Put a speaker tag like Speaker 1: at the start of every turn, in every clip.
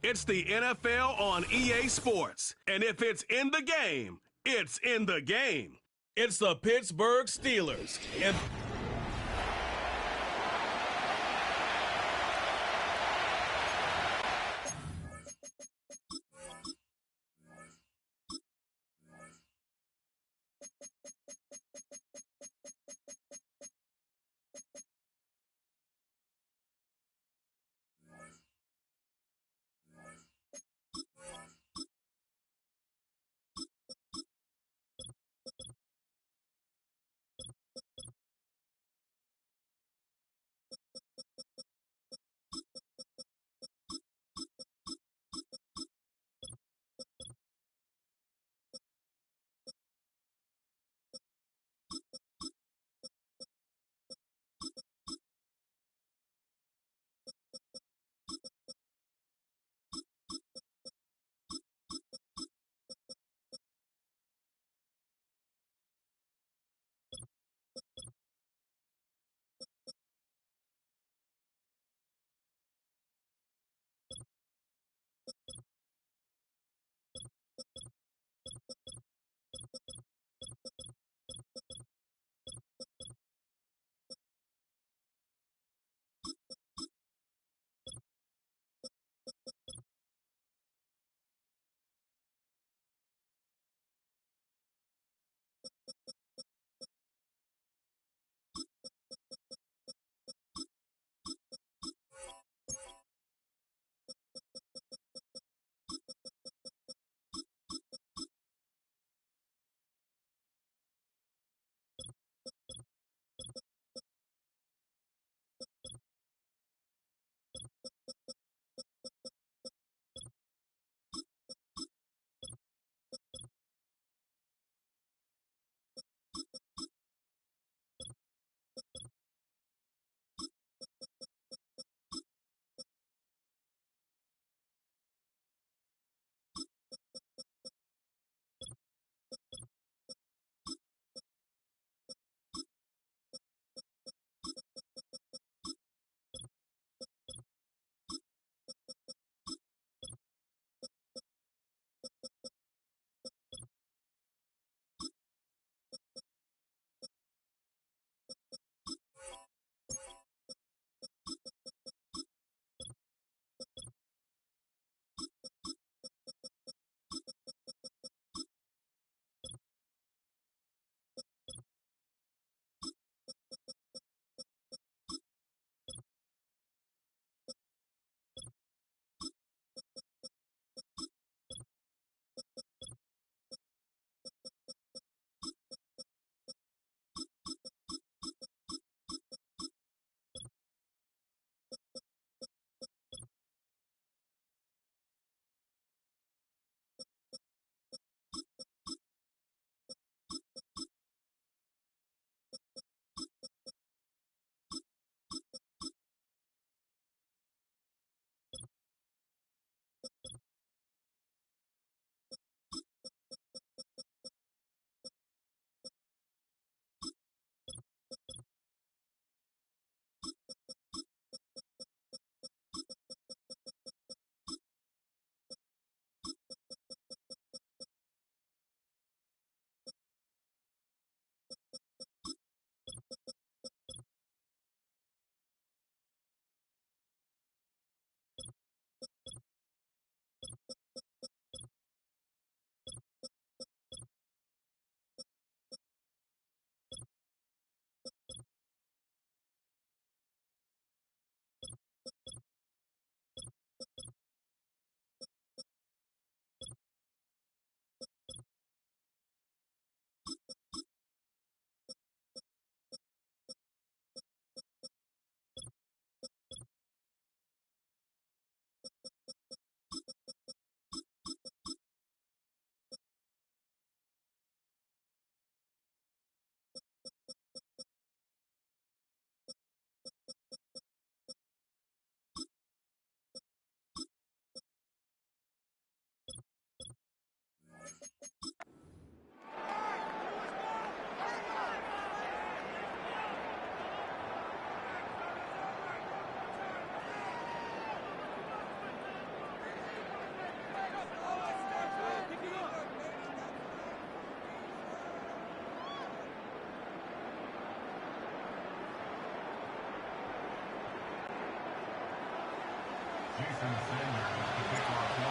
Speaker 1: It's the NFL on EA Sports. And if it's in the game, it's in the game. It's the Pittsburgh Steelers. And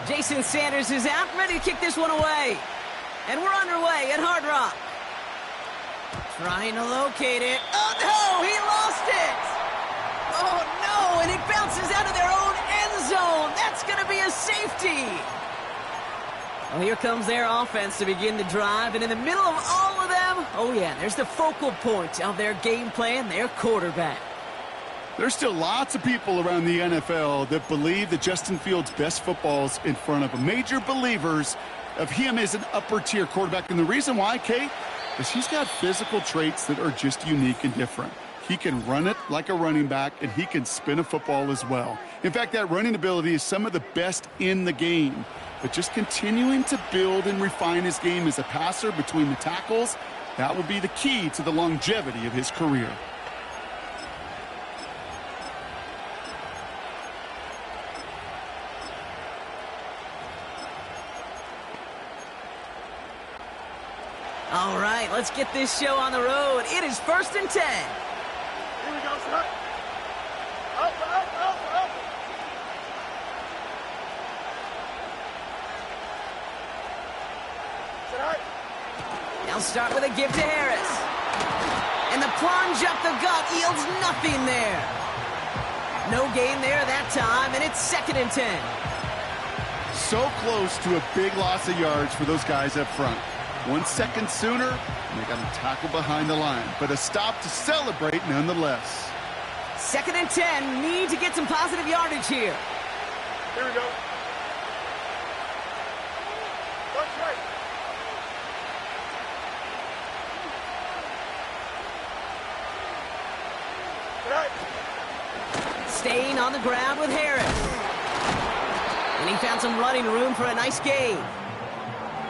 Speaker 2: Jason Sanders is out, ready to kick this one away. And we're underway at Hard Rock. Trying to locate it. Oh, no! He lost it! Oh, no! And it bounces out of their own end zone. That's going to be a safety. Well, here comes their offense to begin the drive. And in the middle of all of them, oh, yeah, there's the focal point of their game plan, their quarterback.
Speaker 3: There's still lots of people around the NFL that believe that Justin Fields' best football's in front of them. Major believers of him as an upper-tier quarterback. And the reason why, Kate, is he's got physical traits that are just unique and different. He can run it like a running back, and he can spin a football as well. In fact, that running ability is some of the best in the game. But just continuing to build and refine his game as a passer between the tackles, that will be the key to the longevity of his career.
Speaker 2: All right, let's get this show on the road. It is 1st and 10.
Speaker 4: Here we go, sir. Up. Tonight.
Speaker 2: Now start with a give to Harris. And the plunge up the gut yields nothing there. No gain there that time, and it's 2nd and 10.
Speaker 3: So close to a big loss of yards for those guys up front. 1 second sooner, and they got to tackle behind the line. But a stop to celebrate nonetheless.
Speaker 2: 2nd and 10. Need to get some positive yardage here.
Speaker 4: Here we go. Watch right. Tonight.
Speaker 2: Staying on the ground with Harris. And he found some running room for a nice gain.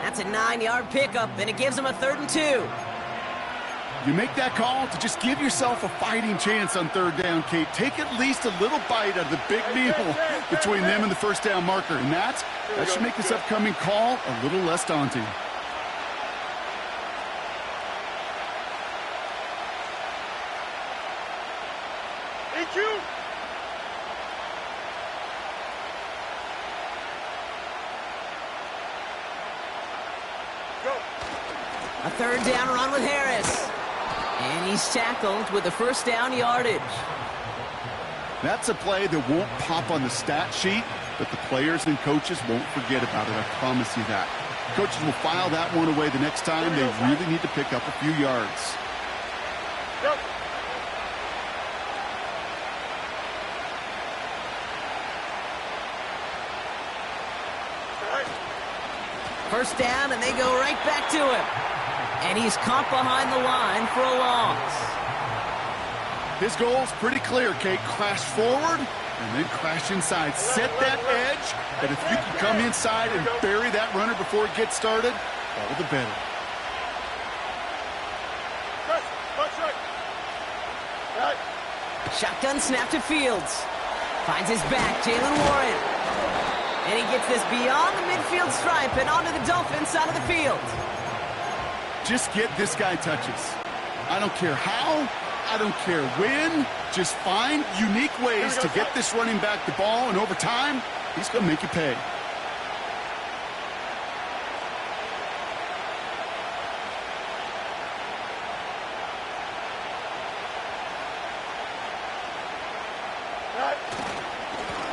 Speaker 2: That's a 9-yard pickup, and it gives him a 3rd and 2.
Speaker 3: You make that call to just give yourself a fighting chance on 3rd down, Kate. Take at least a little bite out of the big meal between them and the 1st down marker. And that should make this upcoming call a little less daunting.
Speaker 4: EQ.
Speaker 2: A 3rd down run with Harris. And he's tackled with the 1st down yardage.
Speaker 3: That's a play that won't pop on the stat sheet, but the players and coaches won't forget about it, I promise you that. Coaches will file that one away the next time they really need to pick up a few yards.
Speaker 4: Yep.
Speaker 2: First down, and they go right back to him. And he's caught behind the line for a loss.
Speaker 3: His goal's pretty clear, Kate. Crash forward and then crash inside. Set that edge, but if you can come inside and bury that runner before it gets started, all the better.
Speaker 2: Shotgun snap to Fields. Finds his back, Jalen Warren. And he gets this beyond the midfield stripe and onto the Dolphins side of the field.
Speaker 3: Just get this guy touches. I don't care how, I don't care when. Just find unique ways to get this running back the ball, and over time, he's going to make you pay.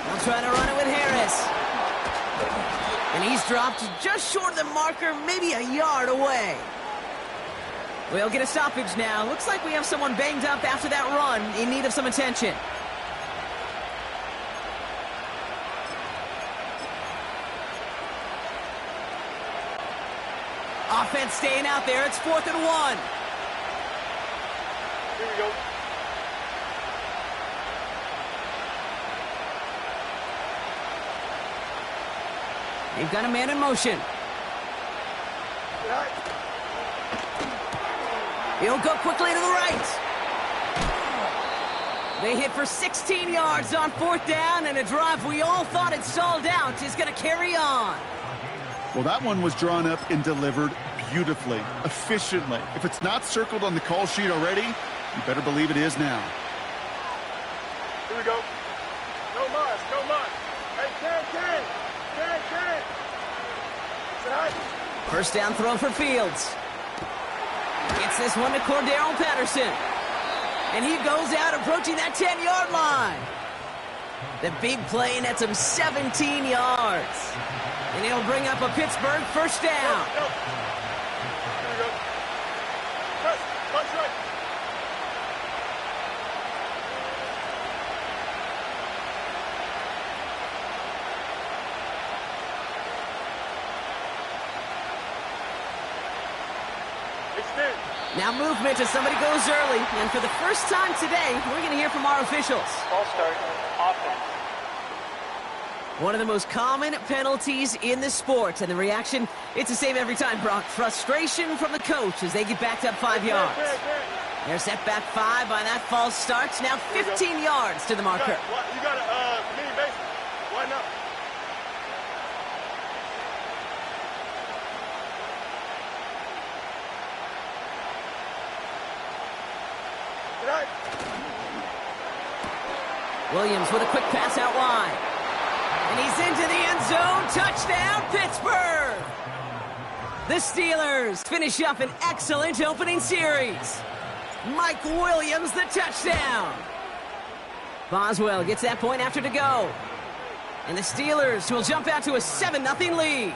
Speaker 2: They'll try to run it with Harris. And he's dropped just short of the marker, maybe a yard away. We'll get a stoppage now. Looks like we have someone banged up after that run, in need of some attention. Offense staying out there. It's 4th and 1.
Speaker 4: Here we go.
Speaker 2: They've got a man in motion. He'll go quickly to the right. They hit for 16 yards on 4th down, and a drive we all thought had stalled out is going to carry on.
Speaker 3: Well, that one was drawn up and delivered beautifully, efficiently. If it's not circled on the call sheet already, you better believe it is now.
Speaker 4: Here we go. No mas, no mas.
Speaker 2: First down throw for Fields. Gets this one to Cordero Patterson. And he goes out approaching that 10-yard line. The big play nets him 17 yards. And he'll bring up a Pittsburgh first down. Now movement as somebody goes early. And for the first time today, we're going to hear from our officials.
Speaker 5: Ball start, offense.
Speaker 2: One of the most common penalties in the sport. And the reaction, it's the same every time, Brock. Frustration from the coach as they get backed up 5 yards. They're set back 5 by that false start. Now 15 yards to the marker.
Speaker 4: You got a mini base. Why not?
Speaker 2: Williams with a quick pass out wide. And he's into the end zone. Touchdown, Pittsburgh! The Steelers finish up an excellent opening series. Mike Williams, the touchdown. Boswell gets that point after to go. And the Steelers will jump out to a 7-0 lead.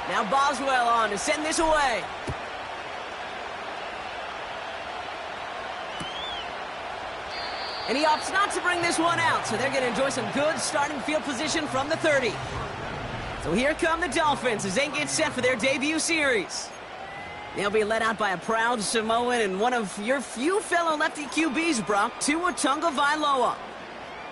Speaker 2: Now Boswell on to send this away. And he opts not to bring this one out, so they're going to enjoy some good starting field position from the 30. So here come the Dolphins as they get set for their debut series. They'll be led out by a proud Samoan and one of your few fellow lefty QBs, Brock, Tua.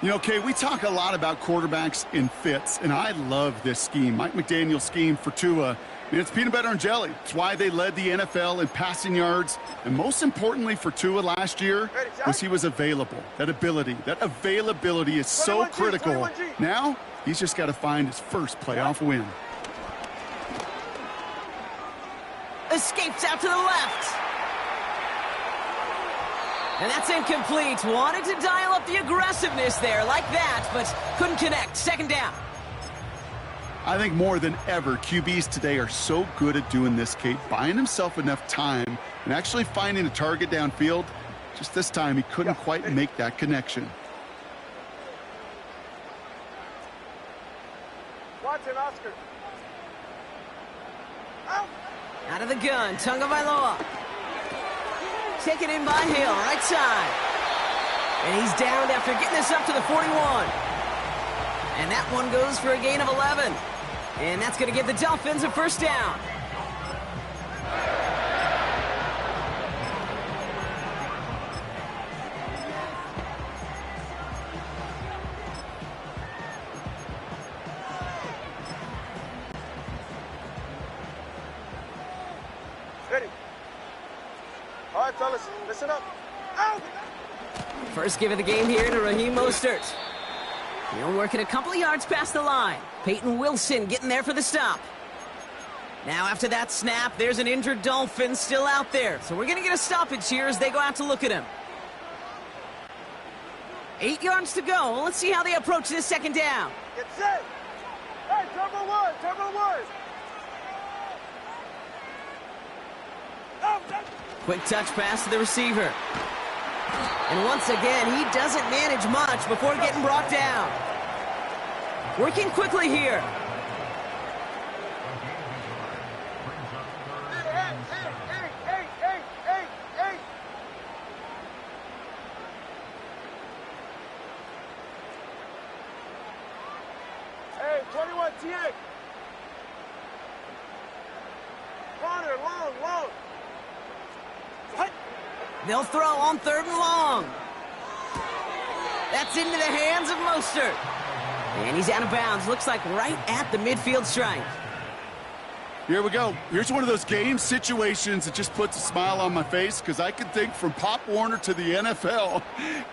Speaker 3: You know, Kay, we talk a lot about quarterbacks in fits, and I love this scheme. Mike McDaniel's scheme for Tua. I mean, it's peanut butter and jelly. It's why they led the NFL in passing yards. And most importantly for Tua last year was he was available. That availability is so critical. Now, he's just got to find his first playoff win.
Speaker 2: Escapes out to the left. And that's incomplete. Wanted to dial up the aggressiveness there like that, but couldn't connect. Second down.
Speaker 3: I think more than ever, QBs today are so good at doing this, Kate, buying himself enough time and actually finding a target downfield. Just this time, he couldn't quite make that connection.
Speaker 4: Watson, Oscar.
Speaker 2: Out of the gun, Tagovailoa. Taken in by Hill, right side. And he's downed after getting this up to the 41. And that one goes for a gain of 11. And that's going to give the Dolphins a first down.
Speaker 4: Ready. All right, fellas, listen up. Out!
Speaker 2: First give of the game here to Raheem Mostert. He'll work it a couple of yards past the line. Peyton Wilson getting there for the stop. Now after that snap, there's an injured Dolphin still out there. So we're going to get a stoppage here as they go out to look at him. 8 yards to go. Let's see how they approach this second down.
Speaker 4: Get set. Hey, turbo one.
Speaker 2: Quick touch pass to the receiver. And once again, he doesn't manage much before getting brought down. Working quickly here.
Speaker 4: Hey, 21 TA. Corner, long. What?
Speaker 2: They'll throw on 3rd and long. That's into the hands of Mostert. And he's out of bounds. Looks like right at the midfield stripe.
Speaker 3: Here we go. Here's one of those game situations that just puts a smile on my face because I can think from Pop Warner to the NFL,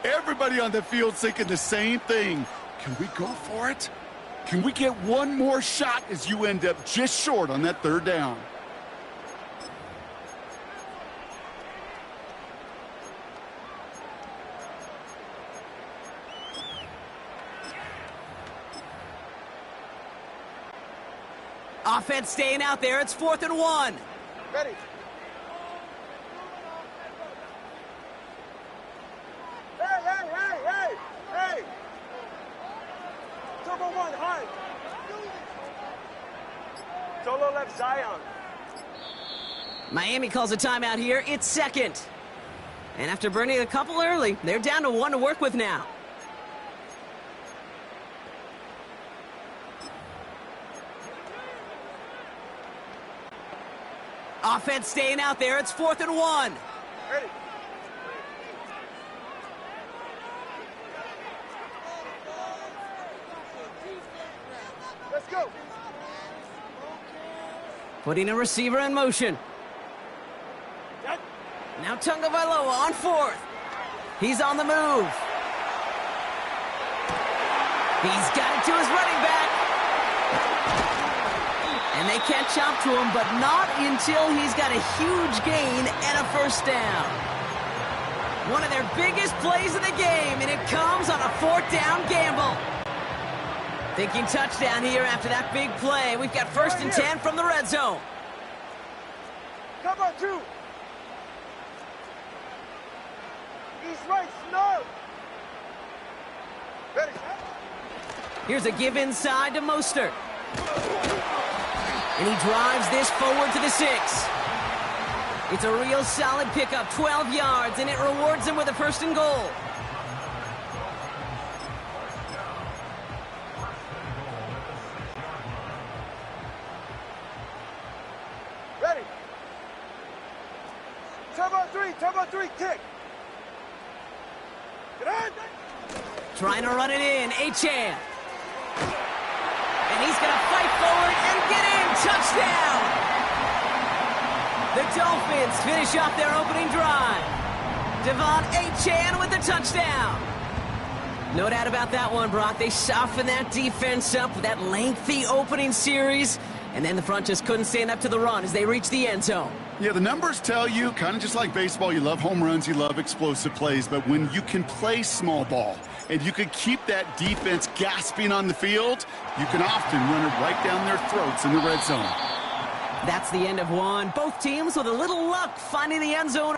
Speaker 3: everybody on the field thinking the same thing. Can we go for it? Can we get one more shot as you end up just short on that third down?
Speaker 2: Offense staying out there. It's 4th and 1.
Speaker 4: Ready. Hey! Turbo 1, high. Solo left Zion.
Speaker 2: Miami calls a timeout here. It's 2nd. And after burning a couple early, they're down to 1 to work with now. Offense staying out there. It's 4th and 1.
Speaker 4: Ready. Let's go.
Speaker 2: Putting a receiver in motion. Now Tagovailoa on 4th. He's on the move. He's got it to his running back. And they can't chop to him, but not until he's got a huge gain and a first down. One of their biggest plays of the game, and it comes on a 4th down gamble. Thinking touchdown here after that big play. We've got 1st and 10 from the red zone.
Speaker 4: Come on, 2. East right, snug. Ready.
Speaker 2: Here's a give inside to Mostert. And he drives this forward to the 6. It's a real solid pickup, 12 yards, and it rewards him with a 1st and goal.
Speaker 4: Ready. Turbo 3, kick. Get on.
Speaker 2: Trying to run it in, Achane. And he's going to fight forward and get in. Touchdown! The Dolphins finish off their opening drive. Devon Achane with the touchdown. No doubt about that one, Brock. They softened that defense up with that lengthy opening series, and then the front just couldn't stand up to the run as they reached the end zone.
Speaker 3: Yeah, the numbers tell you, kind of just like baseball, you love home runs, you love explosive plays, but when you can play small ball and you can keep that defense gasping on the field, you can often run it right down their throats in the red zone.
Speaker 2: That's the end of one. Both teams with a little luck finding the end zone.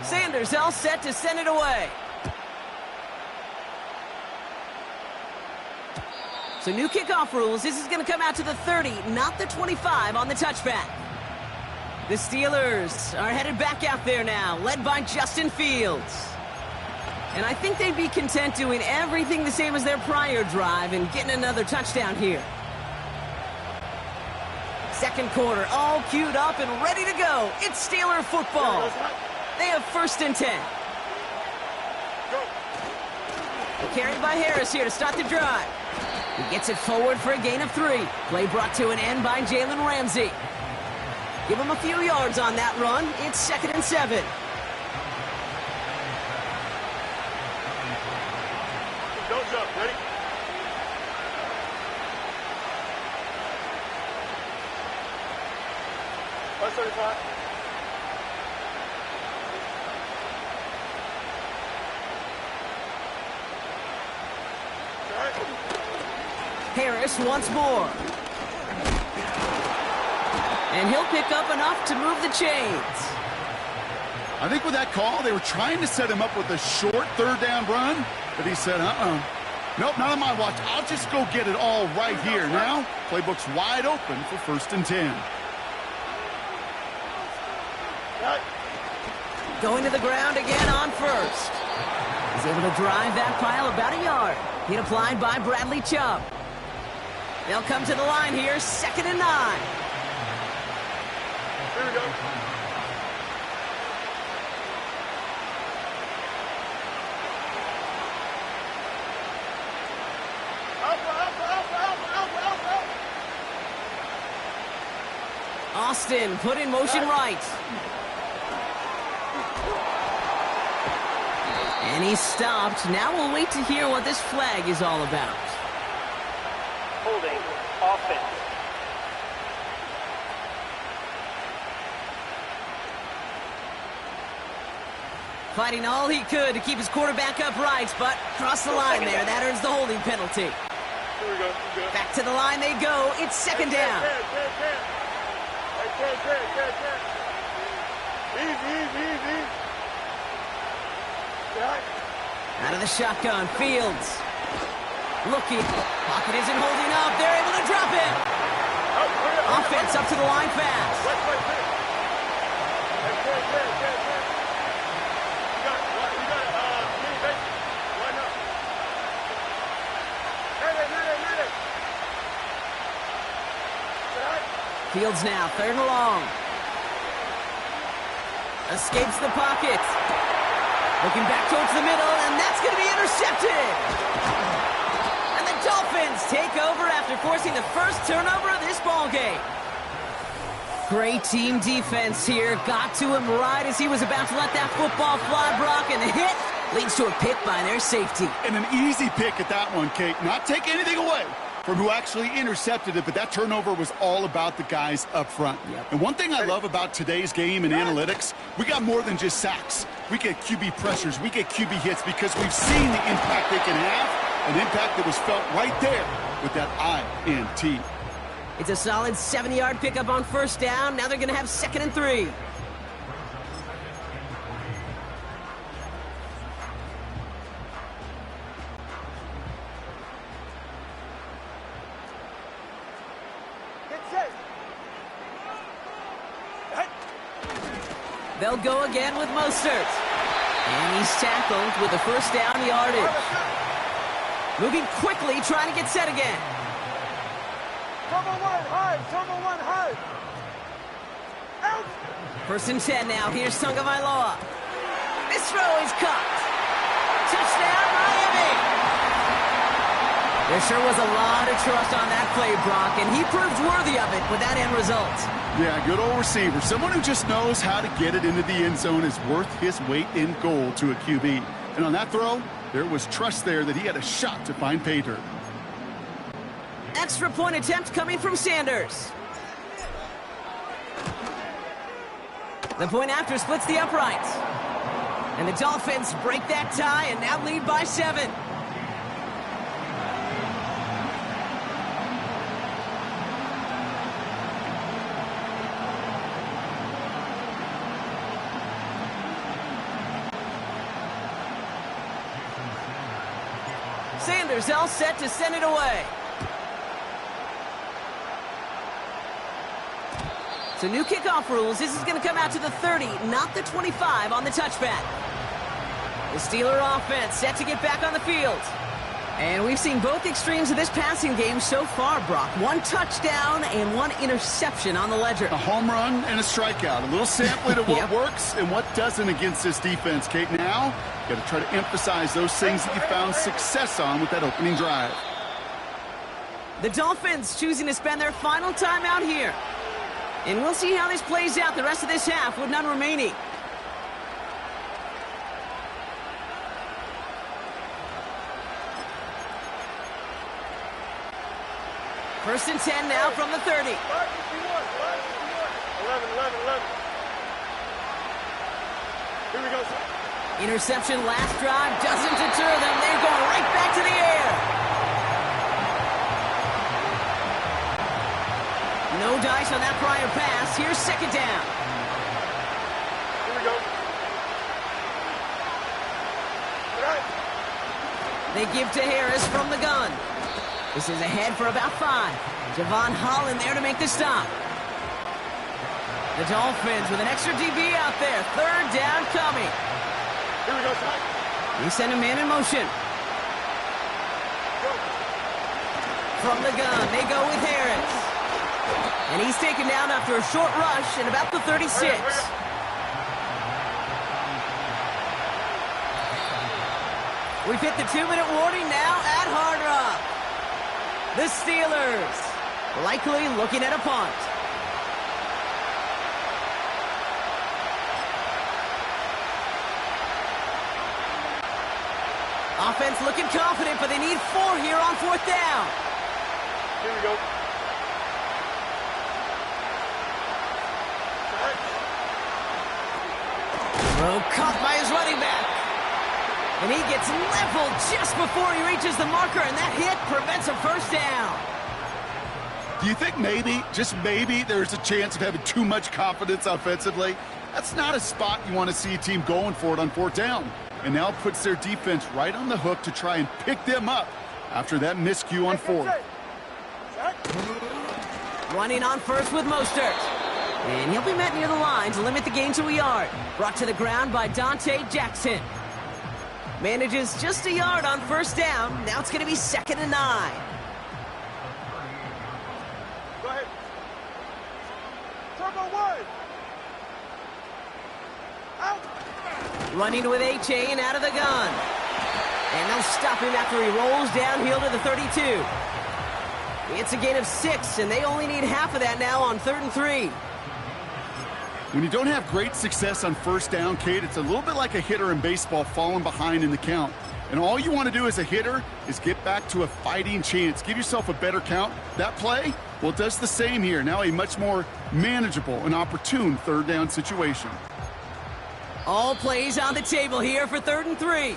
Speaker 2: Sanders all set to send it away. So new kickoff rules. This is going to come out to the 30, not the 25 on the touchback. The Steelers are headed back out there now, led by Justin Fields. And I think they'd be content doing everything the same as their prior drive and getting another touchdown here. Second quarter, all queued up and ready to go. It's Steeler football. They have 1st and 10. Carried by Harris here to start the drive. He gets it forward for a gain of 3. Play brought to an end by Jalen Ramsey. Give him a few yards on that run. It's 2nd and 7.
Speaker 4: Don't jump. Ready? Plus 35.
Speaker 2: Harris once more. And he'll pick up enough to move the chains.
Speaker 3: I think with that call, they were trying to set him up with a short 3rd down run, but he said, nope, not on my watch. I'll just go get it all right here. Now, playbook's wide open for 1st and 10.
Speaker 2: Going to the ground again on 1st. He's able to drive that pile about a yard. Hit applied by Bradley Chubb. They'll come to the line here, 2nd and 9.
Speaker 4: Here we go.
Speaker 2: Austin put in motion right. And he's stopped. Now we'll wait to hear what this flag is all about.
Speaker 5: Holding. Offense.
Speaker 2: Fighting all he could to keep his quarterback upright, but crossed the line there. That earns the holding penalty.
Speaker 4: Here we go.
Speaker 2: Back to the line they go. It's second down.
Speaker 4: Easy.
Speaker 2: Out of the shotgun, Fields. Looking. Pocket isn't holding up. They're able to drop it. Offense up to the line fast. Fields now, third and long. Escapes the pocket. Looking back towards the middle, and that's going to be intercepted. And the Dolphins take over after forcing the first turnover of this ballgame. Great team defense here. Got to him right as he was about to let that football fly, Brock, and the hit leads to a pick by their safety.
Speaker 3: And an easy pick at that one, Kate. Not take anything away from who actually intercepted it, but that turnover was all about the guys up front.
Speaker 2: Yep.
Speaker 3: And one thing I love about today's game and analytics, we got more than just sacks. We get QB pressures, we get QB hits because we've seen the impact they can have, an impact that was felt right there with that INT.
Speaker 2: It's a solid 70-yard pickup on first down. Now they're going to have 2nd and 3. They'll go again with Mostert. And he's tackled with the first down yardage. Moving quickly, trying to get set again.
Speaker 4: Cover one high. Out.
Speaker 2: 1st and 10 now. Here's Tagovailoa. This throw is caught. Touchdown, Miami. There sure was a lot of trust on that play, Brock, and he proved worthy of it with that end result.
Speaker 3: Yeah, good old receiver. Someone who just knows how to get it into the end zone is worth his weight in gold to a QB. And on that throw, there was trust there that he had a shot to find pay dirt.
Speaker 2: Extra point attempt coming from Sanders. The point after splits the uprights. And the Dolphins break that tie and now lead by 7. Sanders all set to send it away. So new kickoff rules. This is going to come out to the 30, not the 25 on the touchback. The Steeler offense set to get back on the field. And we've seen both extremes of this passing game so far, Brock. 1 touchdown and 1 interception on the ledger.
Speaker 3: A home run and a strikeout. A little sampling of what
Speaker 2: Yep.
Speaker 3: works and what doesn't against this defense, Kate. Now, got to try to emphasize those things that you found success on with that opening drive.
Speaker 2: The Dolphins choosing to spend their final time out here. And we'll see how this plays out the rest of this half with none remaining. First and 10 now from the 30.
Speaker 4: 11. Here we go, sir.
Speaker 2: Interception last drive doesn't deter them. They're going right back to the air. No dice on that prior pass. Here's 2nd down.
Speaker 4: Here we go. Right.
Speaker 2: They give to Harris from the gun. This is ahead for about 5. Javon Holland there to make the stop. The Dolphins with an extra DB out there. 3rd down coming.
Speaker 4: Here we go, sir.
Speaker 2: They send a man in motion. From the gun, they go with Harris. And he's taken down after a short rush in about the 36. We've hit the 2-minute warning now at Hard Rock. The Steelers likely looking at a punt. Offense looking confident, but they need 4 here on 4th down.
Speaker 4: Here we go.
Speaker 2: Throw caught by his running back. And he gets leveled just before he reaches the marker, and that hit prevents a first down.
Speaker 3: Do you think maybe, just maybe, there's a chance of having too much confidence offensively? That's not a spot you want to see a team going for it on 4th down. And now puts their defense right on the hook to try and pick them up after that miscue on 4th.
Speaker 2: Running on first with Mostert. And he'll be met near the line to limit the gain to a yard. Brought to the ground by Dante Jackson. Manages just a yard on 1st down. Now it's going to be 2nd and 9.
Speaker 4: Go ahead. Turbo wide. Out.
Speaker 2: Running with H.A. and out of the gun. And they'll stop him after he rolls downhill to the 32. It's a gain of 6, and they only need half of that now on 3rd and 3.
Speaker 3: When you don't have great success on 1st down, Kate, it's a little bit like a hitter in baseball falling behind in the count. And all you want to do as a hitter is get back to a fighting chance. Give yourself a better count. That play, well, it does the same here. Now a much more manageable and opportune 3rd down situation.
Speaker 2: All plays on the table here for 3rd and 3.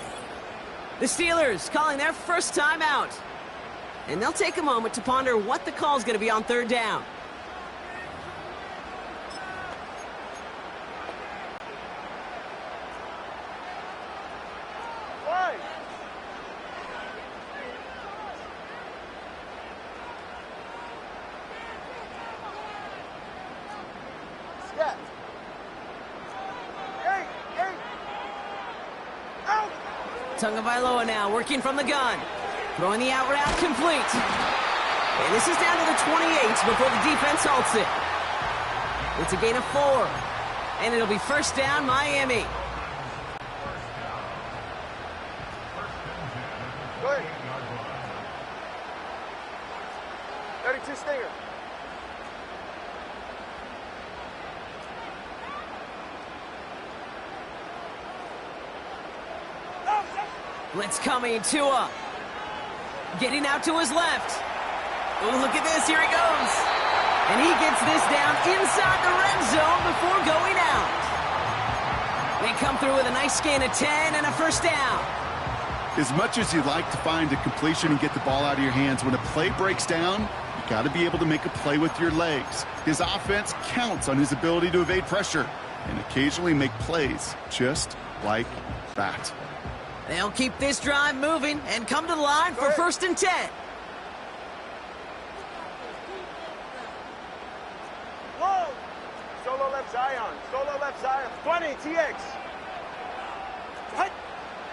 Speaker 2: The Steelers calling their first time out. And they'll take a moment to ponder what the call is going to be on 3rd down.
Speaker 4: Wide. Scat. 8. Out.
Speaker 2: Tagovailoa now working from the gun. Throwing the out route complete. And this is down to the 28 before the defense halts it. It's a gain of 4. And it'll be 1st down, Miami.
Speaker 4: Go ahead. 32 Stinger.
Speaker 2: Blitz coming, Tua. Getting out to his left. Oh, look at this, here he goes. And he gets this down inside the red zone before going out. They come through with a nice gain of 10 and a 1st down.
Speaker 3: As much as you'd like to find a completion and get the ball out of your hands, when a play breaks down, you got to be able to make a play with your legs. His offense counts on his ability to evade pressure and occasionally make plays just like that.
Speaker 2: They'll keep this drive moving and come to the line for 1st and 10.
Speaker 4: Whoa. Solo left Zion. Solo left Zion. 20 TX. What?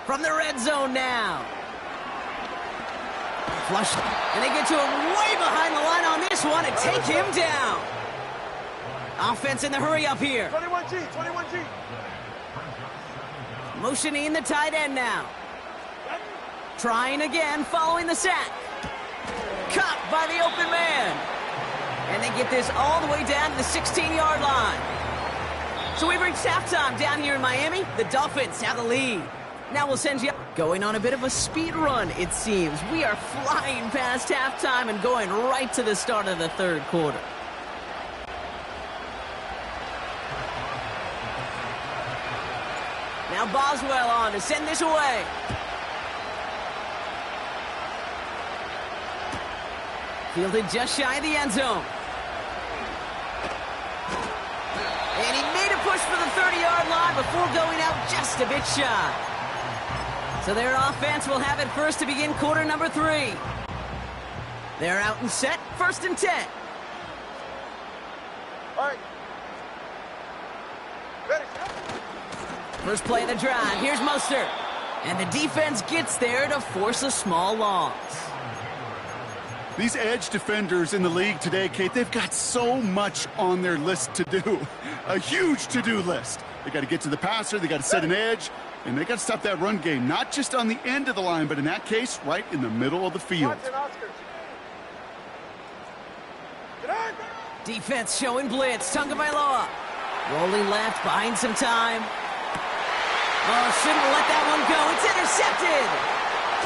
Speaker 2: From the red zone now. Flush. And they get to him way behind the line on this one and take him down. Offense in the hurry up here.
Speaker 4: 21G.
Speaker 2: Motioning the tight end now. Trying again following the sack. Caught by the open man. And they get this all the way down to the 16-yard line. So we've reached halftime down here in Miami. The Dolphins have the lead. Now we'll send you going on a bit of a speed run, it seems. We are flying past halftime and going right to the start of the 3rd quarter. Now Boswell on to send this away. Fielded just shy of the end zone. And he made a push for the 30-yard line before going out just a bit shy. So their offense will have it first to begin quarter number 3. They're out and set, 1st and 10.
Speaker 4: All right. Ready.
Speaker 2: First play of the drive. Here's Mostert. And the defense gets there to force a small loss.
Speaker 3: These edge defenders in the league today, Kate, they've got so much on their list to do. A huge to-do list. They got to get to the passer, they got to set an edge, and they got to stop that run game. Not just on the end of the line, but in that case, right in the middle of the field.
Speaker 2: Defense showing blitz. Tagovailoa. Rolling left, buying some time. Oh, shouldn't let that one go. It's intercepted.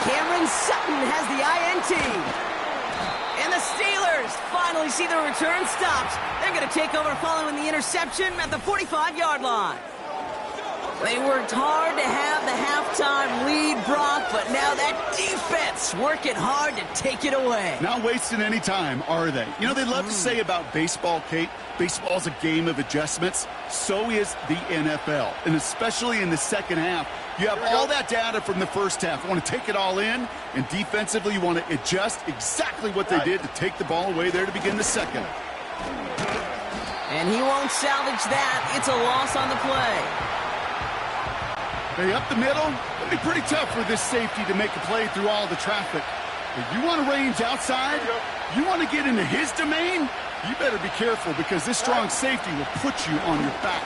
Speaker 2: Cameron Sutton has the INT. And the Steelers finally see the return stops. They're going to take over following the interception at the 45-yard line. They worked hard to have the halftime lead, Brock, but now that defense working hard to take it away.
Speaker 3: Not wasting any time, are they? You know, they love to say about baseball, Kate, baseball's a game of adjustments. So is the NFL, and especially in the second half. You have all that data from the first half. You want to take it all in, and defensively you want to adjust exactly what they did to take the ball away there to begin the second.
Speaker 2: And he won't salvage that. It's a loss on the play.
Speaker 3: Hey, up the middle, it'll be pretty tough for this safety to make a play through all the traffic. If you want to range outside, you want to get into his domain, you better be careful because this strong safety will put you on your back.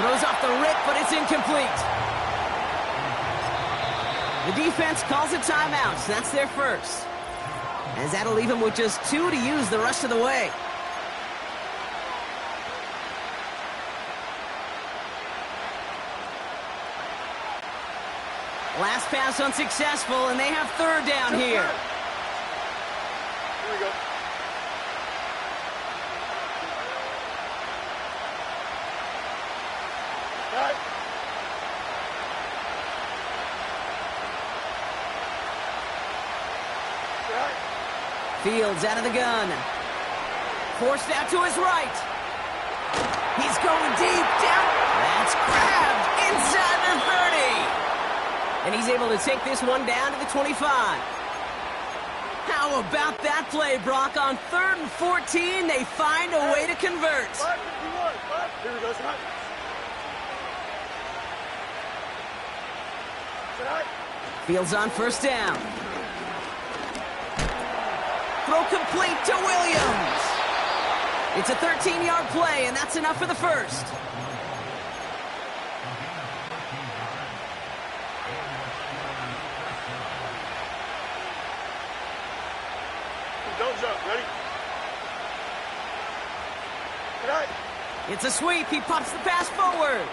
Speaker 2: Throws off the rip, but it's incomplete. The defense calls a timeout, so that's their first. As that'll leave him with just 2 to use the rest of the way. Last pass unsuccessful, and they have third down here.
Speaker 4: Here we go. Right. Right.
Speaker 2: Fields out of the gun. Forced out to his right. He's going deep down. That's grabbed inside the 30. And he's able to take this one down to the 25. How about that play, Brock? On 3rd and 14, they find a way to convert.
Speaker 4: 5:51. Here we go, tonight. Tonight.
Speaker 2: Fields on first down. Throw complete to Williams. It's a 13-yard play, and that's enough for the first.
Speaker 4: Don't jump. Ready? Tonight.
Speaker 2: It's a sweep. He pops the pass forward.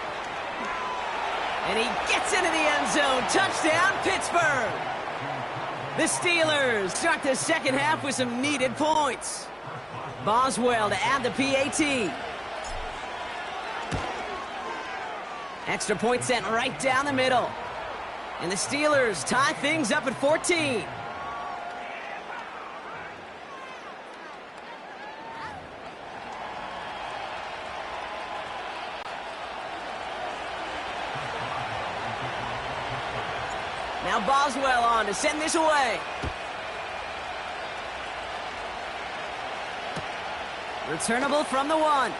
Speaker 2: And he gets into the end zone. Touchdown, Pittsburgh. The Steelers start the second half with some needed points. Boswell to add the PAT. Extra point sent right down the middle. And the Steelers tie things up at 14. Now Boswell on to send this away. Returnable from the 1.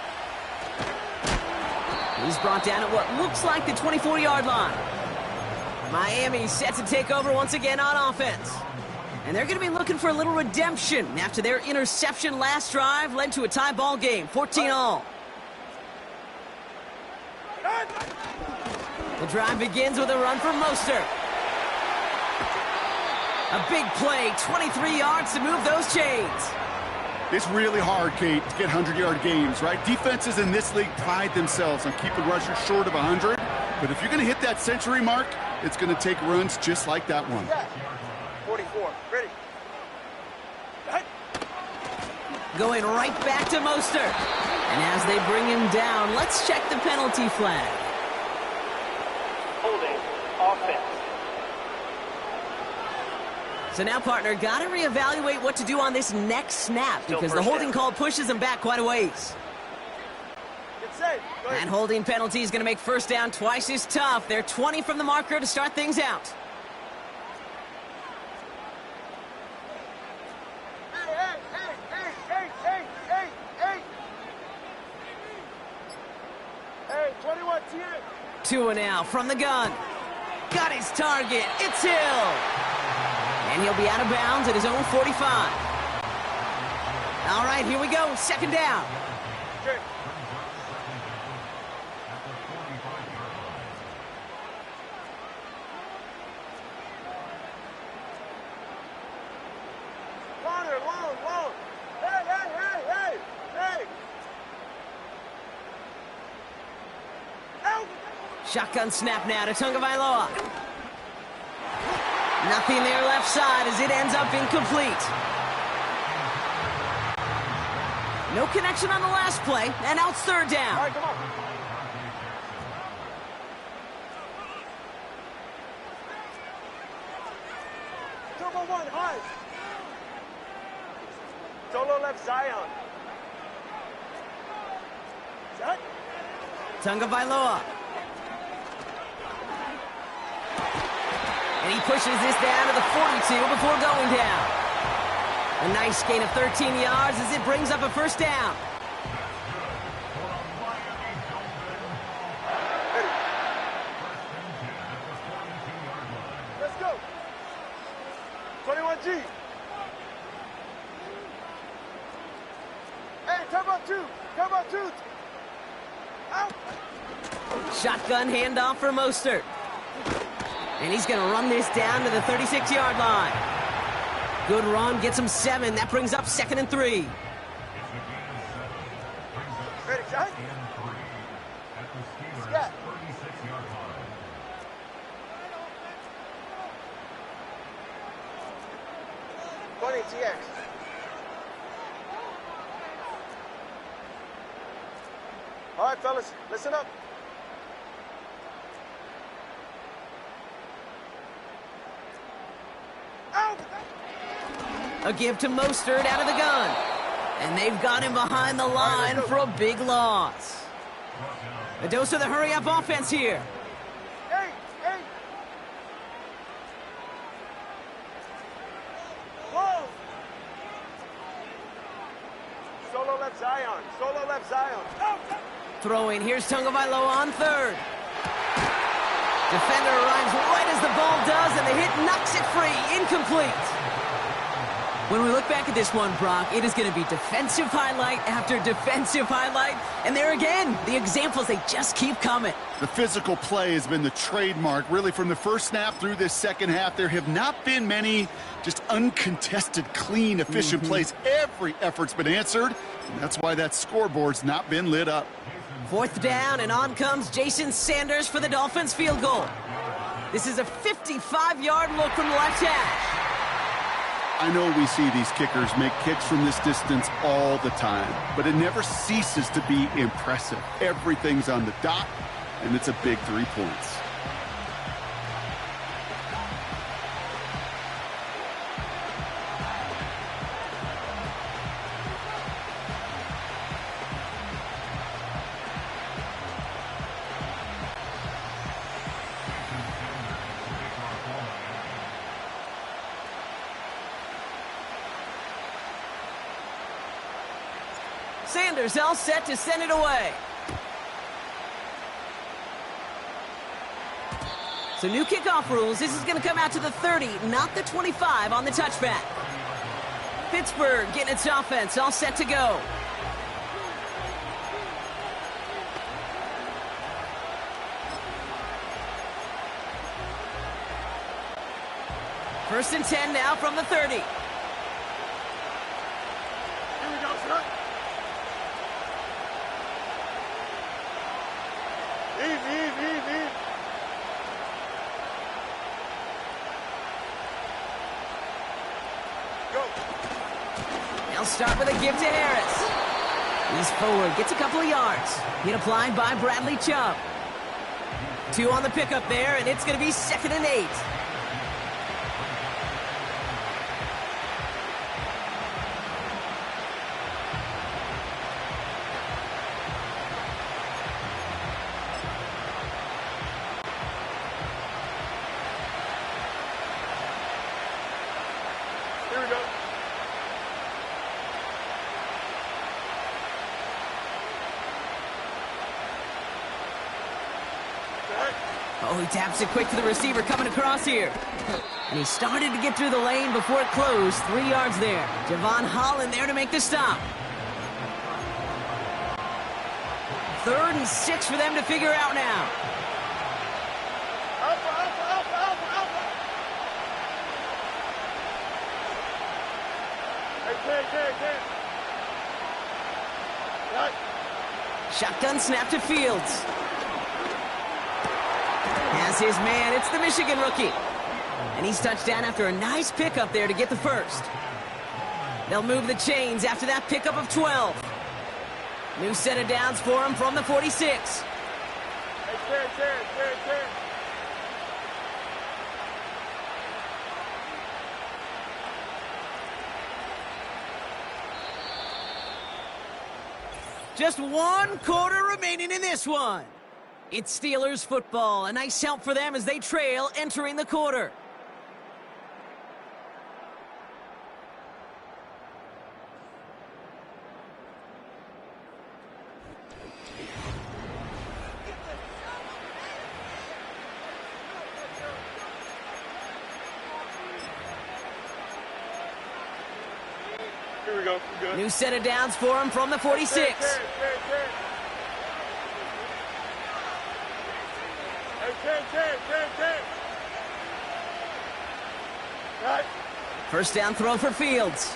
Speaker 2: He's brought down at what looks like the 24-yard line. Miami set to take over once again on offense. And they're going to be looking for a little redemption after their interception last drive led to a tie ball game, 14-all. The drive begins with a run from Mostert. A big play, 23 yards to move those chains.
Speaker 3: It's really hard, Kate, to get 100-yard games, right? Defenses in this league pride themselves on keeping rushers short of 100. But if you're going to hit that century mark, it's going to take runs just like that one.
Speaker 4: 44. Ready?
Speaker 2: Going right back to Mostert. And as they bring him down, let's check the penalty flag.
Speaker 5: Holding offense.
Speaker 2: So now, partner, got to reevaluate what to do on this next snap because the holding call pushes him back quite a ways.
Speaker 4: Get safe. Go ahead.
Speaker 2: That holding penalty is going to make first down twice as tough. They're 20 from the marker to start things out.
Speaker 4: Hey, 21, T.
Speaker 2: Tua now from the gun. Got his target. It's Hill. And he'll be out of bounds at his own 45. All right, here we go. Second down.
Speaker 4: Okay. Connor, long. Hey. Out.
Speaker 2: Shotgun snap now to Tagovailoa. Nothing there left side as it ends up incomplete. No connection on the last play, and now it's third down.
Speaker 4: All right, come on. Turbo one, high. Solo left Zion. Set.
Speaker 2: Tagovailoa. And he pushes this down to the 42 before going down. A nice gain of 13 yards as it brings up a first down.
Speaker 4: Let's go. 21G. Hey, turbo two. Turbo two. Out.
Speaker 2: Shotgun handoff for Mostert. And he's going to run this down to the 36-yard line. Good run, gets him 7. That brings up 2nd and 3.
Speaker 4: Ready, shot. Scat. TX. All right, fellas, listen up.
Speaker 2: A give to Mostert out of the gun. And they've got him behind the line for a big loss. A dose of the hurry-up offense here.
Speaker 4: Hey! Whoa! Solo left Zion. Solo left Zion.
Speaker 2: Throwing. Here's Tagovailoa on third. Defender arrives right as the ball does, and the hit knocks it free. Incomplete. When we look back at this one, Brock, it is going to be defensive highlight after defensive highlight. And there again, the examples, they just keep coming.
Speaker 3: The physical play has been the trademark. Really, from the first snap through this second half, there have not been many just uncontested, clean, efficient plays. Every effort's been answered, and that's why that scoreboard's not been lit up.
Speaker 2: Fourth down, and on comes Jason Sanders for the Dolphins field goal. This is a 55-yard look from the left hash.
Speaker 3: I know we see these kickers make kicks from this distance all the time, but it never ceases to be impressive. Everything's on the dot, and it's a big 3 points.
Speaker 2: Sanders all set to send it away. So new kickoff rules. This is going to come out to the 30, not the 25 on the touchback. Pittsburgh getting its offense all set to go. First and 10 now from the 30.
Speaker 4: Here we go, son. Eve. Go.
Speaker 2: They'll start with a give to Harris. He's forward, gets a couple of yards. Hit applied by Bradley Chubb. 2 on the pickup there, and it's going to be 2nd and 8.
Speaker 4: Here we go.
Speaker 2: Oh, he taps it quick to the receiver coming across here. And he started to get through the lane before it closed. 3 yards there. Javon Holland there to make the stop. 3rd and 6 for them to figure out now.
Speaker 4: Alpha. Hey, Ken. Right.
Speaker 2: Shotgun snap to Fields. Has his man. It's the Michigan rookie. And he's touched down after a nice pickup there to get the first. They'll move the chains after that pickup of 12. New set of downs for him from the 46. Just 1 quarter remaining in this one. It's Steelers football. A nice help for them as they trail entering the quarter.
Speaker 4: Here we go. Good.
Speaker 2: New set of downs for him from the 46.
Speaker 4: Right.
Speaker 2: First down throw for Fields.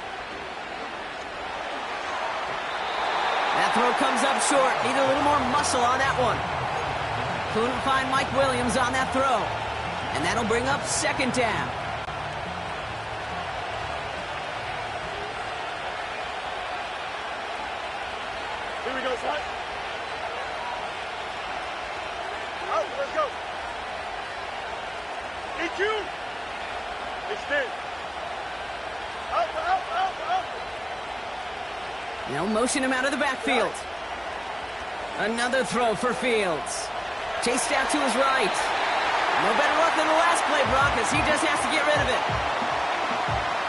Speaker 2: That throw comes up short. Need a little more muscle on that one. Couldn't find Mike Williams on that throw. And that'll bring up second down.
Speaker 4: Here we go, son. Out, let's go. EQ. Extend. Out.
Speaker 2: They'll motion him out of the backfield. Another throw for Fields. Chased out to his right. No better luck than the last play, Brock, as he just has to get rid of it.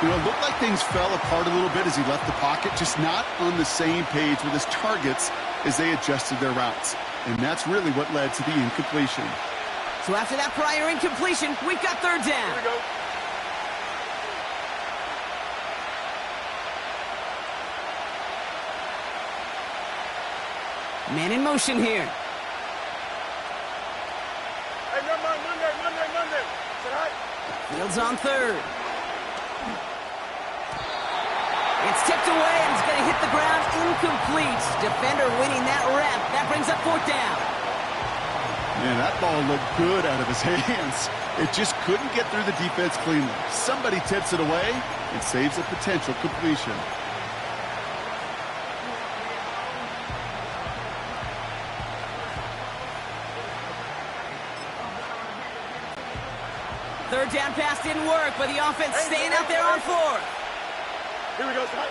Speaker 3: You know, it looked like things fell apart a little bit as he left the pocket, just not on the same page with his targets as they adjusted their routes. And that's really what led to the incompletion.
Speaker 2: So after that prior incompletion, we've got third down.
Speaker 4: Here we go.
Speaker 2: Man in motion here.
Speaker 4: Hey, never mind. Monday. Sit high.
Speaker 2: Fields on third. It's tipped away and it's going to hit the ground incomplete. Defender winning that rep. That brings up fourth down.
Speaker 3: Man, that ball looked good out of his hands. It just couldn't get through the defense cleanly. Somebody tips it away and saves a potential completion.
Speaker 2: Third down pass didn't work, but the offense staying out there on fourth.
Speaker 4: Here we go, son.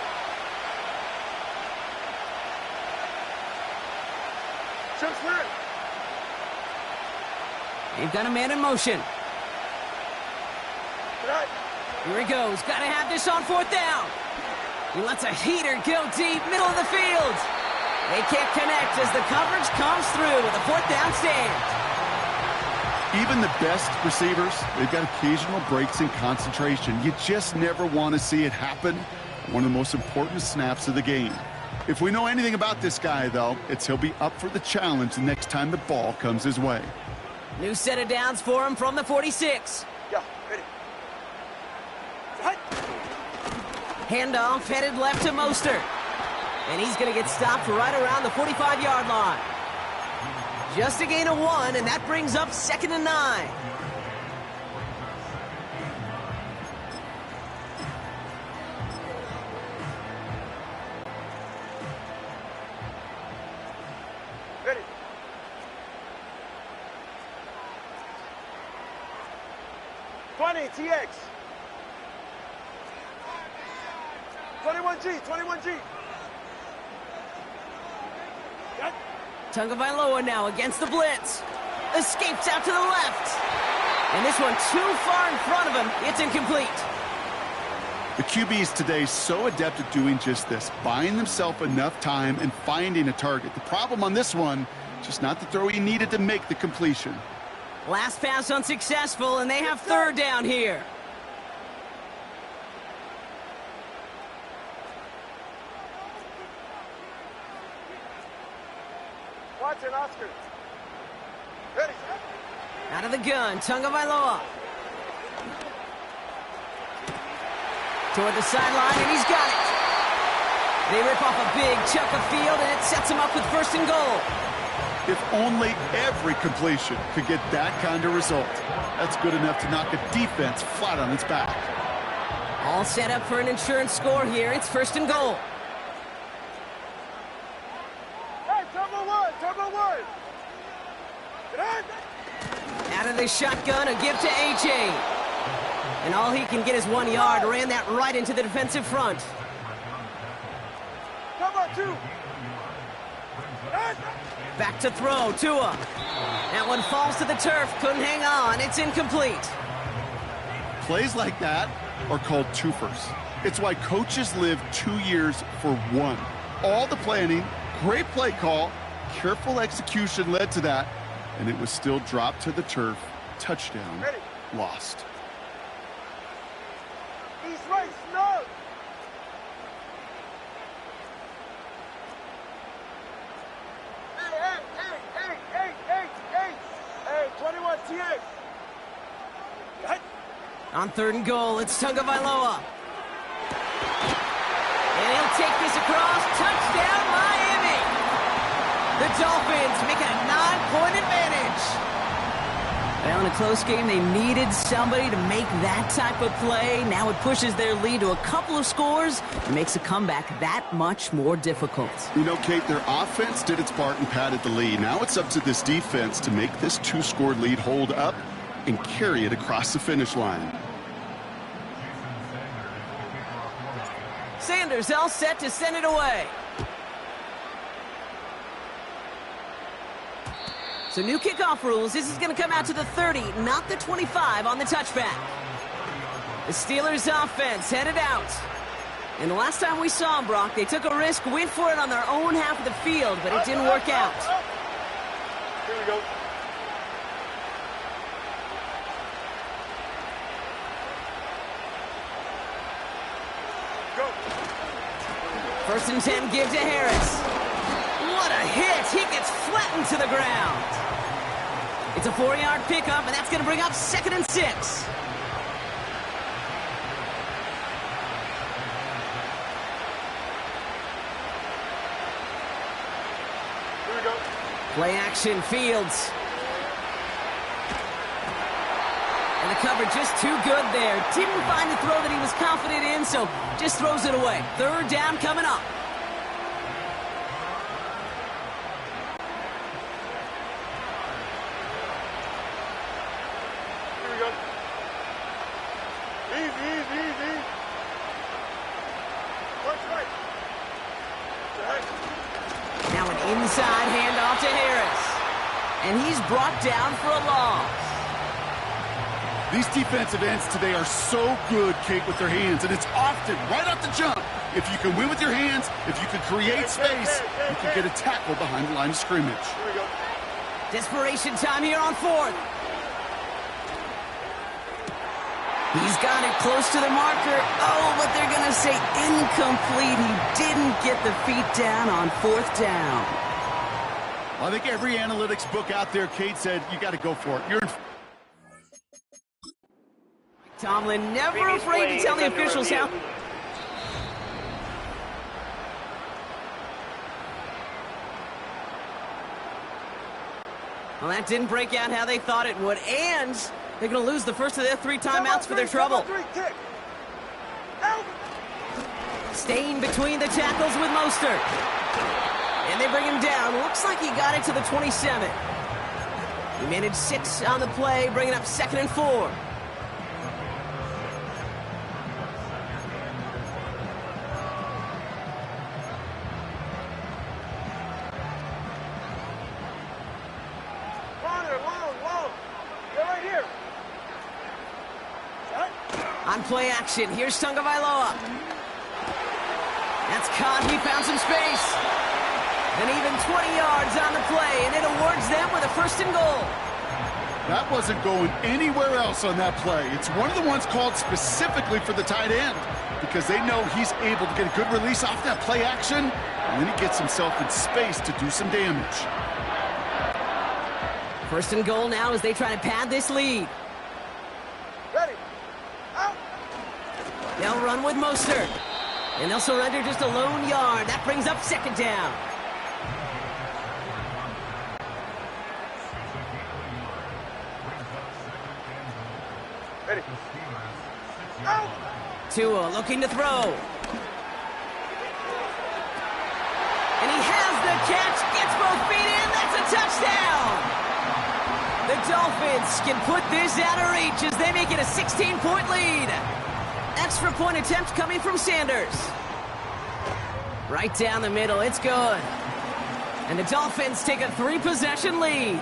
Speaker 4: Shoot, clear.
Speaker 2: They've got a man in motion.
Speaker 4: Right.
Speaker 2: Here he goes. Got to have this on fourth down. He lets a heater go deep, middle of the field. They can't connect as the coverage comes through with a fourth down stand.
Speaker 3: Even the best receivers, they've got occasional breaks in concentration. You just never want to see it happen. One of the most important snaps of the game. If we know anything about this guy, though, it's he'll be up for the challenge the next time the ball comes his way.
Speaker 2: New set of downs for him from the 46.
Speaker 4: Yeah, ready. Right.
Speaker 2: Handoff headed left to Mostert. And he's going to get stopped right around the 45-yard line. Just a gain of 1, and that brings up 2nd and 9.
Speaker 4: Ready. TX. 21G. Got.
Speaker 2: Tagovailoa now against the blitz. Escapes out to the left. And this one too far in front of him. It's incomplete.
Speaker 3: The QBs today so adept at doing just this, buying themselves enough time and finding a target. The problem on this one, just not the throw he needed to make the completion.
Speaker 2: Last pass unsuccessful, and they have third down here.
Speaker 4: Watson, Oscar. Ready, set.
Speaker 2: Out of the gun, Tagovailoa. Toward the sideline, and he's got it. They rip off a big chunk of field, and it sets him up with 1st and goal.
Speaker 3: If only every completion could get that kind of result. That's good enough to knock a defense flat on its back.
Speaker 2: All set up for an insurance score here. It's 1st and goal.
Speaker 4: Hey, turbo one. Get
Speaker 2: Out of the shotgun, a give to A.J. And all he can get is 1 yard. Ran that right into the defensive front.
Speaker 4: Come on, 2.
Speaker 2: Back to throw, Tua. That one falls to the turf. Couldn't hang on. It's incomplete.
Speaker 3: Plays like that are called twofers. It's why coaches live 2 years for one. All the planning, great play call, careful execution led to that, and it was still dropped to the turf. Touchdown.
Speaker 4: Ready.
Speaker 3: Lost.
Speaker 4: East right, snug. Hey, 21 TA.
Speaker 2: On 3rd and goal, it's Tagovailoa. And he'll take this across. Touchdown, Miami. The Dolphins make it a 9-point advantage. Well, in a close game, they needed somebody to make that type of play. Now it pushes their lead to a couple of scores and makes a comeback that much more difficult.
Speaker 3: You know, Kate, their offense did its part and padded the lead. Now it's up to this defense to make this 2-score lead hold up and carry it across the finish line.
Speaker 2: Sanders all set to send it away. So new kickoff rules. This is going to come out to the 30, not the 25 on the touchback. The Steelers offense headed out. And the last time we saw them, Brock, they took a risk, went for it on their own half of the field, but it didn't work out.
Speaker 4: Here we go. Go.
Speaker 2: 1st and 10, give to Harris. What a hit! He gets flattened to the ground. It's a 4-yard pickup, and that's going to bring up 2nd and 6.
Speaker 4: Here we go.
Speaker 2: Play action, Fields. And the cover just too good there. Didn't find the throw that he was confident in, so just throws it away. 3rd down coming up.
Speaker 4: Easy. Watch right.
Speaker 2: Now an inside handoff to Harris. And he's brought down for a loss.
Speaker 3: These defensive ends today are so good, Kate, with their hands, and it's often right off the jump. If you can win with your hands, if you can create space, you can get a tackle behind the line of scrimmage.
Speaker 4: Here we go.
Speaker 2: Desperation time here on 4th. He's got it close to the marker. Oh, but they're going to say incomplete. He didn't get the feet down on 4th down.
Speaker 3: I think every analytics book out there, Kate, said you got to go for it. You're in.
Speaker 2: Tomlin never afraid to tell the officials how. Well, that didn't break out how they thought it would, and they're going to lose the first of their 3 timeouts for their trouble. Staying between the tackles with Mostert. And they bring him down. Looks like he got it to the 27. He managed 6 on the play, bringing up 2nd and 4. On play action, here's Tagovailoa. That's caught, he found some space. And even 20 yards on the play, and it awards them with a 1st and goal.
Speaker 3: That wasn't going anywhere else on that play. It's one of the ones called specifically for the tight end because they know he's able to get a good release off that play action, and then he gets himself in space to do some damage.
Speaker 2: 1st and goal now as they try to pad this lead.
Speaker 4: Ready. Out.
Speaker 2: They'll run with Mostert. And they'll surrender just a lone yard. That brings up 2nd down.
Speaker 4: Ready. Out.
Speaker 2: Tua looking to throw. And he has the catch, gets both feet in, that's a touchdown! The Dolphins can put this out of reach as they make it a 16-point lead. Extra point attempt coming from Sanders. Right down the middle, it's good. And the Dolphins take a 3-possession lead.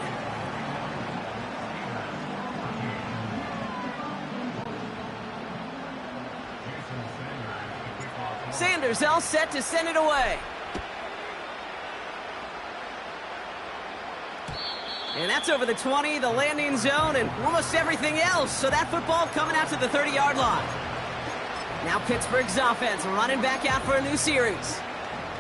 Speaker 2: Sanders all set to send it away. And that's over the 20, the landing zone, and almost everything else. So that football coming out to the 30-yard line. Now Pittsburgh's offense running back out for a new series.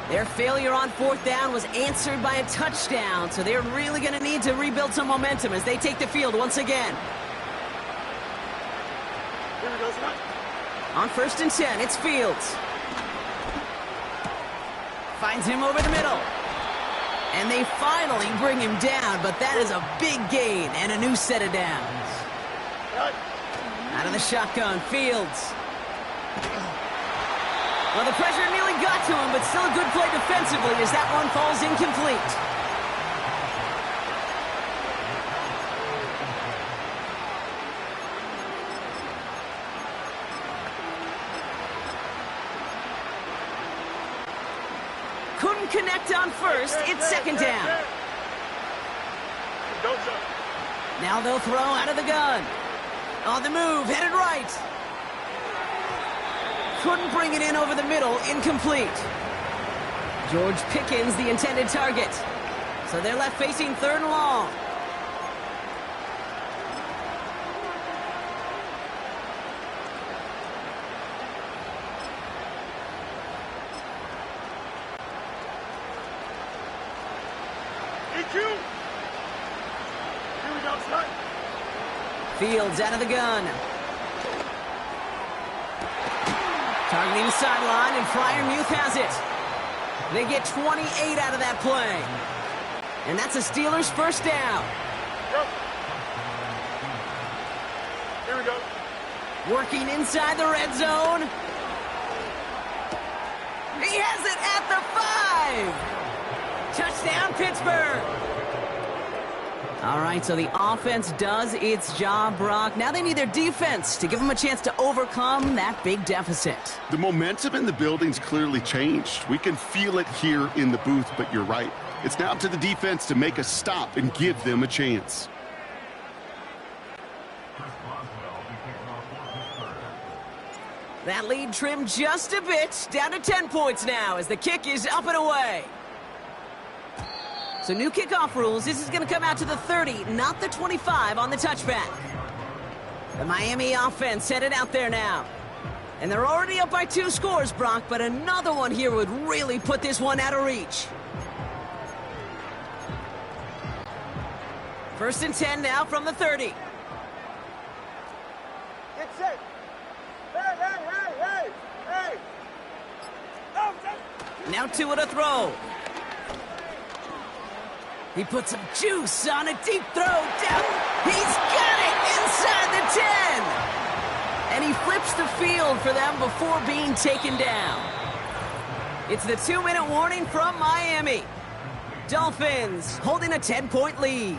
Speaker 2: Their failure on 4th down was answered by a touchdown, so they're really going to need to rebuild some momentum as they take the field once again. On 1st and 10, it's Fields. Finds him over the middle. And they finally bring him down, but that is a big gain and a new set of downs. Out of the shotgun, Fields. Well, the pressure nearly got to him, but still a good play defensively as that one falls incomplete. Couldn't connect on 1st, it's 2nd down. Now they'll throw out of the gun. On the move, headed right. Couldn't bring it in over the middle, incomplete. George Pickens, the intended target. So they're left facing 3rd and long. Fields out of the gun. Targeting the sideline, and Freiermuth has it. They get 28 out of that play. And that's a Steelers' 1st down.
Speaker 4: Yep. Here we go.
Speaker 2: Working inside the red zone. He has it at the 5. Touchdown, Pittsburgh. All right, so the offense does its job, Brock. Now they need their defense to give them a chance to overcome that big deficit.
Speaker 3: The momentum in the building's clearly changed. We can feel it here in the booth, but you're right. It's now up to the defense to make a stop and give them a chance.
Speaker 2: That lead trimmed just a bit, down to 10 points now as the kick is up and away. So new kickoff rules, this is going to come out to the 30, not the 25 on the touchback. The Miami offense headed out there now. And they're already up by 2 scores, Brock, but another one here would really put this one out of reach. 1st and 10 now from the 30.
Speaker 4: Get set. Hey. Oh,
Speaker 2: now Tua to throw. He puts some juice on a deep throw down. He's got it inside the 10. And he flips the field for them before being taken down. It's the 2-minute warning from Miami. Dolphins holding a 10-point lead.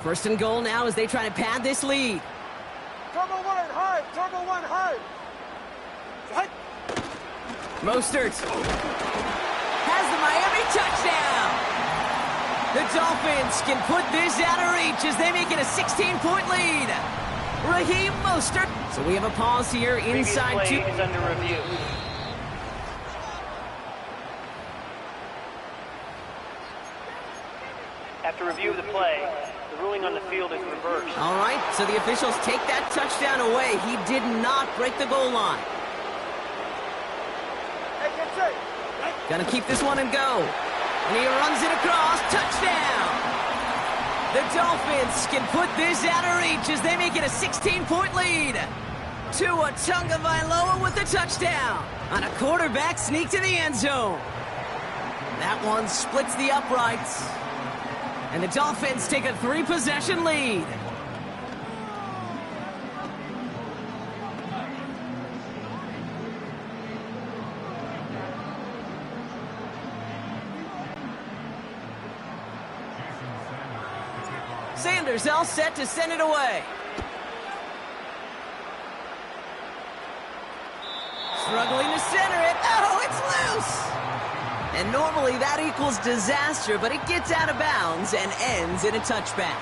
Speaker 2: First and goal now as they try to pad this lead.
Speaker 4: Turbo 1 high. Turbo 1 high.
Speaker 2: Mostert has the Miami touchdown. The Dolphins can put this out of reach as they make it a 16-point lead. Raheem Mostert. So we have a pause here inside 2.
Speaker 5: Is under review. After review of the play, the ruling on the field is reversed.
Speaker 2: All right, so the officials take that touchdown away. He did not break the goal line. Gonna keep this one and go. And he runs it across. Touchdown! The Dolphins can put this out of reach as they make it a 16-point lead. Tua Tagovailoa with the touchdown on a quarterback sneak to the end zone. That one splits the uprights. And the Dolphins take a 3-possession lead. Sanders all set to send it away. Struggling to center it. Oh, it's loose! And normally that equals disaster, but it gets out of bounds and ends in a touchback.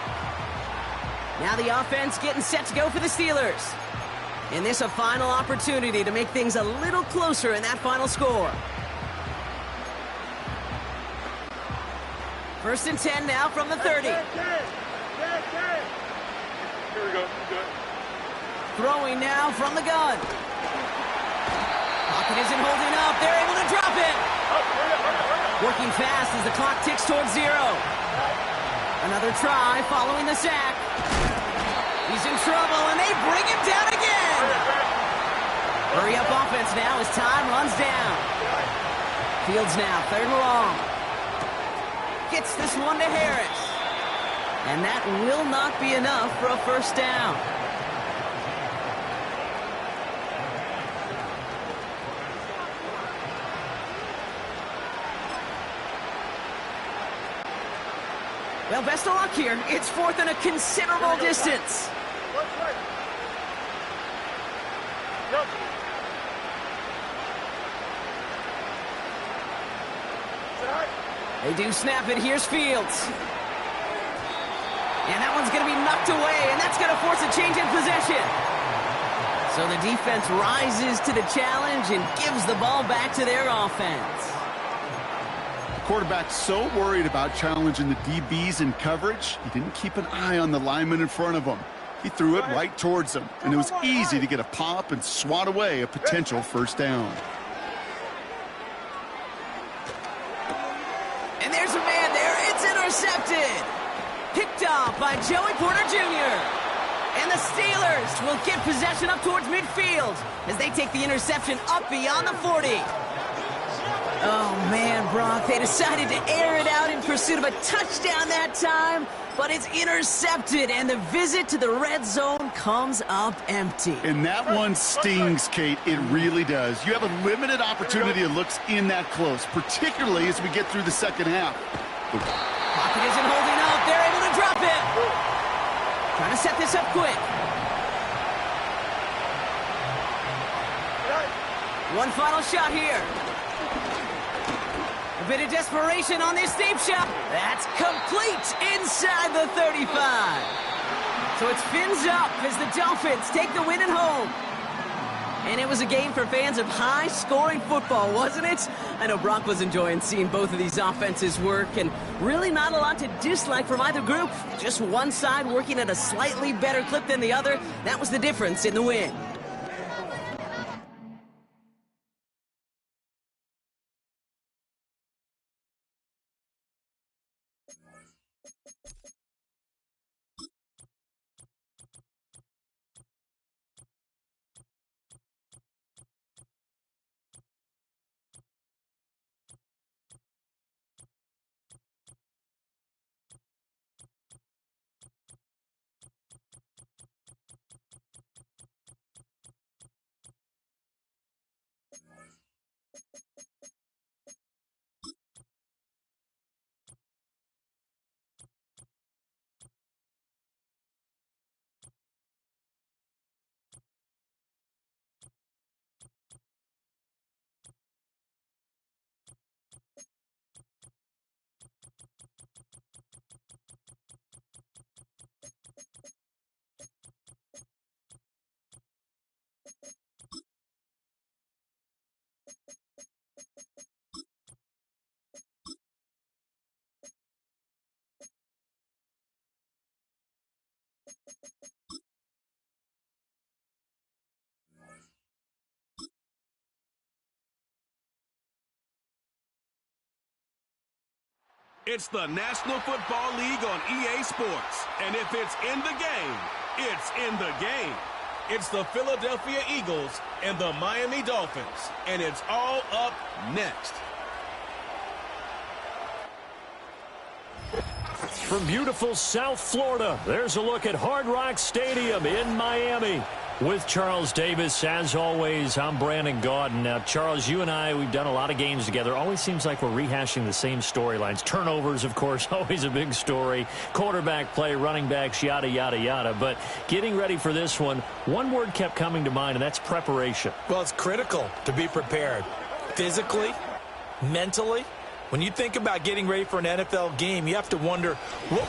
Speaker 2: Now the offense getting set to go for the Steelers. And this a final opportunity to make things a little closer in that final score. 1st and 10 now from the 30.
Speaker 4: Here we go. Good.
Speaker 2: Throwing now from the gun. Pocket isn't holding up. They're able to drop it. Working fast as the clock ticks towards 0. Another try following the sack. He's in trouble, and they bring him down again. Hurry up offense now as time runs down. Fields now, 3rd and long. Gets this one to Harris. And that will not be enough for a 1st down. Well, best of luck here. It's 4th and a considerable distance. They do snap it. Here's Fields. And that one's going to be knocked away, and that's going to force a change in possession. So the defense rises to the challenge and gives the ball back to their offense.
Speaker 3: Quarterback so worried about challenging the DBs in coverage, he didn't keep an eye on the lineman in front of him. He threw it right towards him, and it was easy to get a pop and swat away a potential 1st down.
Speaker 2: And there's a man there. It's intercepted. Picked off by Joey Porter Jr. And the Steelers will get possession up towards midfield as they take the interception up beyond the 40. Oh, man, Brock, they decided to air it out in pursuit of a touchdown that time, but it's intercepted, and the visit to the red zone comes up empty.
Speaker 3: And that one stings, Kate. It really does. You have a limited opportunity that looks in that close, particularly as we get through the 2nd half.
Speaker 2: Pocket isn't holding up. They're able to drop it. Trying to set this up quick. One final shot here. A bit of desperation on this deep shot. That's complete inside the 35. So it's fins up as the Dolphins take the win at home. And it was a game for fans of high-scoring football, wasn't it? I know Brock was enjoying seeing both of these offenses work, and really not a lot to dislike from either group. Just one side working at a slightly better clip than the other. That was the difference in the win.
Speaker 1: It's the National Football League on EA Sports. And if it's in the game, it's in the game. It's the Philadelphia Eagles and the Miami Dolphins. And it's all up next.
Speaker 6: from beautiful South Florida, there's a look at Hard Rock Stadium in Miami. With Charles Davis, as always, I'm Brandon Gaudin. Now, Charles, you and I, we've done a lot of games together. Always seems like we're rehashing the same storylines. Turnovers, of course, always a big story. Quarterback play, running backs, yada, yada, yada. But getting ready for this one word kept coming to mind, and that's preparation.
Speaker 7: Well, it's critical to be prepared. Physically, mentally. When you think about getting ready for an NFL game, you have to wonder, what...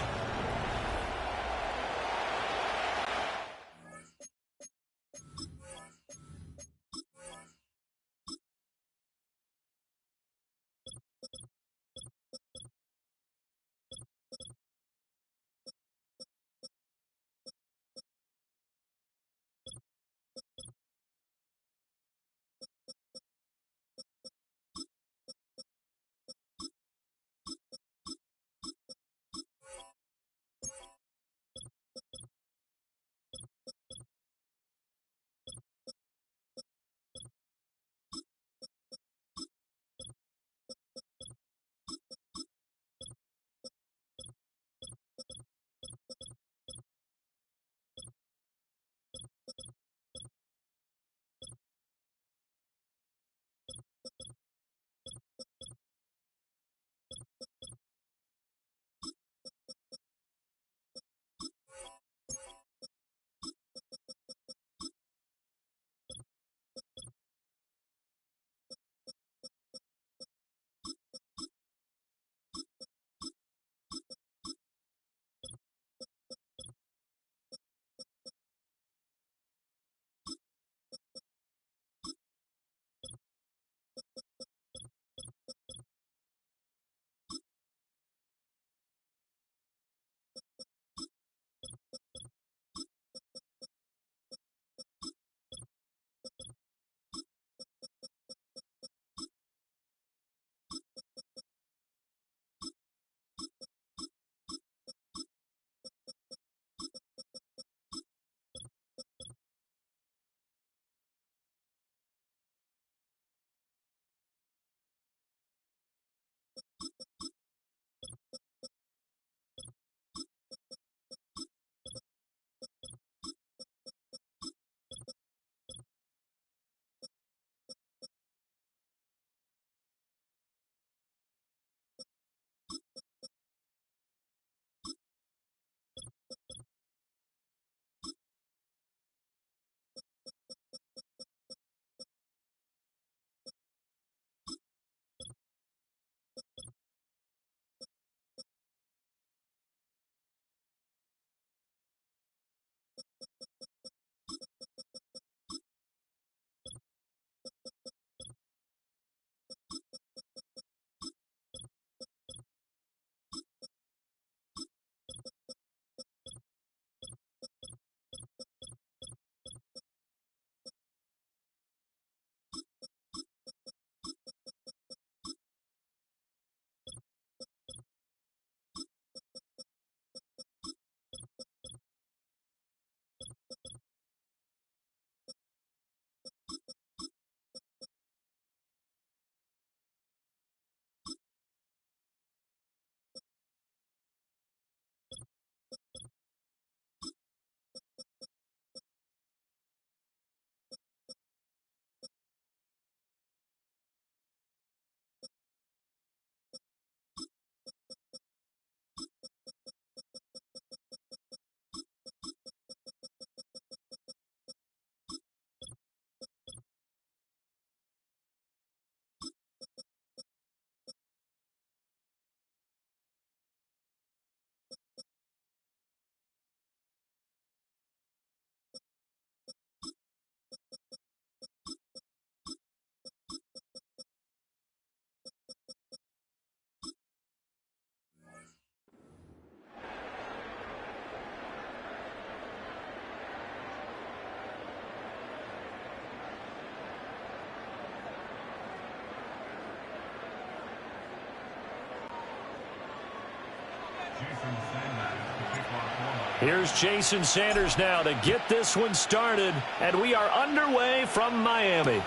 Speaker 6: Here's Jason Sanders now to get this one started, and we are underway from Miami.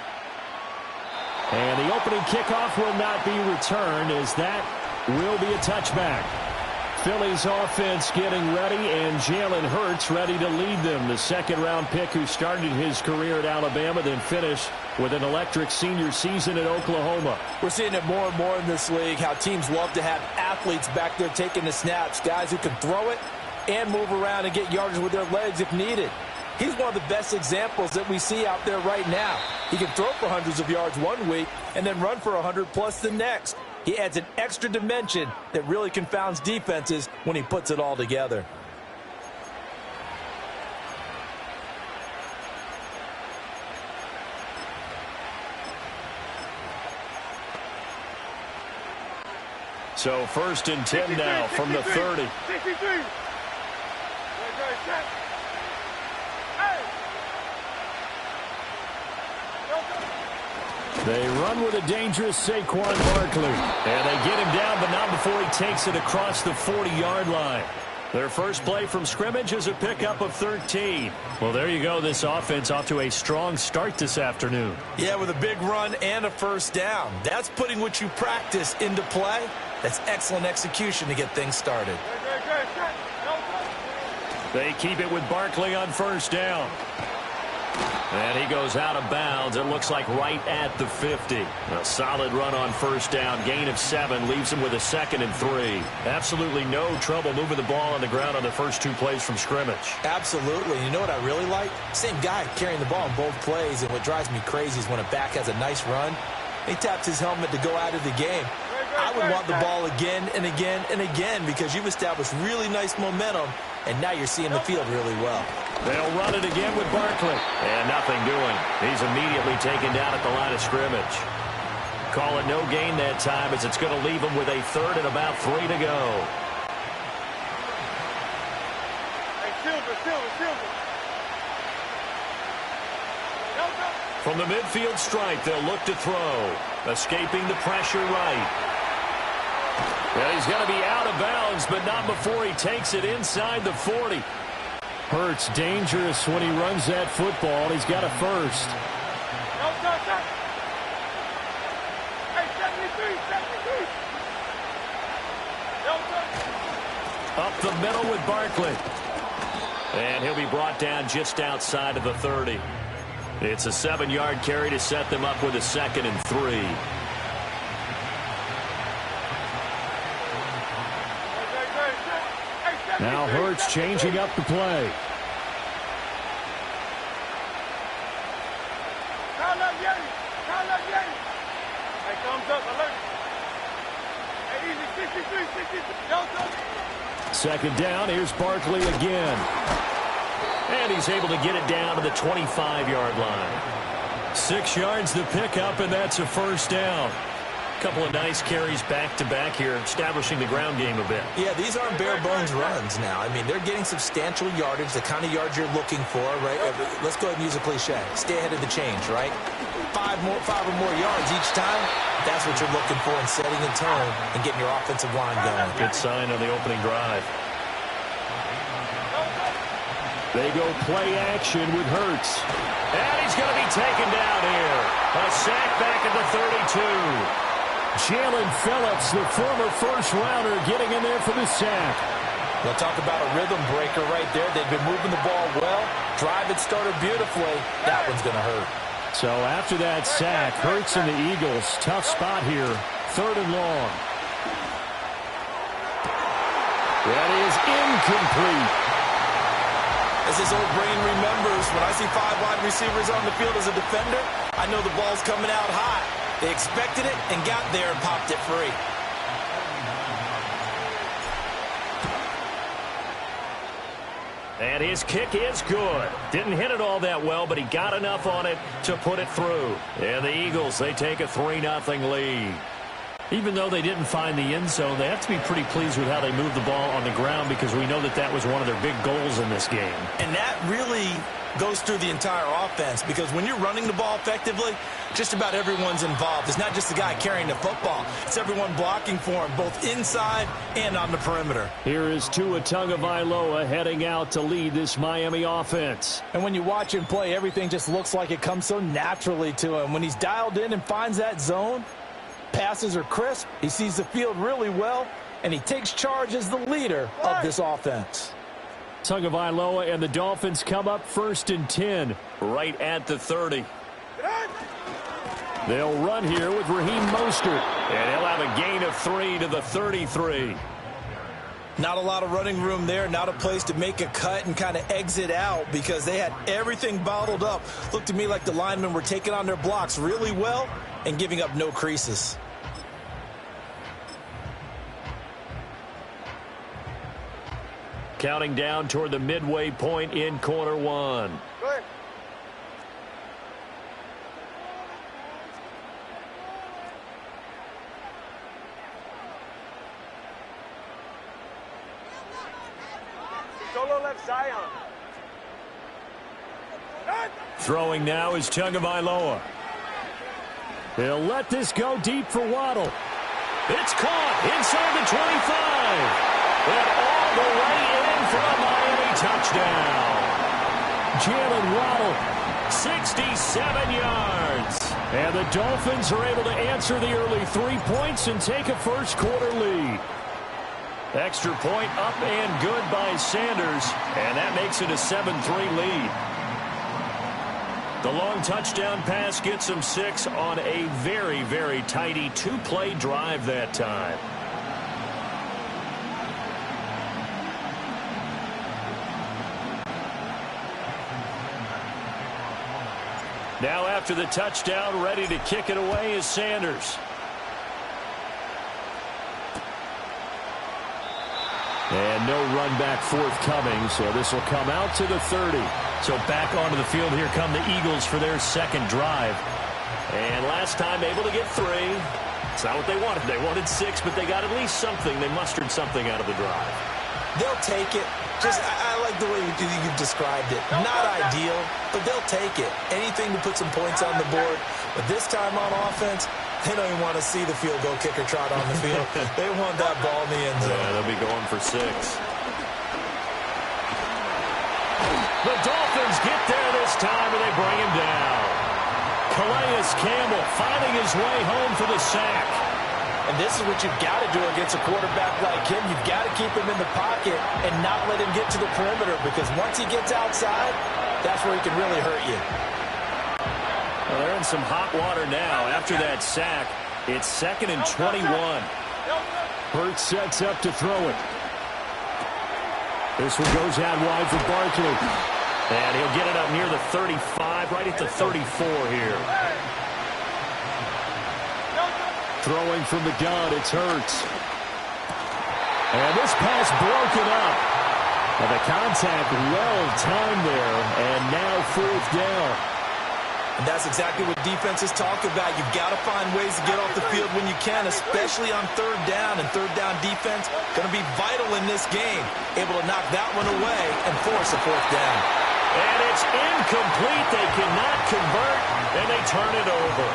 Speaker 6: And the opening kickoff will not be returned, as that will be a touchback. Philly's offense getting ready, and Jalen Hurts ready to lead them. The second-round pick who started his career at Alabama, then finished with an electric senior season at Oklahoma.
Speaker 7: We're seeing it more and more in this league, how teams love to have athletes back there taking the snaps, guys who can throw it and move around and get yardage with their legs if needed. He's one of the best examples that we see out there right now. He can throw for hundreds of yards one week and then run for 100+ the next. He adds an extra dimension that really confounds defenses when he puts it all together.
Speaker 6: So 1st and 10 now from the 30.
Speaker 4: 63.
Speaker 6: They run with a dangerous Saquon Barkley. And they get him down, but not before he takes it across the 40-yard line. Their first play from scrimmage is a pickup of 13. Well, there you go. This offense off to a strong start this afternoon.
Speaker 7: Yeah, with a big run and a first down. That's putting what you practice into play. That's excellent execution to get things started.
Speaker 6: They keep it with Barkley on first down. And he goes out of bounds. It looks like right at the 50. A solid run on first down. Gain of 7 leaves him with a 2nd and 3. Absolutely no trouble moving the ball on the ground on the first 2 plays from scrimmage.
Speaker 7: Absolutely. You know what I really like? Same guy carrying the ball in both plays. And what drives me crazy is when a back has a nice run, he taps his helmet to go out of the game. I would want the ball again and again and again because you've established really nice momentum, and now you're seeing the field really well.
Speaker 6: They'll run it again with Barkley. And nothing doing. He's immediately taken down at the line of scrimmage. Call it no gain that time as it's going to leave him with a 3rd and about 3 to go.
Speaker 4: Hey, Silver.
Speaker 6: From the midfield stripe, they'll look to throw. Escaping the pressure right. Well, he's going to be out of bounds, but not before he takes it inside the 40. Hurts dangerous when he runs that football. He's got a first. Up the middle with Barkley. And he'll be brought down just outside of the 30. It's a 7-yard carry to set them up with a 2nd and 3. Now Hurts changing up the play.
Speaker 4: Hey, thumbs up, alert. Hey, easy, 63.
Speaker 6: 2nd down, here's Barkley again. And he's able to get it down to the 25-yard line. 6 yards the pickup, and that's a first down. Couple of nice carries back-to-back here, establishing the ground game a bit.
Speaker 7: Yeah, these aren't bare-bones runs now. I mean, they're getting substantial yardage, the kind of yards you're looking for, right? Let's go ahead and use a cliche. Stay ahead of the change, right? 5 or more yards each time. That's what you're looking for in setting the tone and getting your offensive line going.
Speaker 6: Good sign on the opening drive. They go play action with Hurts. And he's going to be taken down here. A sack back at the 32. Jalen Phillips, the former first-rounder, getting in there for the sack.
Speaker 7: We'll talk about a rhythm breaker right there. They've been moving the ball well. Drive it started beautifully. That one's going to hurt.
Speaker 6: So after that sack, Hurts and the Eagles, tough spot here, 3rd and long. That is incomplete.
Speaker 7: As his old brain remembers, when I see 5 wide receivers on the field as a defender, I know the ball's coming out high. They expected it and got there and popped it free.
Speaker 6: And his kick is good. Didn't hit it all that well, but he got enough on it to put it through. And the Eagles, they take a 3-0 lead. Even though they didn't find the end zone, they have to be pretty pleased with how they moved the ball on the ground because we know that that was one of their big goals in this game.
Speaker 7: And that really goes through the entire offense because when you're running the ball effectively, just about everyone's involved. It's not just the guy carrying the football. It's everyone blocking for him, both inside and on the perimeter.
Speaker 6: Here is Tua Tagovailoa heading out to lead this Miami offense.
Speaker 7: And when you watch him play, everything just looks like it comes so naturally to him. When he's dialed in and finds that zone, passes are crisp. He sees the field really well, and he takes charge as the leader of this offense.
Speaker 6: Tagovailoa and the Dolphins come up 1st and 10, right at the 30. They'll run here with Raheem Mostert, and he'll have a gain of 3 to the 33.
Speaker 7: Not a lot of running room there, not a place to make a cut and kind of exit out because they had everything bottled up. Looked to me like the linemen were taking on their blocks really well and giving up no creases.
Speaker 6: Counting down toward the midway point in quarter one.
Speaker 4: Go ahead. Solo left Zion.
Speaker 6: Throwing now is Tagovailoa. He'll let this go deep for Waddle. It's caught inside the 25. And all the way in for a Miami touchdown. Jalen Waddle, 67 yards. And the Dolphins are able to answer the early 3 points and take a first quarter lead. Extra point up and good by Sanders, and that makes it a 7-3 lead. The long touchdown pass gets them 6 on a very, very tidy 2-play drive that time. Now after the touchdown, ready to kick it away is Sanders. And no run back forthcoming, so this will come out to the 30. So back onto the field, here come the Eagles for their second drive. And last time able to get 3. It's not what they wanted. They wanted 6, but they got at least something. They mustered something out of the drive.
Speaker 7: They'll take it. I like the way you described it. Not ideal, but they'll take it. Anything to put some points on the board. But this time on offense, they don't even want to see the field goal kicker trot on the field. They want that ball in the end zone.
Speaker 6: Yeah, they'll be going for 6. The Dolphins get there this time, and they bring him down. Calais Campbell finding his way home for the sack.
Speaker 7: And this is what you've got to do against a quarterback like him. You've got to keep him in the pocket and not let him get to the perimeter, because once he gets outside, that's where he can really hurt you.
Speaker 6: Well, they're in some hot water now. After that sack, it's 2nd and 21. Hurts sets up to throw it. This one goes out wide for Barkley. And he'll get it up near the 35, right at the 34 here. Throwing from the gun, it's Hurts. And this pass broken up. And the contact well timed there, and now 4th down.
Speaker 7: And that's exactly what defenses talk about. You've got to find ways to get off the field when you can, especially on 3rd down. And 3rd down defense going to be vital in this game. Able to knock that one away and force a 4th down.
Speaker 6: And it's incomplete. They cannot convert, and they turn it over.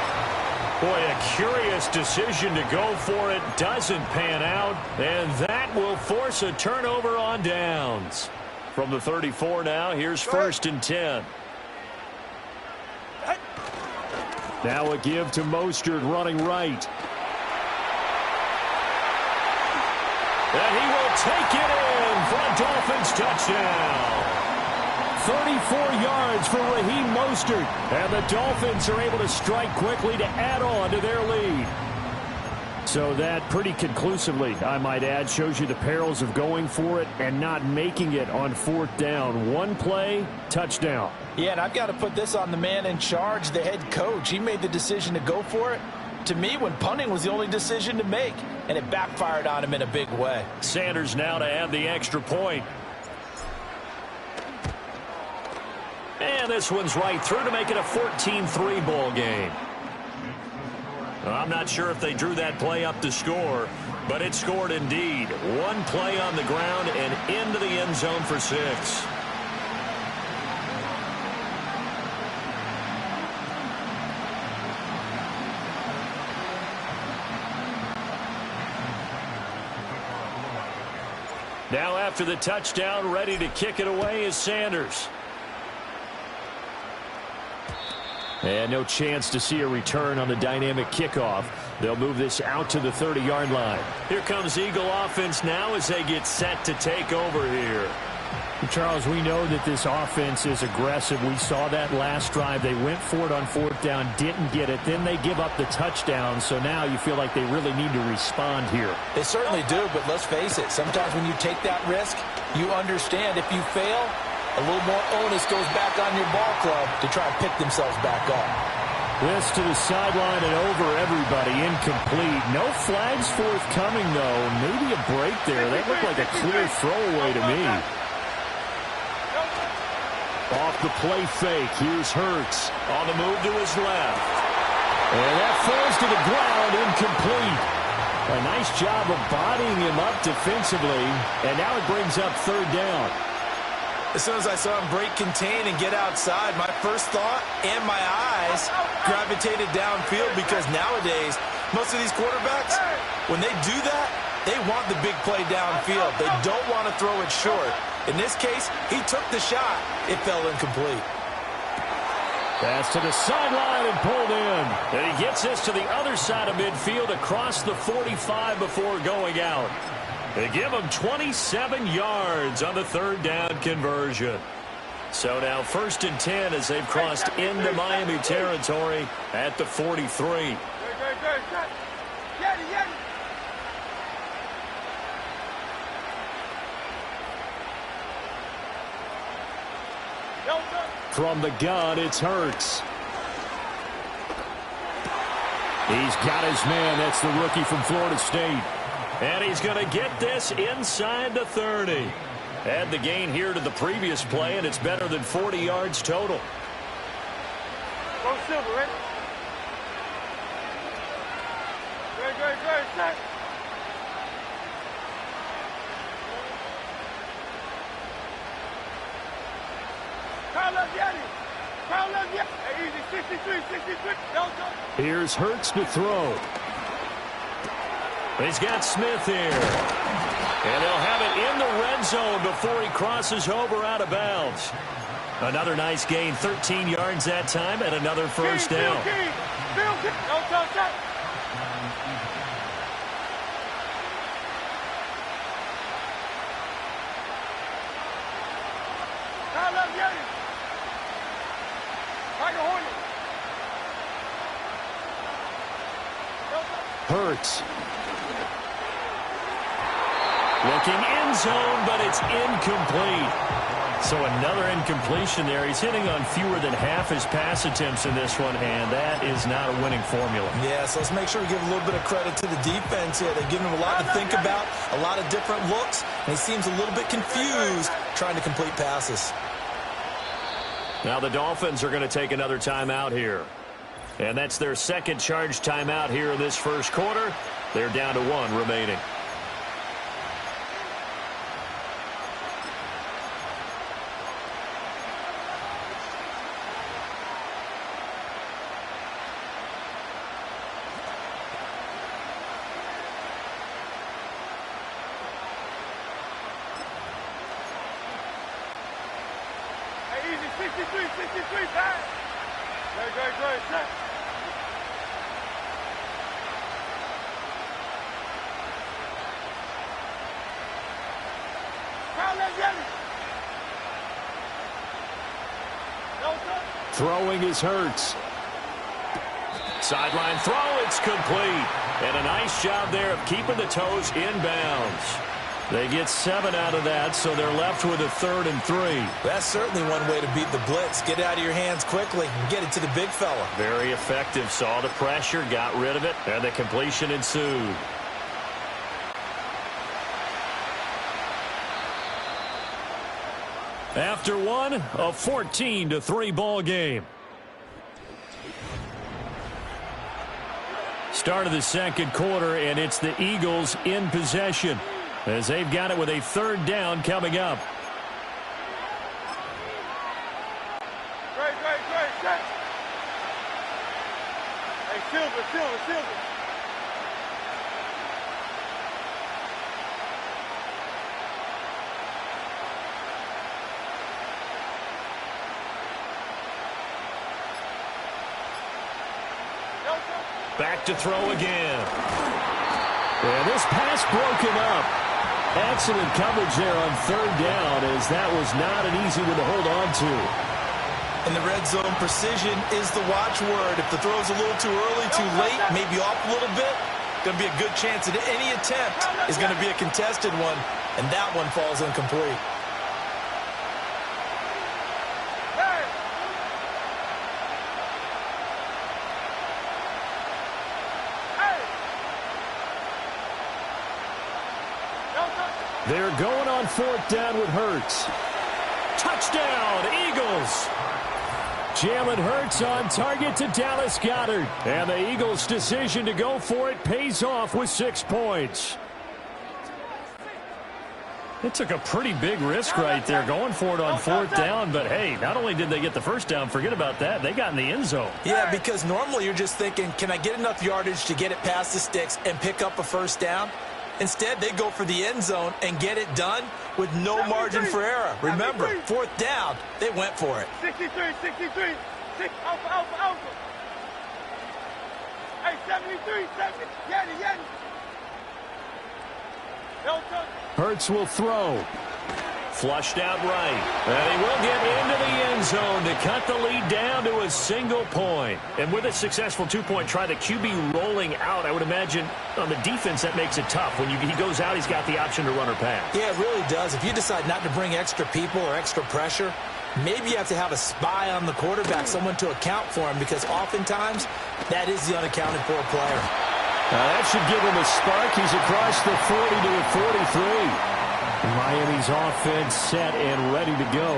Speaker 6: Boy, a curious decision to go for it. Doesn't pan out, and that will force a turnover on downs. From the 34 now, here's 1st and 10. Now a give to Mostert running right. And he will take it in for a Dolphins touchdown. 34 yards for Raheem Mostert. And the Dolphins are able to strike quickly to add on to their lead. So that pretty conclusively, I might add, shows you the perils of going for it and not making it on 4th down. One play, touchdown.
Speaker 7: Yeah, and I've got to put this on the man in charge, the head coach. He made the decision to go for it. To me, when punting was the only decision to make, and it backfired on him in a big way.
Speaker 6: Sanders now to add the extra point. And this one's right through to make it a 14-3 ball game. I'm not sure if they drew that play up to score, but it scored indeed. One play on the ground and into the end zone for 6. Now after the touchdown, ready to kick it away is Sanders. And no chance to see a return on the dynamic kickoff. They'll move this out to the 30-yard line. Here comes Eagle offense now as they get set to take over here.
Speaker 8: Charles, we know that this offense is aggressive. We saw that last drive. They went for it on fourth down, didn't get it. Then they give up the touchdown. So now you feel like they really need to respond here.
Speaker 7: They certainly do, but let's face it. Sometimes when you take that risk, you understand if you fail, a little more onus goes back on your ball club to try and pick themselves back up.
Speaker 6: This to the sideline and over everybody. Incomplete. No flags forthcoming, though. Maybe a break there. That looked like a clear throwaway to me. Off the play fake. Here's Hurts on the move to his left. And that falls to the ground, incomplete. A nice job of bodying him up defensively. And now it brings up third down.
Speaker 7: As soon as I saw him break contain and get outside, my first thought and my eyes gravitated downfield because nowadays, most of these quarterbacks, when they do that, they want the big play downfield. They don't want to throw it short. In this case, he took the shot. It fell incomplete.
Speaker 6: Pass to the sideline and pulled in. And he gets this to the other side of midfield across the 45 before going out. They give him 27 yards on the third down conversion. So now 1st and 10 as they've crossed into Miami territory at the 43. From the gun, it's Hurts. He's got his man. That's the rookie from Florida State. And he's going to get this inside the 30. Add the gain here to the previous play, and it's better than 40 yards total.
Speaker 4: Go Silver, ready? Great, set. Hey, easy, 63.
Speaker 6: Here's Hurts to throw. He's got Smith here. And he'll have it in the red zone before he crosses over out of bounds. Another nice gain, 13 yards that time, and another first down. Hurts. Looking end zone, but it's incomplete. So another incompletion there. He's hitting on fewer than half his pass attempts in this one, and that is not a winning formula.
Speaker 7: Yeah, so let's make sure we give a little bit of credit to the defense here. They've given him a lot to think about, a lot of different looks, and he seems a little bit confused trying to complete passes.
Speaker 6: Now the Dolphins are going to take another timeout here. And that's their second charge timeout here in this first quarter. They're down to 1 remaining.
Speaker 4: Hey, easy, 63, pass. Great, set.
Speaker 6: Throwing is Hurts. Sideline throw, it's complete. And a nice job there of keeping the toes inbounds. They get 7 out of that, so they're left with a 3rd and 3.
Speaker 7: That's certainly one way to beat the blitz. Get it out of your hands quickly and get it to the big fella.
Speaker 6: Very effective. Saw the pressure, got rid of it, and the completion ensued. After one, a 14-3 ball game. Start of the second quarter, and it's the Eagles in possession as they've got it with a 3rd down coming up.
Speaker 4: Great, set. Hey, Silver.
Speaker 6: Back to throw again. And this pass broken up. Excellent coverage there on third down, as that was not an easy one to hold on to.
Speaker 7: In the red zone, precision is the watchword. If the throw's a little too early, too late, maybe off a little bit, going to be a good chance that any attempt is going to be a contested one, and that one falls incomplete.
Speaker 8: They're going on fourth down with Hurts.
Speaker 6: Touchdown, Eagles!
Speaker 8: Jalen Hurts on target to Dallas Goedert. And the Eagles' decision to go for it pays off with 6 points.
Speaker 6: It took a pretty big risk right there going for it on fourth down. But, hey, not only did they get the first down, forget about that, they got in the end zone.
Speaker 7: Yeah, because normally you're just thinking, can I get enough yardage to get it past the sticks and pick up a first down? Instead, they go for the end zone and get it done with no margin for error. Remember, fourth down, they went for it.
Speaker 4: 63, 63, alpha. Hey, 73, 70, Yanni.
Speaker 8: Hurts will throw.
Speaker 6: Flushed out right. And he will get into the end zone to cut the lead down to a single point. And with a successful 2-point try, the QB rolling out, I would imagine on the defense that makes it tough. When he goes out, he's got the option to run or pass.
Speaker 7: Yeah, it really does. If you decide not to bring extra people or extra pressure, maybe you have to have a spy on the quarterback, someone to account for him, because oftentimes that is the unaccounted for player.
Speaker 8: That should give him a spark. He's across the 40 to the 43. Miami's offense set and ready to go.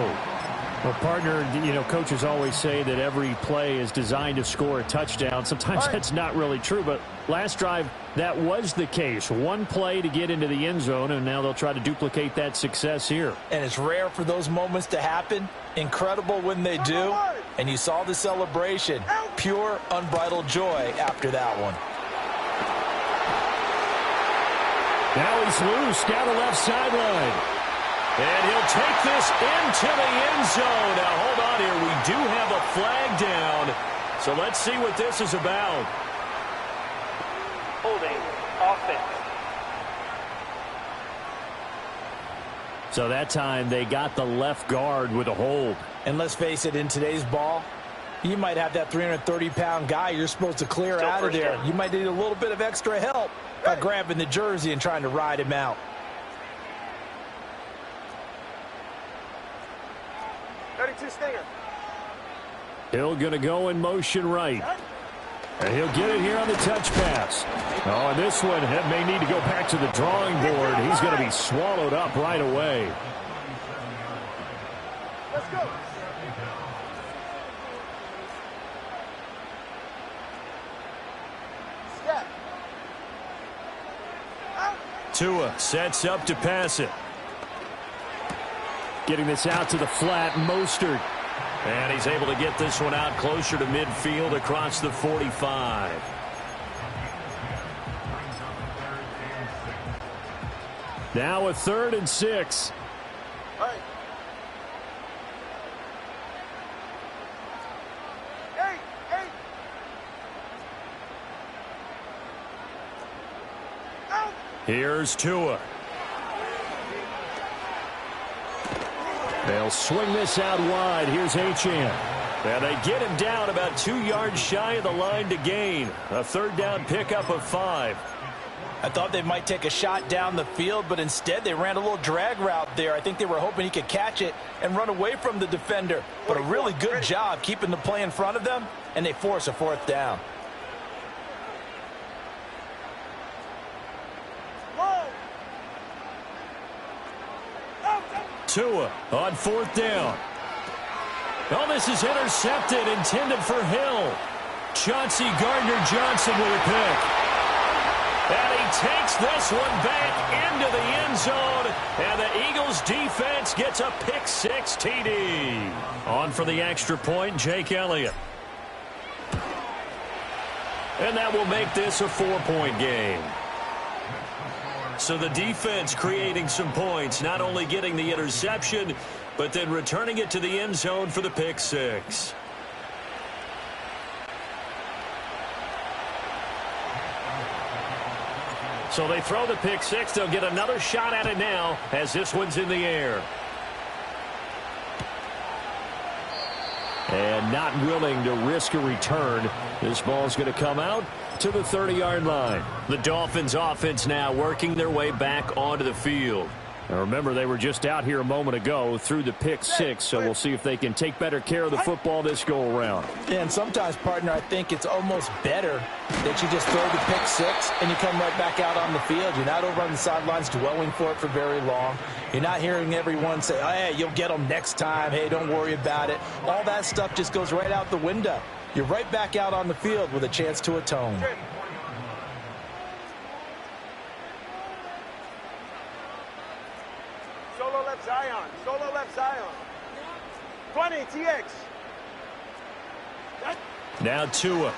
Speaker 8: Well, partner, coaches always say that every play is designed to score a touchdown. Sometimes that's not really true, but last drive, that was the case. One play to get into the end zone, and now they'll try to duplicate that success here.
Speaker 7: And it's rare for those moments to happen. Incredible when they do. And you saw the celebration. Pure, unbridled joy after that one.
Speaker 8: Now he's loose down the left sideline.
Speaker 6: And he'll take this into the end zone. Now, hold on here. We do have a flag down. So let's see what this is about.
Speaker 5: Holding offense.
Speaker 8: So that time they got the left guard with a hold.
Speaker 7: And let's face it, in today's ball, you might have that 330-pound guy you're supposed to clear out of there. You might need a little bit of extra help by grabbing the jersey and trying to ride him out.
Speaker 4: 32 Stinger.
Speaker 8: Hill going to go in motion right. And he'll get it here on the touch pass. Oh, and this one may need to go back to the drawing board. He's going to be swallowed up right away.
Speaker 4: Let's go.
Speaker 6: Tua sets up to pass it.
Speaker 8: Getting this out to the flat, Mostert.
Speaker 6: And he's able to get this one out closer to midfield across the 45.
Speaker 8: Now a 3rd and 6.
Speaker 4: Hey.
Speaker 6: Here's Tua.
Speaker 8: They'll swing this out wide. Here's Achane.
Speaker 6: And they get him down about 2 yards shy of the line to gain. A 3rd down pickup of 5.
Speaker 7: I thought they might take a shot down the field, but instead they ran a little drag route there. I think they were hoping he could catch it and run away from the defender. But a really good job keeping the play in front of them, and they force a 4th down.
Speaker 6: Tua on 4th down. Oh, this is intercepted, intended for Hill. Chauncey Gardner-Johnson with a pick. And he takes this one back into the end zone. And the Eagles defense gets a pick-6 TD. On for the extra point, Jake Elliott. And that will make this a 4-point game. So the defense creating some points, not only getting the interception, but then returning it to the end zone for the pick 6. So they throw the pick six. They'll get another shot at it now as this one's in the air. And not willing to risk a return. This ball's going to come out to the 30-yard line. The Dolphins offense now working their way back onto the field. Now remember, they were just out here a moment ago through the pick six, so we'll see if they can take better care of the football this go-around.
Speaker 7: Yeah, and sometimes, partner, I think it's almost better that you just throw the pick six and you come right back out on the field. You're not over on the sidelines dwelling for it for very long. You're not hearing everyone say, oh, hey, you'll get them next time. Hey, don't worry about it. All that stuff just goes right out the window. You're right back out on the field with a chance to atone.
Speaker 4: Solo left Zion. Solo left Zion. 20, TX.
Speaker 6: Now Tua.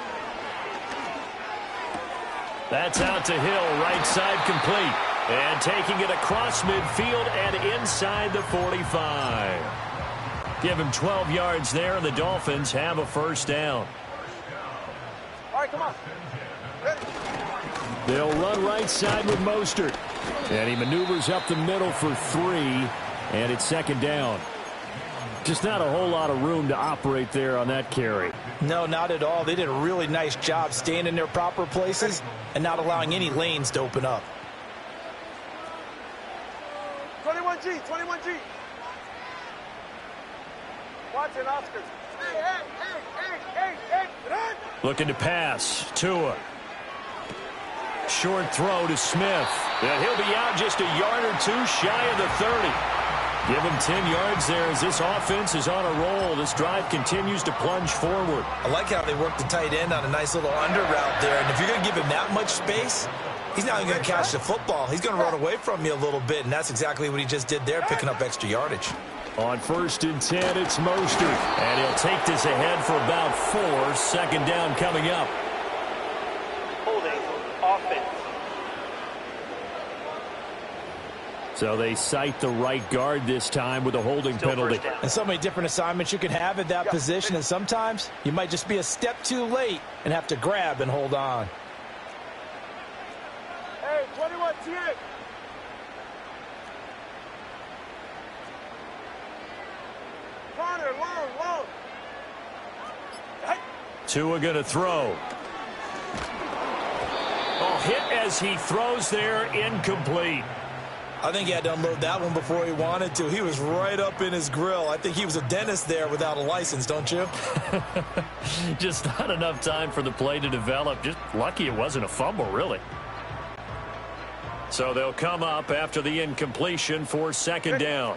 Speaker 6: That's out to Hill, right side complete. And taking it across midfield and inside the 45. Give him 12 yards there, and the Dolphins have a first down.
Speaker 4: All right, come on. Ready.
Speaker 8: They'll run right side with Mostert. And he maneuvers up the middle for 3, and it's second down. Just not a whole lot of room to operate there on that carry.
Speaker 7: No, not at all. They did a really nice job staying in their proper places and not allowing any lanes to open up.
Speaker 4: 21G, 21G. Watson, Oscar. Hey, run.
Speaker 6: Looking to pass. Tua. Short throw to Smith. And he'll be out just a yard or two shy of the 30. Give him 10 yards there as this offense is on a roll. This drive continues to plunge forward.
Speaker 7: I like how they work the tight end on a nice little under route there. And if you're going to give him that much space, he's not even going to catch the football. He's going to run away from you a little bit, and that's exactly what he just did there, picking up extra yardage.
Speaker 8: On 1st and 10, it's Mostert.
Speaker 6: And he'll take this ahead for about 4. Second down coming up.
Speaker 5: Holding offense.
Speaker 8: So they cite the right guard this time with a holding penalty.
Speaker 7: And so many different assignments you can have at that position, and sometimes you might just be a step too late and have to grab and hold on.
Speaker 4: Hey, 21 TX. Corner, long. Hey.
Speaker 6: Tua going to throw. Oh, hit as he throws there, incomplete.
Speaker 7: I think he had to unload that one before he wanted to. He was right up in his grill. I think he was a dentist there without a license, don't you?
Speaker 6: Just not enough time for the play to develop. Just lucky it wasn't a fumble, really. So they'll come up after the incompletion for second down.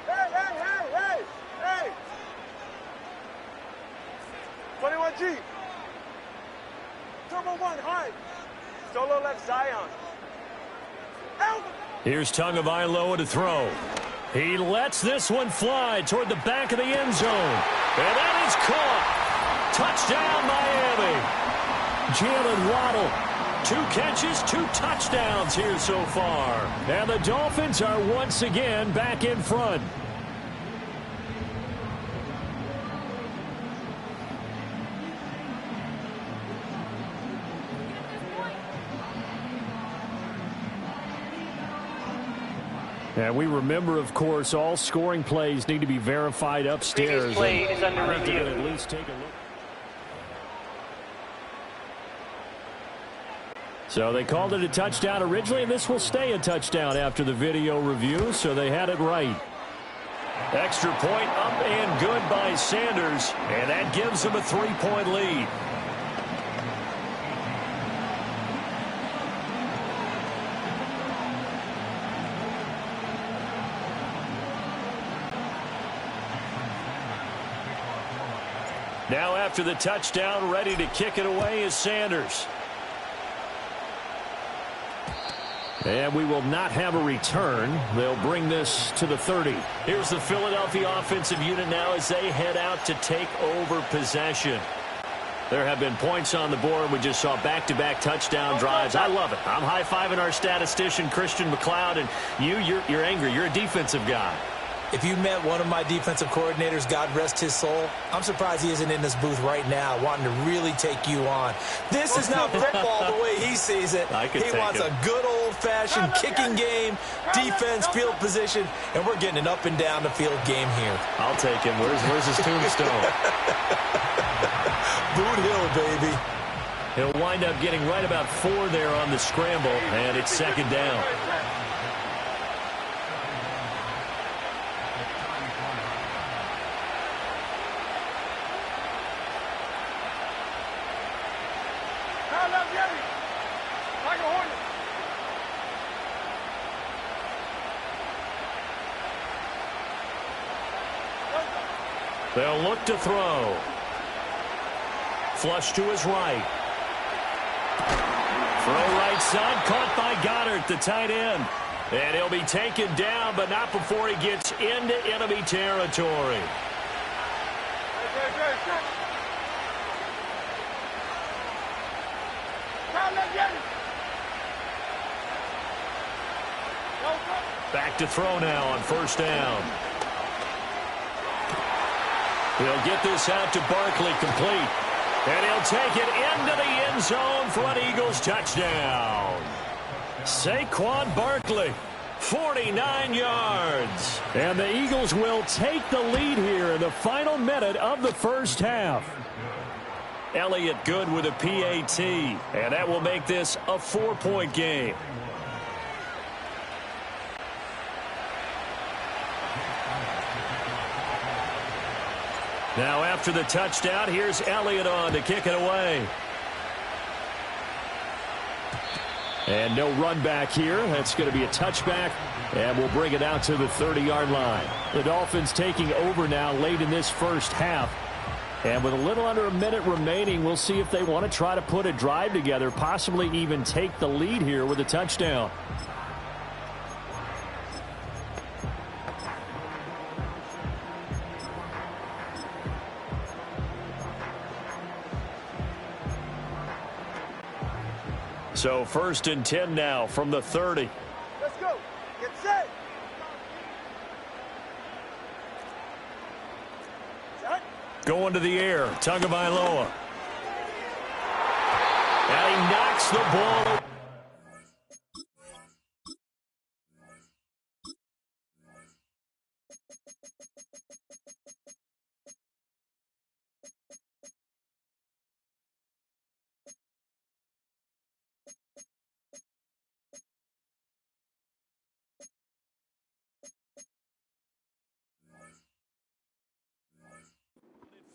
Speaker 4: Hey. 21G. Turbo 1, high. Solo left Zion. Out.
Speaker 6: Here's Tagovailoa to throw. He lets this one fly toward the back of the end zone. And that is caught. Touchdown, Miami. Jalen Waddle. 2 catches, 2 touchdowns here so far. And the Dolphins are once again back in front. And we remember, of course, all scoring plays need to be verified upstairs.
Speaker 5: Previous play is under review.
Speaker 6: At least take a look. So they called it a touchdown originally, and this will stay a touchdown after the video review, so they had it right. Extra point up and good by Sanders, and that gives them a 3-point lead. Now after the touchdown, ready to kick it away is Sanders. And we will not have a return. They'll bring this to the 30. Here's the Philadelphia offensive unit now as they head out to take over possession. There have been points on the board. We just saw back-to-back touchdown drives. I love it. I'm high-fiving our statistician, Christian McLeod, and you're angry. You're a defensive guy.
Speaker 7: If you met one of my defensive coordinators, God rest his soul, I'm surprised he isn't in this booth right now wanting to really take you on. This is not football the way he sees it. He wants a good old-fashioned kicking game, defense, field position, and we're getting an up and down the field game here.
Speaker 6: I'll take him. Where's his tombstone?
Speaker 7: Boot Hill, baby.
Speaker 6: He'll wind up getting right about 4 there on the scramble, and it's second down. They'll look to throw. Flush to his right. Throw right side, caught by Goddard, the tight end. And he'll be taken down, but not before he gets into enemy territory. Back to throw now on first down. He'll get this out to Barkley, complete. And he'll take it into the end zone for an Eagles touchdown. Saquon Barkley, 49 yards.
Speaker 8: And the Eagles will take the lead here in the final minute of the first half.
Speaker 6: Elliott good with a PAT, and that will make this a 4-point game. Now after the touchdown, here's Elliott on to kick it away.
Speaker 8: And no run back here. That's going to be a touchback, and we'll bring it out to the 30-yard line. The Dolphins taking over now late in this first half. And with a little under a minute remaining, we'll see if they want to try to put a drive together, possibly even take the lead here with a touchdown.
Speaker 6: So 1st and 10 now from the 30.
Speaker 4: Let's go. Get set.
Speaker 6: Going to the air, Tagovailoa. And he knocks the ball.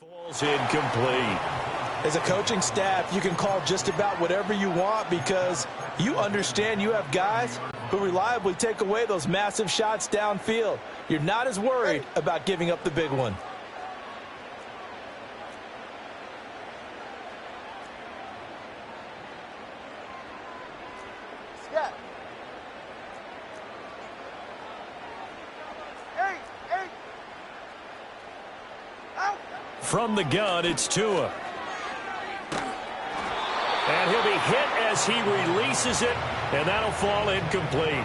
Speaker 6: Falls incomplete.
Speaker 7: As a coaching staff, you can call just about whatever you want because you understand you have guys who reliably take away those massive shots downfield. You're not as worried about giving up the big one.
Speaker 6: From the gun, it's Tua. And he'll be hit as he releases it, and that'll fall incomplete.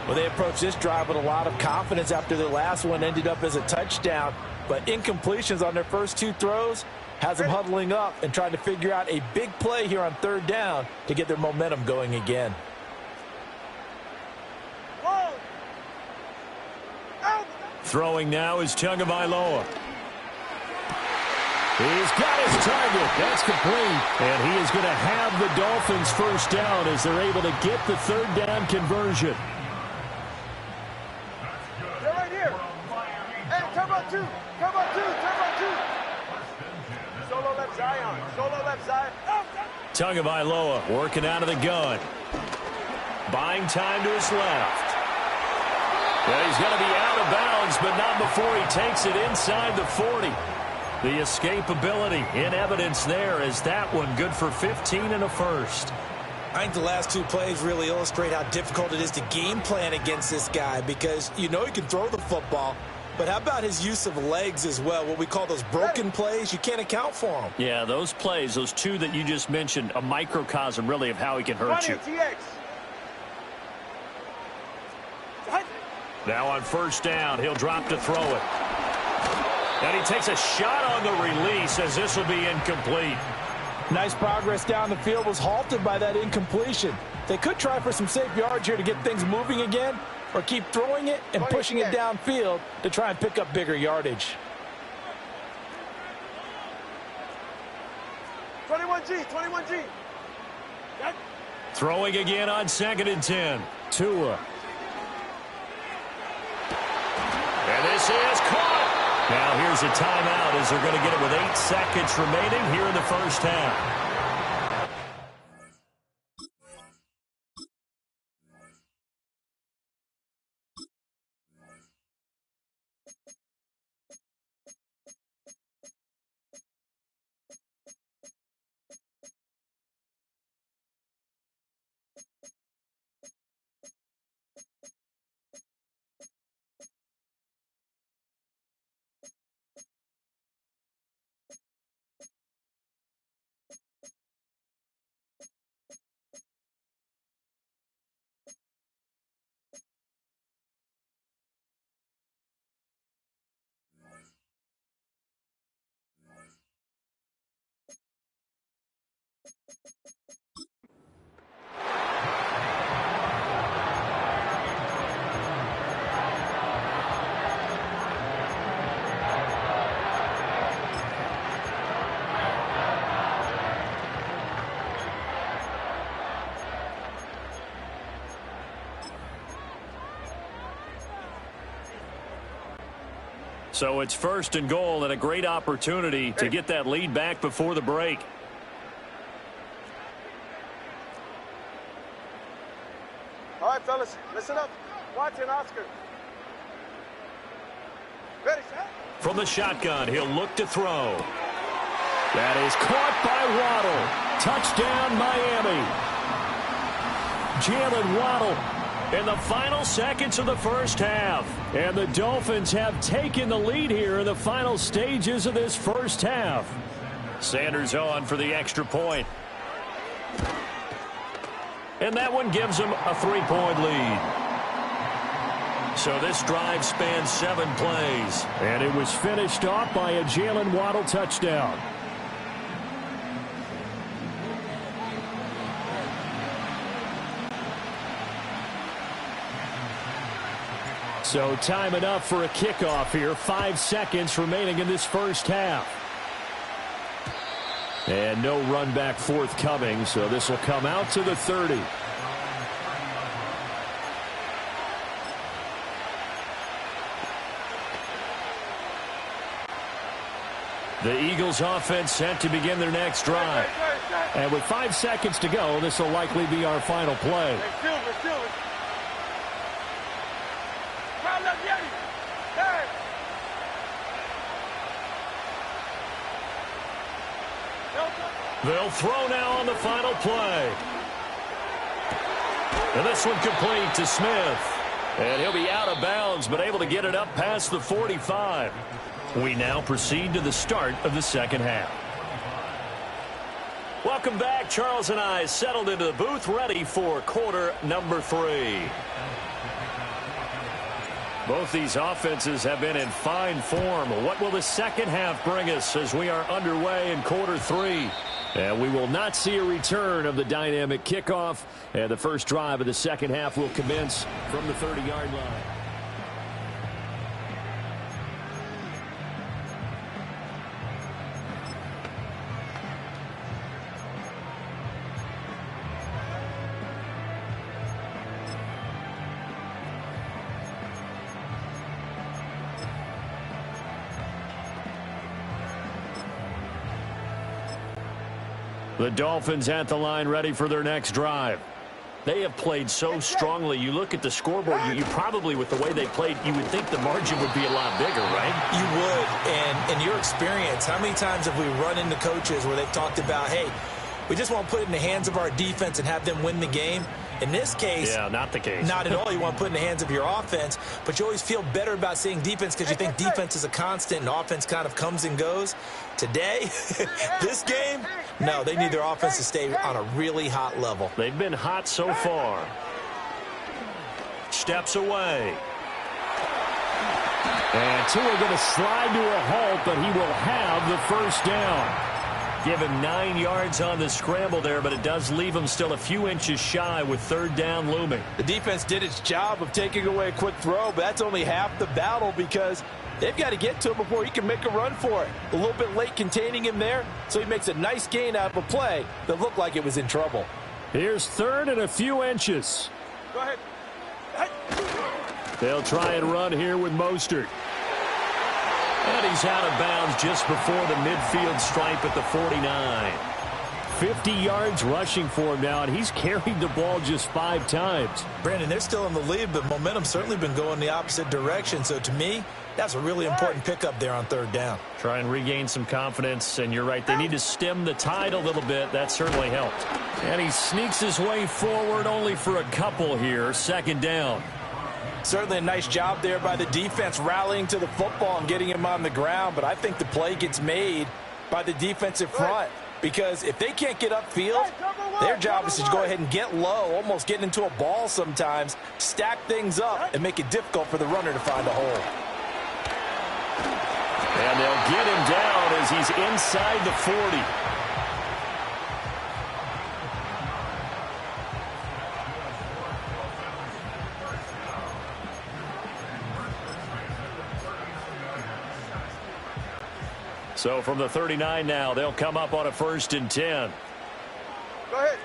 Speaker 7: Well, they approached this drive with a lot of confidence after their last one ended up as a touchdown. But incompletions on their first 2 throws has them huddling up and trying to figure out a big play here on 3rd down to get their momentum going again.
Speaker 6: Throwing now is Tagovailoa. He's got his target. That's complete. And he is going to have the Dolphins first down as they're able to get the 3rd down conversion.
Speaker 4: They're right here. Hey, turn about 2. Turn about 2. Turn about 2. Solo left Zion. Solo left Zion.
Speaker 6: Tagovailoa working out of the gun. Buying time to his left. Well, he's going to be out of bounds, but not before he takes it inside the 40. The escapability in evidence there is that one good for 15 and a first.
Speaker 7: I think the last 2 plays really illustrate how difficult it is to game plan against this guy because you know he can throw the football, but how about his use of legs as well? What we call those broken plays, you can't account for them.
Speaker 6: Yeah, those plays, those 2 that you just mentioned, a microcosm really of how he can hurt you. Now on first down, he'll drop to throw it. And he takes a shot on the release as this will be incomplete.
Speaker 7: Nice progress down the field, was halted by that incompletion. They could try for some safe yards here to get things moving again, or keep throwing it and pushing it downfield to try and pick up bigger yardage.
Speaker 4: 21G, 21G.
Speaker 6: Throwing again on 2nd and 10.
Speaker 8: Tua.
Speaker 6: And this is caught. Now here's a timeout as they're going to get it with 8 seconds remaining here in the first half. So it's 1st and goal and a great opportunity to get that lead back before the break.
Speaker 4: All right, fellas, listen up. Watch it, Oscar. Ready, set?
Speaker 6: From the shotgun, he'll look to throw. That is caught by Waddle. Touchdown, Miami. Jalen Waddle in the final seconds of the first half.
Speaker 8: And the Dolphins have taken the lead here in the final stages of this first half.
Speaker 6: Sanders on for the extra point. And that one gives them a 3-point lead. So this drive spans 7 plays.
Speaker 8: And it was finished off by a Jalen Waddle touchdown. So time enough for a kickoff here. 5 seconds remaining in this first half. And no run back forthcoming, so this will come out to the 30. The Eagles offense set to begin their next drive. And with 5 seconds to go, this will likely be our final play.
Speaker 6: They'll throw now on the final play. And this one complete to Smith. And he'll be out of bounds, but able to get it up past the 45. We now proceed to the start of the second half. Welcome back. Charles and I settled into the booth, ready for quarter number 3. Both these offenses have been in fine form. What will the second half bring us as we are underway in quarter 3? And we will not see a return of the dynamic kickoff. And the first drive of the second half will commence from the 30-yard line. The Dolphins at the line, ready for their next drive. They have played so strongly. You look at the scoreboard, you probably, with the way they played, you would think the margin would be a lot bigger, right?
Speaker 7: You would. And in your experience, how many times have we run into coaches where they've talked about, hey, we just want to put it in the hands of our defense and have them win the game? In this case,
Speaker 6: yeah, not the case.
Speaker 7: Not at all. You want to put it in the hands of your offense, but you always feel better about seeing defense because you think defense is a constant and offense kind of comes and goes. Today, this game, no, they need their offense to stay on a really hot level.
Speaker 6: They've been hot so far. Steps away.
Speaker 8: And Tua going to slide to a halt, but he will have the first down.
Speaker 6: Give him 9 yards on the scramble there, but it does leave him still a few inches shy with third down looming.
Speaker 7: The defense did its job of taking away a quick throw, but that's only half the battle because they've got to get to him before he can make a run for it. A little bit late containing him there, so he makes a nice gain out of a play that looked like it was in trouble.
Speaker 8: Here's third and a few inches.
Speaker 4: Go ahead.
Speaker 8: They'll try and run here with Mostert.
Speaker 6: And he's out of bounds just before the midfield stripe at the 49.
Speaker 8: 50 yards rushing for him now, and he's carried the ball just 5 times.
Speaker 7: Brandon, they're still in the lead, but momentum's certainly been going the opposite direction. So to me, that's a really important pickup there on third down.
Speaker 6: Try and regain some confidence, and you're right. They need to stem the tide a little bit. That certainly helped.
Speaker 8: And he sneaks his way forward only for a couple here. Second down.
Speaker 7: Certainly a nice job there by the defense rallying to the football and getting him on the ground, but I think the play gets made by the defensive front because if they can't get upfield, their job is to go ahead and get low, almost getting into a ball sometimes, stack things up, and make it difficult for the runner to find a hole.
Speaker 8: And they'll get him down as he's inside the 40. So from the 39 now, they'll come up on a 1st and 10.
Speaker 4: Go ahead.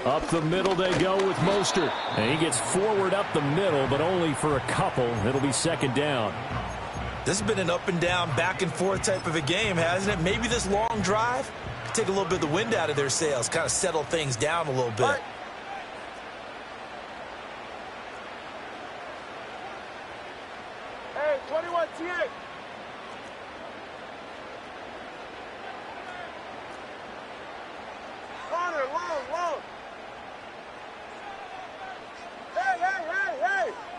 Speaker 8: Up the middle they go with Mostert. And he gets forward up the middle, but only for a couple. It'll be second down.
Speaker 7: This has been an up and down, back and forth type of a game, hasn't it? Maybe this long drive could take a little bit of the wind out of their sails, kind of settle things down a little bit.
Speaker 4: Hey, 21 TA. Corner, long.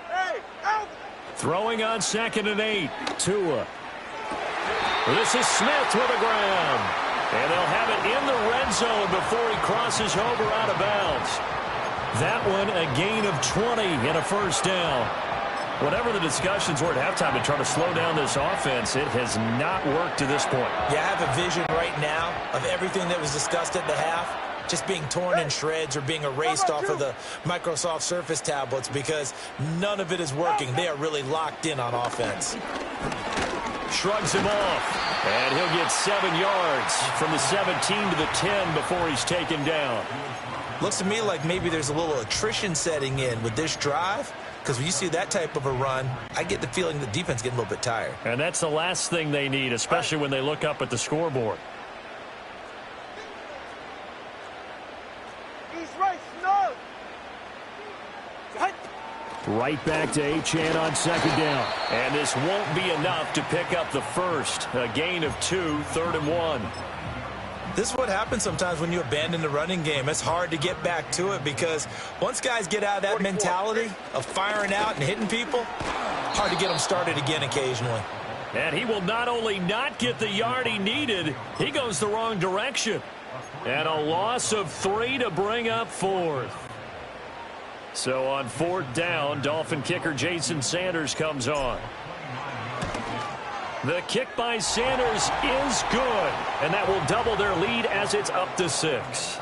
Speaker 4: Hey, out.
Speaker 8: Throwing on 2nd and 8. Tua. This is Smith with a grab. And they'll have it in the red zone before he crosses over out of bounds. That one a gain of 20 and a first down. Whatever the discussions were at halftime to try to slow down this offense, it has not worked to this point.
Speaker 7: Yeah, I have a vision right now of everything that was discussed at the half just being torn in shreds or being erased off of the Microsoft Surface tablets because none of it is working. They are really locked in on offense.
Speaker 8: Shrugs him off, and he'll get 7 yards from the 17 to the 10 before he's taken down.
Speaker 7: Looks to me like maybe there's a little attrition setting in with this drive. Because when you see that type of a run, I get the feeling the defense getting a little bit tired.
Speaker 8: And that's the last thing they need, especially when they look up at the scoreboard.
Speaker 4: He's right, snug.
Speaker 8: Right back to Achane on 2nd down. And this won't be enough to pick up the first. A gain of 2, 3rd and 1.
Speaker 7: This is what happens sometimes when you abandon the running game. It's hard to get back to it because once guys get out of that mentality of firing out and hitting people, hard to get them started again occasionally.
Speaker 8: And he will not only not get the yard he needed, he goes the wrong direction. And a loss of 3 to bring up 4th. So on 4th down, Dolphin kicker Jason Sanders comes on. The kick by Sanders is good, and that will double their lead as it's up to 6.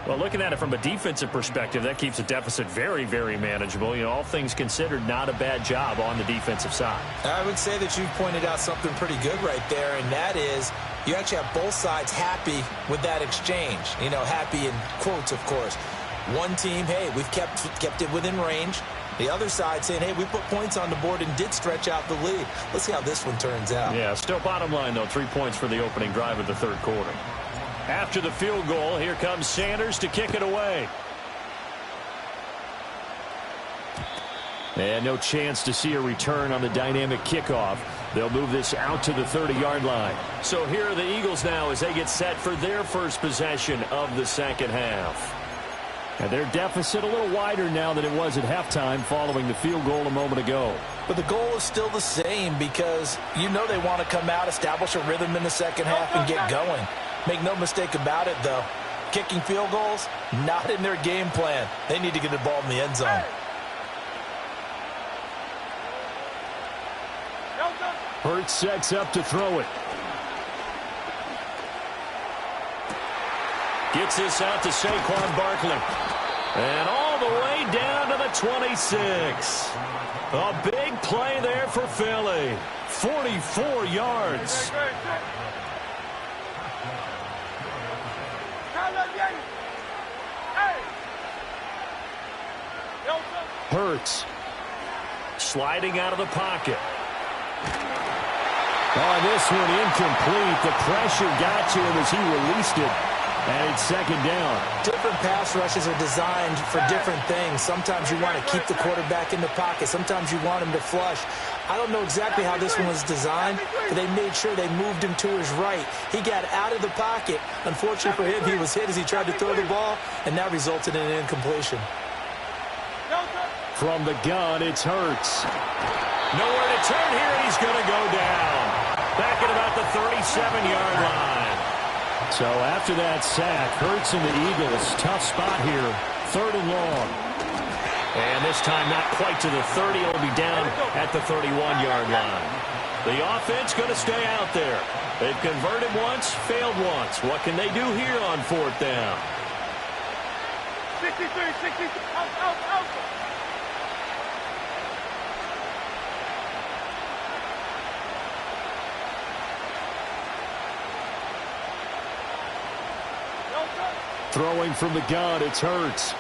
Speaker 8: Well, looking at it from a defensive perspective, that keeps the deficit very, very manageable. You know, all things considered, not a bad job on the defensive side.
Speaker 7: I would say that you've pointed out something pretty good right there, and that is you actually have both sides happy with that exchange. You know, happy in quotes, of course. One team, hey, we've kept it within range. The other side saying, hey, we put points on the board and did stretch out the lead. Let's see how this one turns out.
Speaker 8: Yeah, still bottom line, though, 3 points for the opening drive of the 3rd quarter. After the field goal, here comes Sanders to kick it away. And no chance to see a return on the dynamic kickoff. They'll move this out to the 30-yard line. So here are the Eagles now as they get set for their first possession of the second half. And their deficit a little wider now than it was at halftime following the field goal a moment ago.
Speaker 7: But the goal is still the same because you know they want to come out, establish a rhythm in the second half, and get going. Make no mistake about it, though. Kicking field goals, not in their game plan. They need to get the ball in the end zone.
Speaker 8: Hurts sets up to throw it.
Speaker 6: Gets this out to Saquon Barkley. And all the way down to the 26. A big play there for Philly. 44 yards.
Speaker 8: Hurts.
Speaker 6: Sliding out of the pocket.
Speaker 8: Oh, this one incomplete. The pressure got to him as he released it. And it's second down.
Speaker 7: Different pass rushes are designed for different things. Sometimes you want to keep the quarterback in the pocket. Sometimes you want him to flush. I don't know exactly how this one was designed, but they made sure they moved him to his right. He got out of the pocket. Unfortunately for him, he was hit as he tried to throw the ball, and that resulted in an incompletion.
Speaker 8: From the gun, it's Hurts.
Speaker 6: Nowhere to turn here, and he's going to go down. Back at about the 37-yard line.
Speaker 8: So after that sack, Hurts and the Eagles, tough spot here, 3rd and long.
Speaker 6: And this time not quite to the 30. It'll be down at the 31-yard line. The offense going to stay out there. They've converted once, failed once. What can they do here on 4th down?
Speaker 4: 63, 63, out.
Speaker 8: Throwing from the gun, it's Hurts.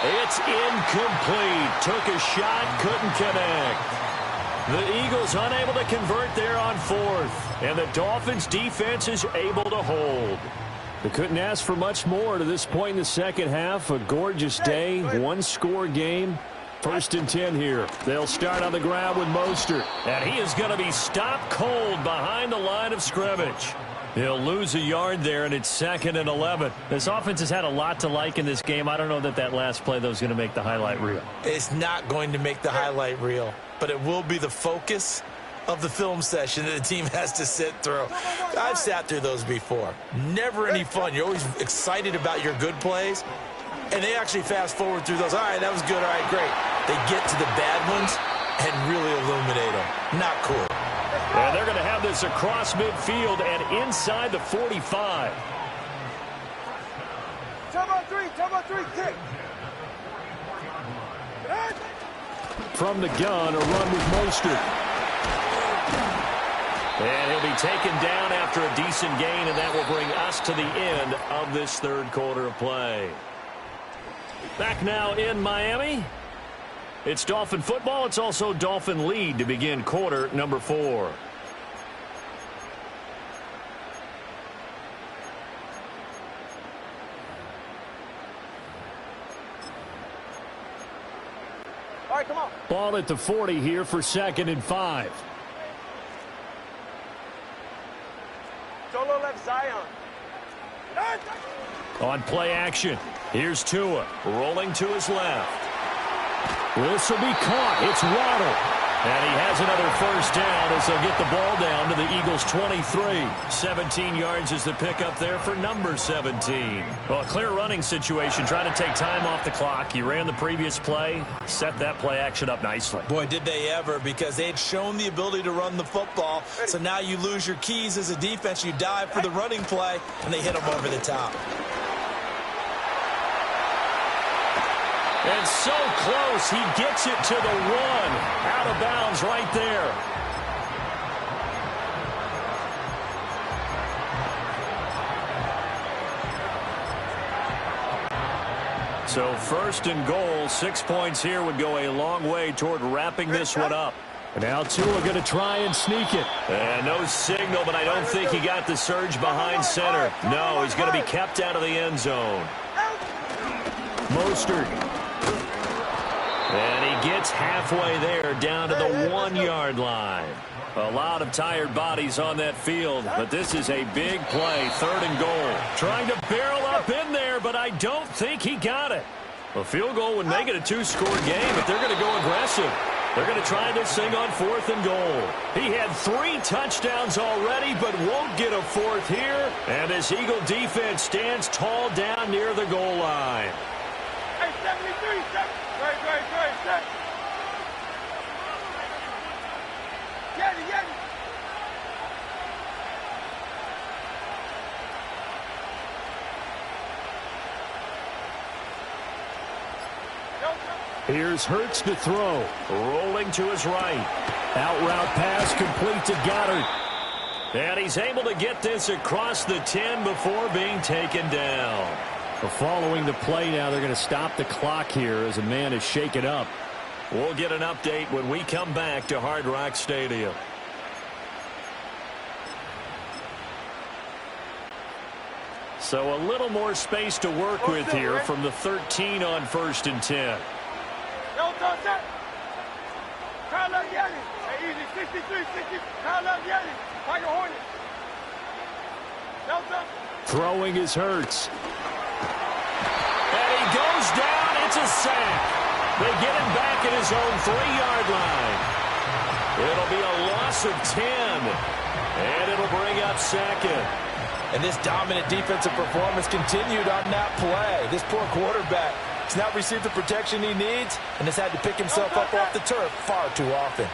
Speaker 6: It's incomplete. Took a shot, couldn't connect. The Eagles unable to convert there on 4th. And the Dolphins defense is able to hold.
Speaker 8: They couldn't ask for much more to this point in the second half. A gorgeous day, one-score game. 1st and 10 here. They'll start on the ground with Mostert.
Speaker 6: And he is going to be stopped cold behind the line of scrimmage. He'll lose a yard there, and it's 2nd and 11.
Speaker 8: This offense has had a lot to like in this game. I don't know that that last play, though, is going to make the highlight reel.
Speaker 7: It's not going to make the highlight reel, but it will be the focus of the film session that the team has to sit through. I've sat through those before. Never any fun. You're always excited about your good plays, and they actually fast forward through those. All right, that was good. All right, great. They get to the bad ones and really illuminate them. Not cool.
Speaker 6: And they're going to have this across midfield and inside the 45.
Speaker 4: Top 3, kick.
Speaker 8: From the gun, a run with Mostert.
Speaker 6: And he'll be taken down after a decent gain, and that will bring us to the end of this 3rd quarter of play. Back now in Miami. It's Dolphin football. It's also Dolphin lead to begin quarter number 4.
Speaker 4: All right, come on.
Speaker 8: Ball at the 40 here for 2nd and 5.
Speaker 4: Solo left Zion.
Speaker 6: On play action, here's Tua rolling to his left.
Speaker 8: This will be caught. It's Waddle.
Speaker 6: And he has another 1st down as they'll get the ball down to the Eagles' 23. 17 yards is the pickup there for number 17. Well, a clear running situation, trying to take time off the clock. He ran the previous play, set that play action up nicely.
Speaker 7: Boy, did they ever, because they had shown the ability to run the football. So now you lose your keys as a defense. You dive for the running play, and they hit him over the top.
Speaker 6: And so close, he gets it to the 1. Out of bounds right there. So 1st and goal, 6 points here would go a long way toward wrapping this one up.
Speaker 8: And now Tua going to try and sneak it.
Speaker 6: And no signal, but I don't think he got the surge behind center. No, he's going to be kept out of the end zone.
Speaker 8: Mostert.
Speaker 6: And he gets halfway there down to the 1-yard line. A lot of tired bodies on that field, but this is a big play, 3rd and goal. Trying to barrel up in there, but I don't think he got it. A field goal would make it a 2-score game, but they're going to go aggressive. They're going to try this thing on 4th and goal. He had 3 touchdowns already, but won't get a 4th here. And this Eagle defense stands tall down near the goal line.
Speaker 4: Hey, 73, great.
Speaker 8: Here's Hurts to throw.
Speaker 6: Rolling to his right.
Speaker 8: Out route pass complete to Goddard.
Speaker 6: And he's able to get this across the 10 before being taken down.
Speaker 8: Following the play now, they're going to stop the clock here as a man is shaken up.
Speaker 6: We'll get an update when we come back to Hard Rock Stadium. So a little more space to work with here from the 13 on 1st and 10.
Speaker 8: Throwing is Hurts.
Speaker 6: And he goes down. It's a sack. They get him back at his own 3-yard line. It'll be a loss of 10. And it'll bring up 2nd.
Speaker 7: And this dominant defensive performance continued on that play. This poor quarterback has not received the protection he needs and has had to pick himself up off the turf far too often.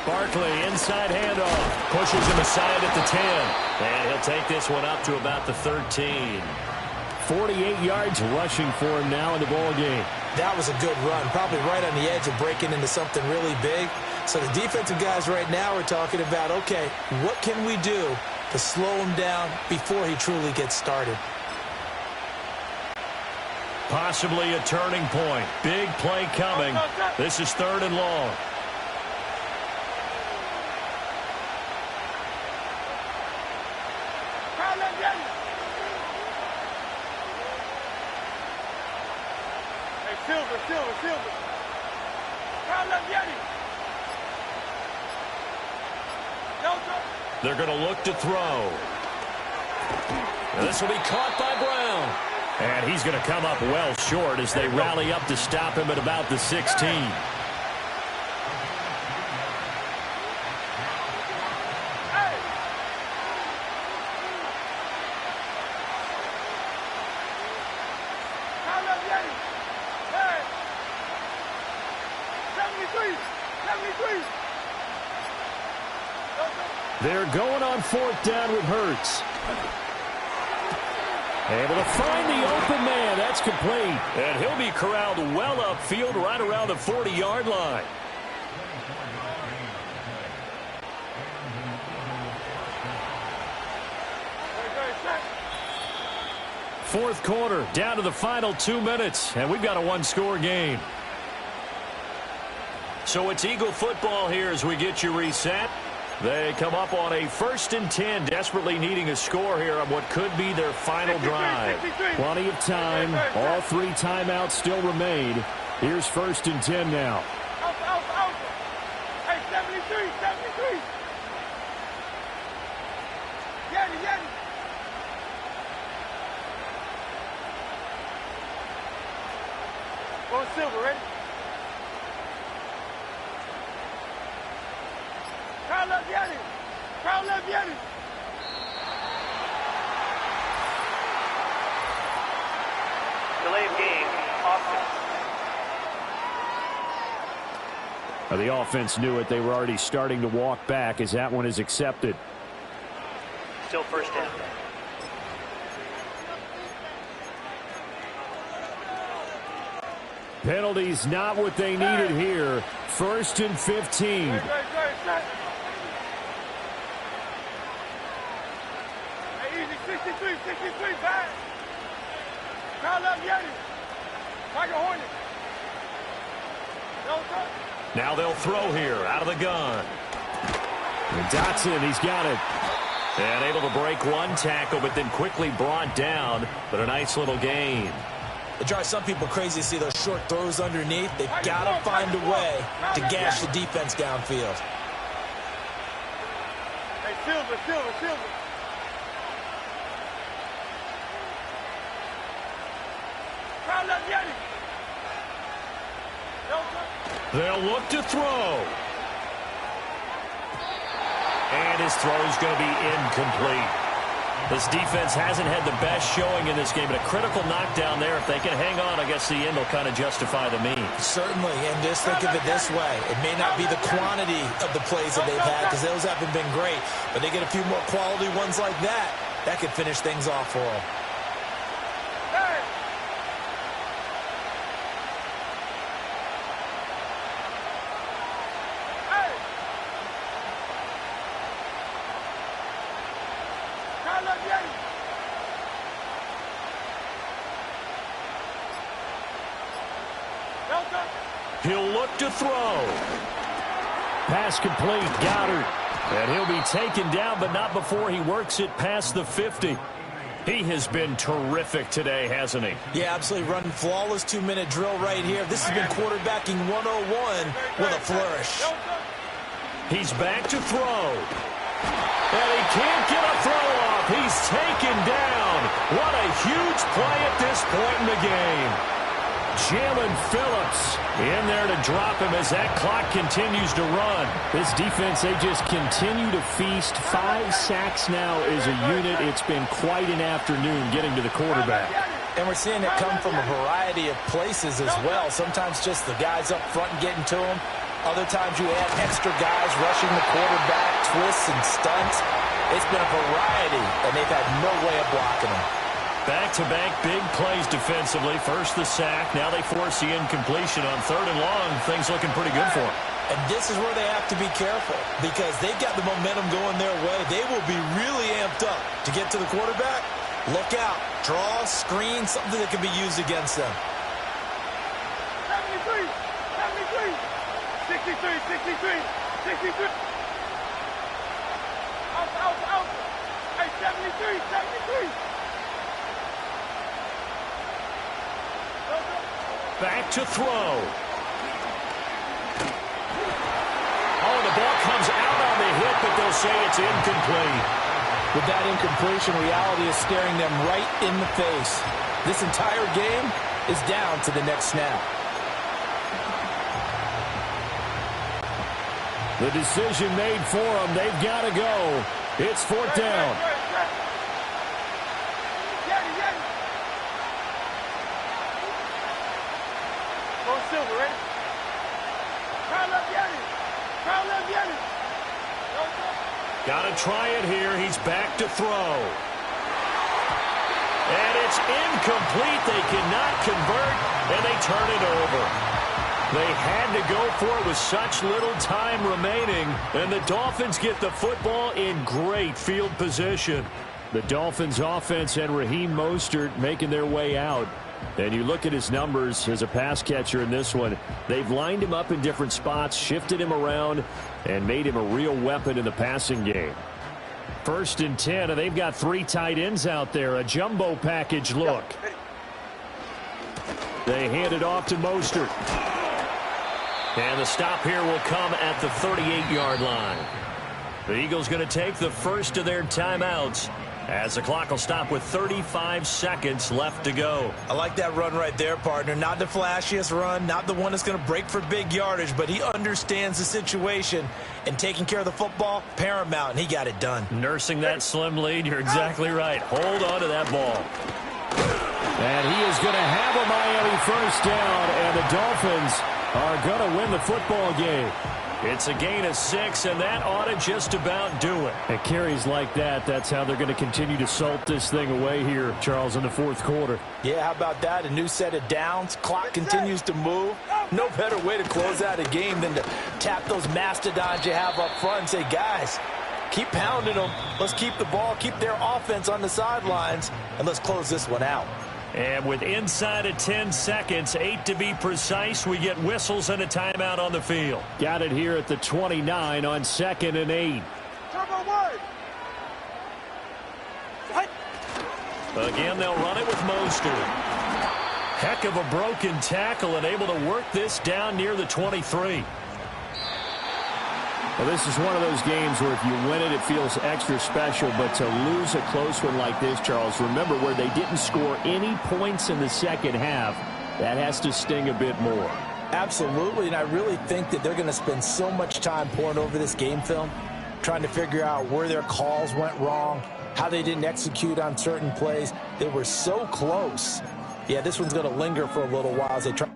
Speaker 6: Barkley, inside handoff. Pushes him aside at the 10. And he'll take this one up to about the 13.
Speaker 8: 48 yards rushing for him now in the ball game.
Speaker 7: That was a good run, probably right on the edge of breaking into something really big. So the defensive guys right now are talking about, okay, what can we do to slow him down before he truly gets started?
Speaker 6: Possibly a turning point. Big play coming. This is 3rd and long.
Speaker 4: Silver.
Speaker 6: They're going to look to throw. This will be caught by Brown. And he's going to come up well short as they rally up to stop him at about the 16.
Speaker 8: They're going on 4th down with Hurts. Able to find the open man. That's complete.
Speaker 6: And he'll be corralled well upfield right around the 40-yard line.
Speaker 8: Fourth quarter, down to the final 2 minutes, and we've got a one-score game.
Speaker 6: So it's Eagle football here as we get you reset. They come up on a 1st and 10, desperately needing a score here on what could be their final drive.
Speaker 8: Plenty of time. All 3 timeouts still remain. Here's 1st and 10 now.
Speaker 4: Out. Hey, 73. Yanni. Going Silver, ready? Crowd left Yanni.
Speaker 5: Delay of game, offense.
Speaker 8: The offense knew it. They were already starting to walk back as that one is accepted.
Speaker 5: Still 1st down.
Speaker 8: Penalties not what they needed here. 1st and 15.
Speaker 4: Hey, easy, 63, back. Crowd left Yanni. Tiger Hornet.
Speaker 6: Now they'll throw here out of the gun.
Speaker 8: And Dotson, he's got it.
Speaker 6: And able to break one tackle, but then quickly brought down. But a nice little gain.
Speaker 7: It drives some people crazy to see those short throws underneath. They've got to find a way to gash the defense downfield.
Speaker 4: Hey, Silver. Crowd left Yanni.
Speaker 6: They'll look to throw. And his throw is going to be incomplete. This defense hasn't had the best showing in this game, but a critical knockdown there. If they can hang on, I guess the end will kind of justify the means.
Speaker 7: Certainly, and just think of it this way. It may not be the quantity of the plays that they've had because those haven't been great, but they get a few more quality ones like that. That could finish things off for them.
Speaker 6: He'll look to throw.
Speaker 8: Pass complete, Goddard.
Speaker 6: And he'll be taken down, but not before he works it past the 50. He has been terrific today, hasn't he?
Speaker 7: Yeah, absolutely running flawless 2-minute drill right here. This has been quarterbacking 101 with a flourish.
Speaker 6: He's back to throw. And he can't get a throw off. He's taken down. What a huge play at this point in the game.
Speaker 8: Jalen Phillips in there to drop him as that clock continues to run. This defense, they just continue to feast. 5 sacks now as a unit. It's been quite an afternoon getting to the quarterback.
Speaker 7: And we're seeing it come from a variety of places as well. Sometimes just the guys up front and getting to him. Other times you add extra guys rushing the quarterback, twists and stunts. It's been a variety, and they've had no way of blocking him.
Speaker 6: Back-to-back big plays defensively. First the sack. Now they force the incompletion on 3rd and long. Things looking pretty good for them.
Speaker 7: And this is where they have to be careful because they've got the momentum going their way. They will be really amped up to get to the quarterback. Look out. Draw, screen, something that can be used against them.
Speaker 4: 73, 63. Out. Hey, 73.
Speaker 6: Back to throw. Oh, the ball comes out on the hit, but they'll say it's incomplete.
Speaker 7: With that incompletion, reality is staring them right in the face. This entire game is down to the next snap.
Speaker 8: The decision made for them. They've got to go. It's 4th down.
Speaker 6: Got to try it here. He's back to throw. And it's incomplete. They cannot convert, and they turn it over. They had to go for it with such little time remaining, and the Dolphins get the football in great field position.
Speaker 8: The Dolphins offense and Raheem Mostert making their way out. And you look at his numbers as a pass catcher in this one. They've lined him up in different spots, shifted him around, and made him a real weapon in the passing game. 1st and 10, and they've got 3 tight ends out there. A jumbo package look. They hand it off to Mostert.
Speaker 6: And the stop here will come at the 38-yard line. The Eagles going to take the first of their timeouts as the clock will stop with 35 seconds left to go.
Speaker 7: I like that run right there, partner. Not the flashiest run, not the one that's going to break for big yardage, but he understands the situation, and taking care of the football, paramount, and he got it done.
Speaker 6: Nursing that slim lead, you're exactly right. Hold on to that ball.
Speaker 8: And he is going to have a Miami 1st down, and the Dolphins are going to win the football game.
Speaker 6: It's a gain of 6, and that ought to just about do it.
Speaker 8: At carries like that, that's how they're going to continue to salt this thing away here, Charles, in the 4th quarter.
Speaker 7: Yeah, how about that? A new set of downs. Clock continues to move. No better way to close out a game than to tap those mastodons you have up front and say, guys, keep pounding them. Let's keep the ball, keep their offense on the sidelines, and let's close this one out.
Speaker 6: And with inside of 10 seconds, 8 to be precise, we get whistles and a timeout on the field.
Speaker 8: Got it here at the 29 on 2nd and 8.
Speaker 6: Again, they'll run it with Mostert. Heck of a broken tackle and able to work this down near the 23.
Speaker 8: Well, this is one of those games where if you win it, it feels extra special. But to lose a close one like this, Charles, remember where they didn't score any points in the second half, that has to sting a bit more.
Speaker 7: Absolutely, and I really think that they're going to spend so much time pouring over this game film. trying to figure out where their calls went wrong, how they didn't execute on certain plays. They were so close. Yeah, this one's going to linger for a little while as they try.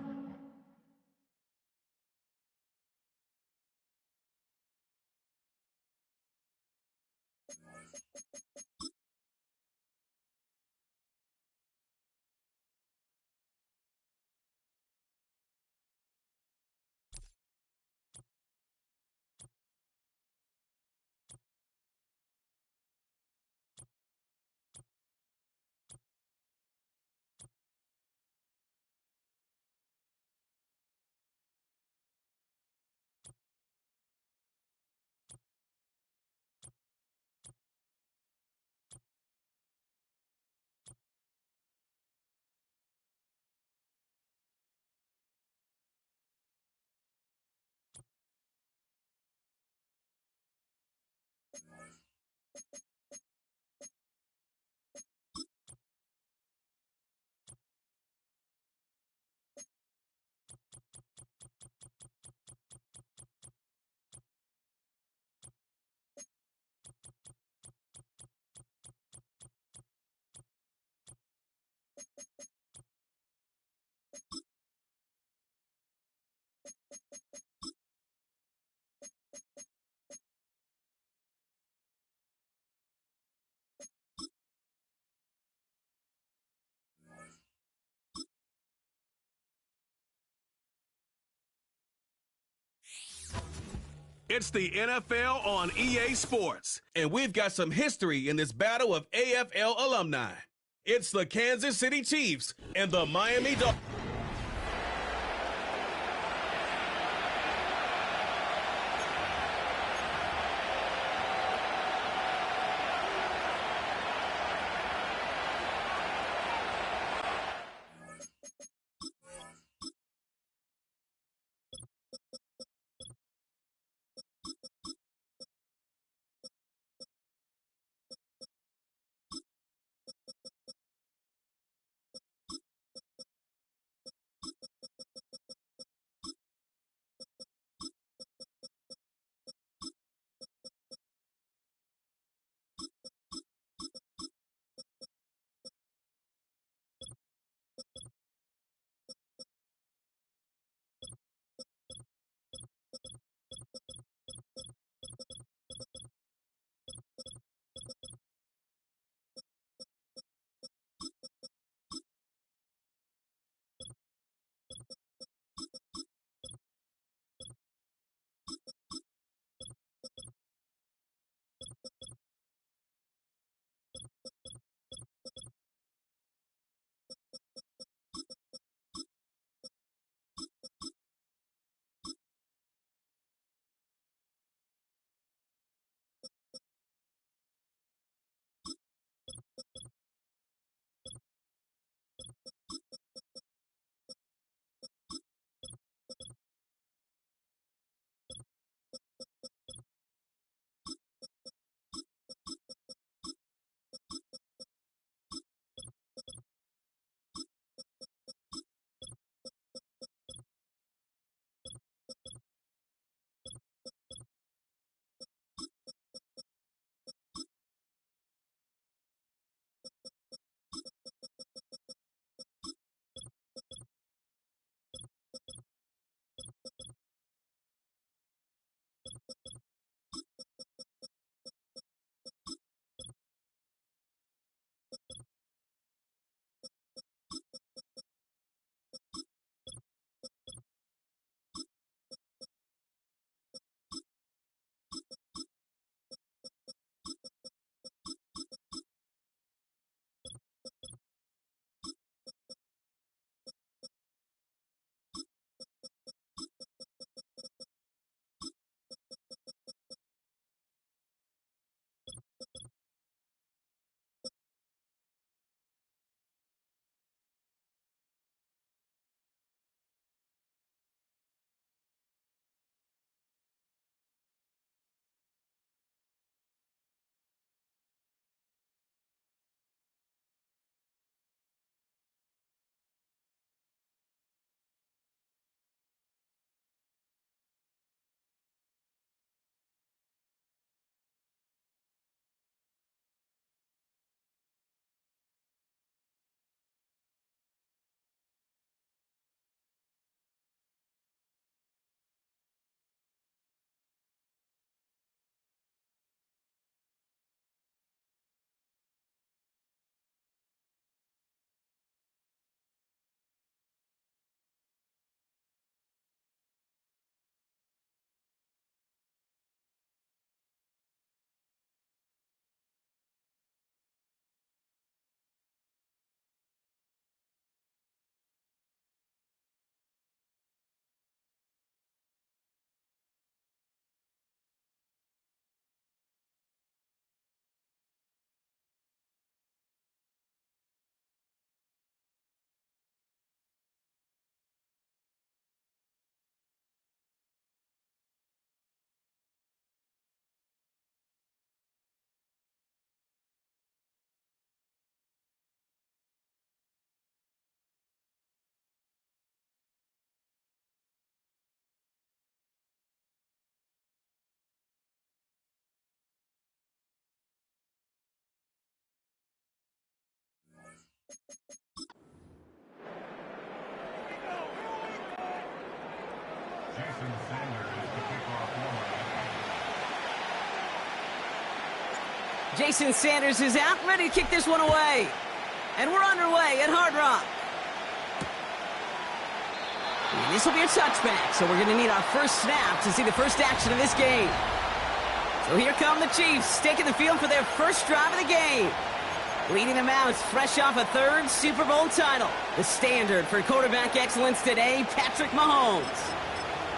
Speaker 1: It's the NFL on EA Sports, and we've got some history in this battle of AFL alumni. It's the Kansas City Chiefs and the Miami Dolphins.
Speaker 2: Jason Sanders is out, ready to kick this one away. And we're underway at Hard Rock. And this will be a touchback, so we're going to need our first snap to see the first action of this game. So here come the Chiefs, taking the field for their first drive of the game. Leading them out, fresh off a third Super Bowl title. The standard for quarterback excellence today, Patrick Mahomes.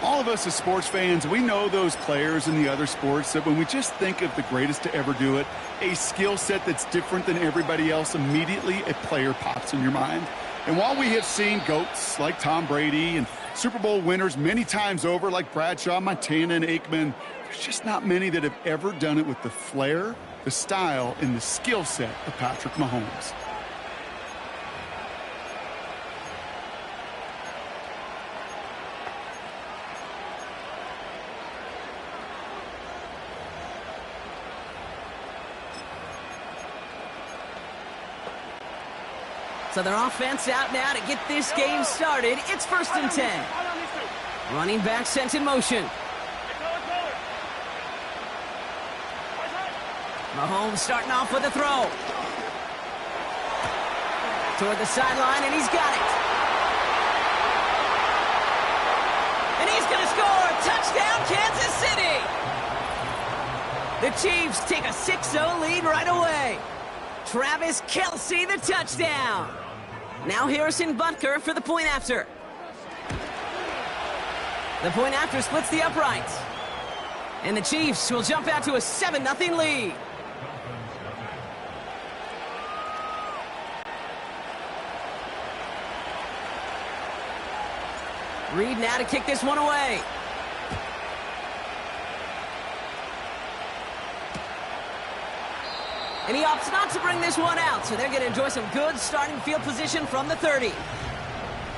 Speaker 3: All of us as sports fans, we know those players in the other sports that when we just think of the greatest to ever do it, a skill set that's different than everybody else, immediately a player pops in your mind. And while we have seen GOATs like Tom Brady and Super Bowl winners many times over like Bradshaw, Montana, and Aikman, there's just not many that have ever done it with the flair, the style, and the skill set of Patrick Mahomes.
Speaker 2: So their offense out now to get this game started. It's 1st and 10. Running back sent in motion. Mahomes starting off with a throw. Toward the sideline, and he's got it. And he's going to score. Touchdown, Kansas City. The Chiefs take a 6-0 lead right away. Travis Kelce, the touchdown. Now Harrison Butker for the point after. The point after splits the uprights. And the Chiefs will jump out to a 7-0 lead. Reed now to kick this one away. And he opts not to bring this one out, so they're going to enjoy some good starting field position from the 30.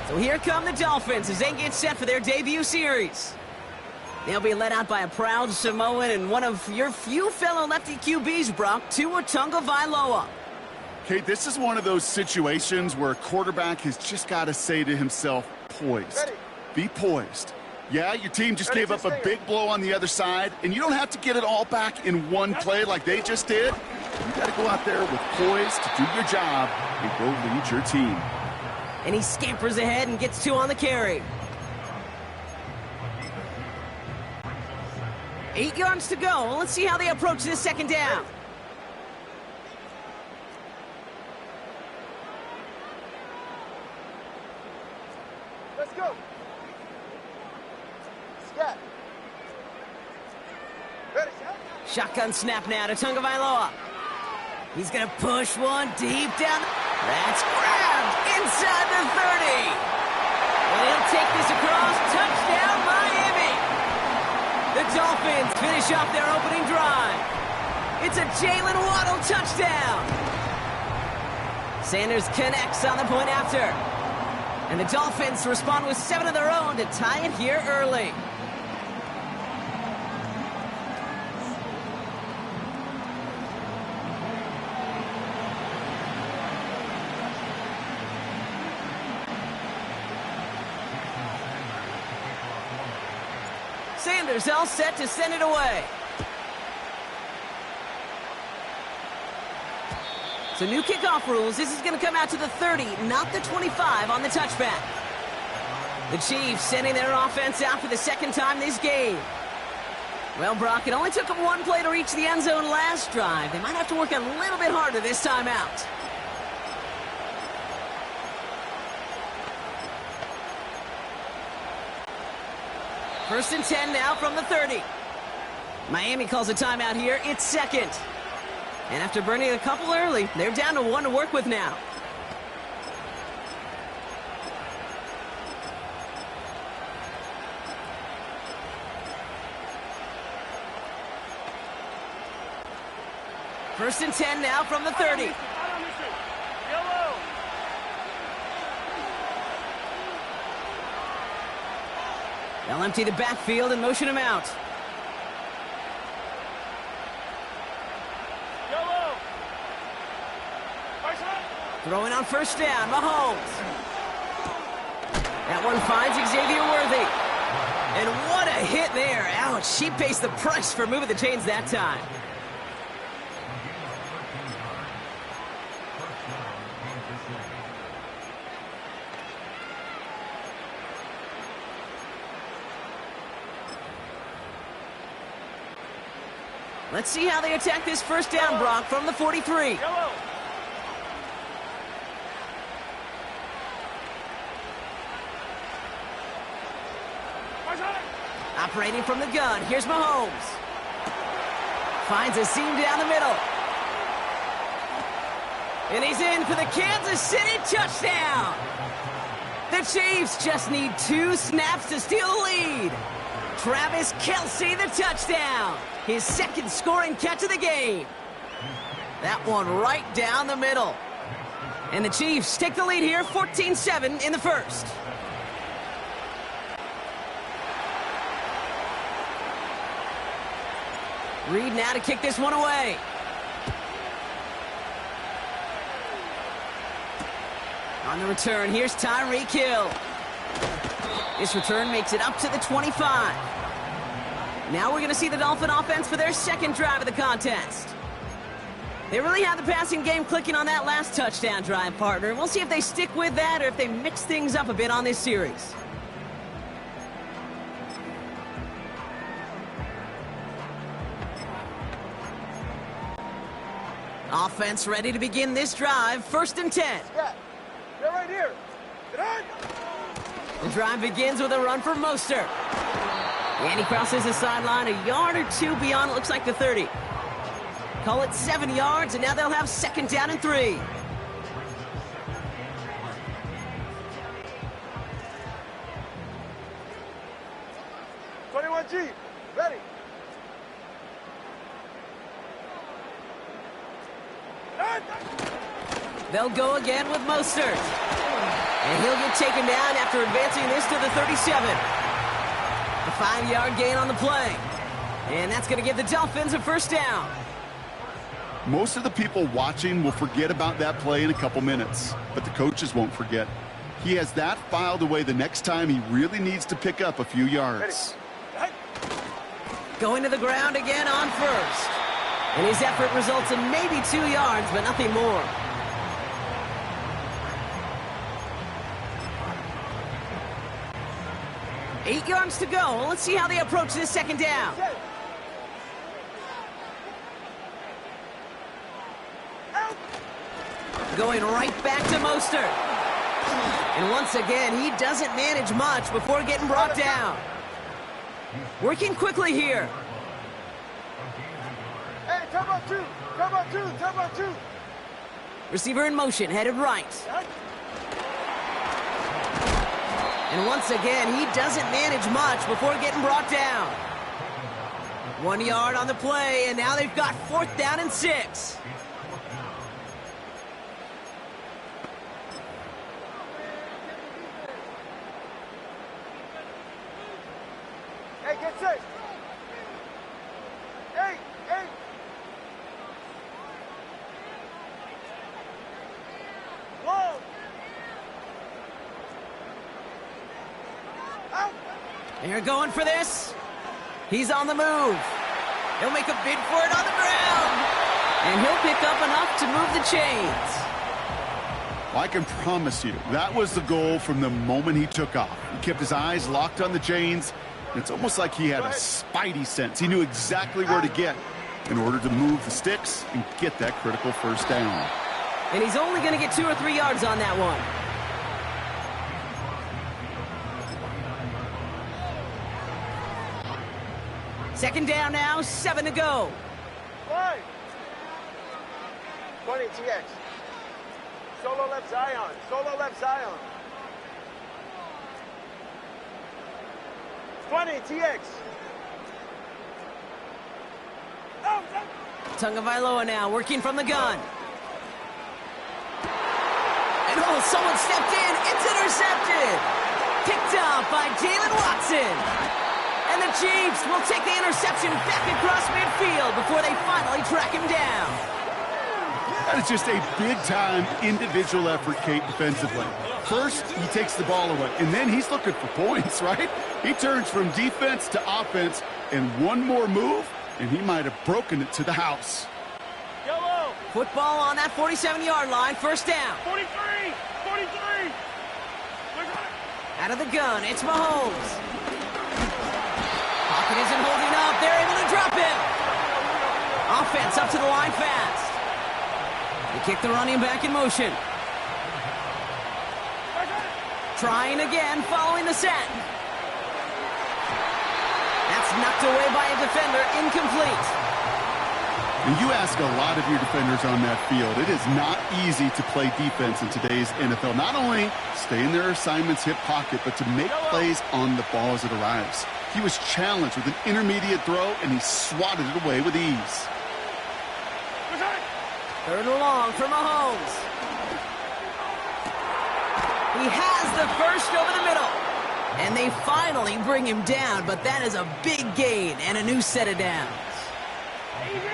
Speaker 2: So here come the Dolphins as they get set for their debut series. They'll be led out by a proud Samoan and one of your few fellow lefty QBs, Brock, Tua Tagovailoa.
Speaker 3: Okay, this is one of those situations where a quarterback has just got to say to himself, poised. Be poised. Yeah, your team just gave up a big blow on the other side, and you don't have to get it all back in one play like they just did. You got to go out there with poise to do your job and go lead your team.
Speaker 2: And he scampers ahead and gets 2 on the carry. 8 yards to go. Let's see how they approach this second down.
Speaker 4: Let's go. Scat. Ready,
Speaker 2: Shotgun snap now to Tagovailoa. He's going to push one deep down. That's grabbed inside the 30. And he'll take this across. Touchdown, Miami. The Dolphins finish off their opening drive. It's a Jalen Waddle touchdown. Sanders connects on the point after. And the Dolphins respond with 7 of their own to tie it here early. Sanders all set to send it away. So new kickoff rules. This is going to come out to the 30, not the 25 on the touchback. The Chiefs sending their offense out for the second time this game. Well, Brock, it only took them 1 play to reach the end zone last drive. They might have to work a little bit harder this time out. First and 10 now from the 30. Miami calls a timeout here. It's second. And after burning a couple early, they're down to 1 to work with now. First and 10 now from the 30. They'll empty the backfield and motion him out. Throwing on first down, Mahomes. That one finds Xavier Worthy. And what a hit there. Ouch, she pays the price for moving the chains that time. Let's see how they attack this first down, Brock, from the 43.
Speaker 4: Yellow.
Speaker 2: Operating from the gun, here's Mahomes. Finds a seam down the middle. And he's in for the Kansas City touchdown. The Chiefs just need 2 snaps to steal the lead. Travis Kelce, the touchdown. His second scoring catch of the game. That one right down the middle. And the Chiefs take the lead here, 14-7 in the first. Reed now to kick this one away. On the return, here's Tyreek Hill. This return makes it up to the 25. Now we're going to see the Dolphin offense for their second drive of the contest. They really had the passing game clicking on that last touchdown drive, partner. We'll see if they stick with that or if they mix things up a bit on this series. Offense ready to begin this drive. 1st and 10.
Speaker 4: Yeah. They're right here. Get on.
Speaker 2: The drive begins with a run for Mostert. And he crosses the sideline a yard or 2 beyond, it looks like the 30. Call it 7 yards, and now they'll have 2nd down and 3.
Speaker 4: G, ready.
Speaker 2: They'll go again with Mostert. And he'll get taken down after advancing this to the 37. A 5-yard gain on the play. And that's going to give the Dolphins a first down.
Speaker 3: Most of the people watching will forget about that play in a couple minutes, but the coaches won't forget. He has that filed away the next time he really needs to pick up a few yards.
Speaker 2: Going to the ground again on first. And his effort results in maybe 2 yards, but nothing more. Eight yards to go. Let's see how they approach this second down. Going right back to Mostert. And once again, he doesn't manage much before getting brought down. Working quickly here.
Speaker 4: Hey, turbo 2, turbo 2, turbo 2.
Speaker 2: Receiver in motion, headed right. And once again, he doesn't manage much before getting brought down. 1 yard on the play, and now they've got 4th down and 6.
Speaker 4: Hey, get set. Hey, hey. Whoa. Out.
Speaker 2: They're going for this. He's on the move. He'll make a bid for it on the ground. And he'll pick up enough to move the chains.
Speaker 3: I can promise you, that was the goal from the moment he took off. He kept his eyes locked on the chains. It's almost like he had a spidey sense. He knew exactly where to get in order to move the sticks and get that critical first down.
Speaker 2: And he's only going to get 2 or 3 yards on that one. Second down now, 7 to go.
Speaker 4: 20 TX. Solo left Zion. Solo left Zion. 20 TX.
Speaker 2: Tagovailoa now working from the gun. And oh, someone stepped in. It's intercepted. Picked up by Jalen Watson. And the Chiefs will take the interception back across midfield before they finally track him down.
Speaker 3: That is just a big-time individual effort, Kate, defensively. First, he takes the ball away, and then he's looking for points, right? He turns from defense to offense, and one more move, and he might have broken it to the house.
Speaker 4: Yellow.
Speaker 2: Football on that 47-yard line, first down.
Speaker 4: 43. 43.
Speaker 2: Out of the gun, it's Mahomes. Pocket isn't holding up. They're able to drop him. Offense up to the line fast. They kick the running back in motion. Trying again, following the set. That's knocked away by a defender, incomplete.
Speaker 3: And you ask a lot of your defenders on that field. It is not easy to play defense in today's NFL. Not only stay in their assignments, hip pocket, but to make plays on the ball as it arrives. He was challenged with an intermediate throw, and he swatted it away with ease.
Speaker 2: Third and long for Mahomes. He has the first over the middle. And they finally bring him down, but that is a big gain and a new set of downs.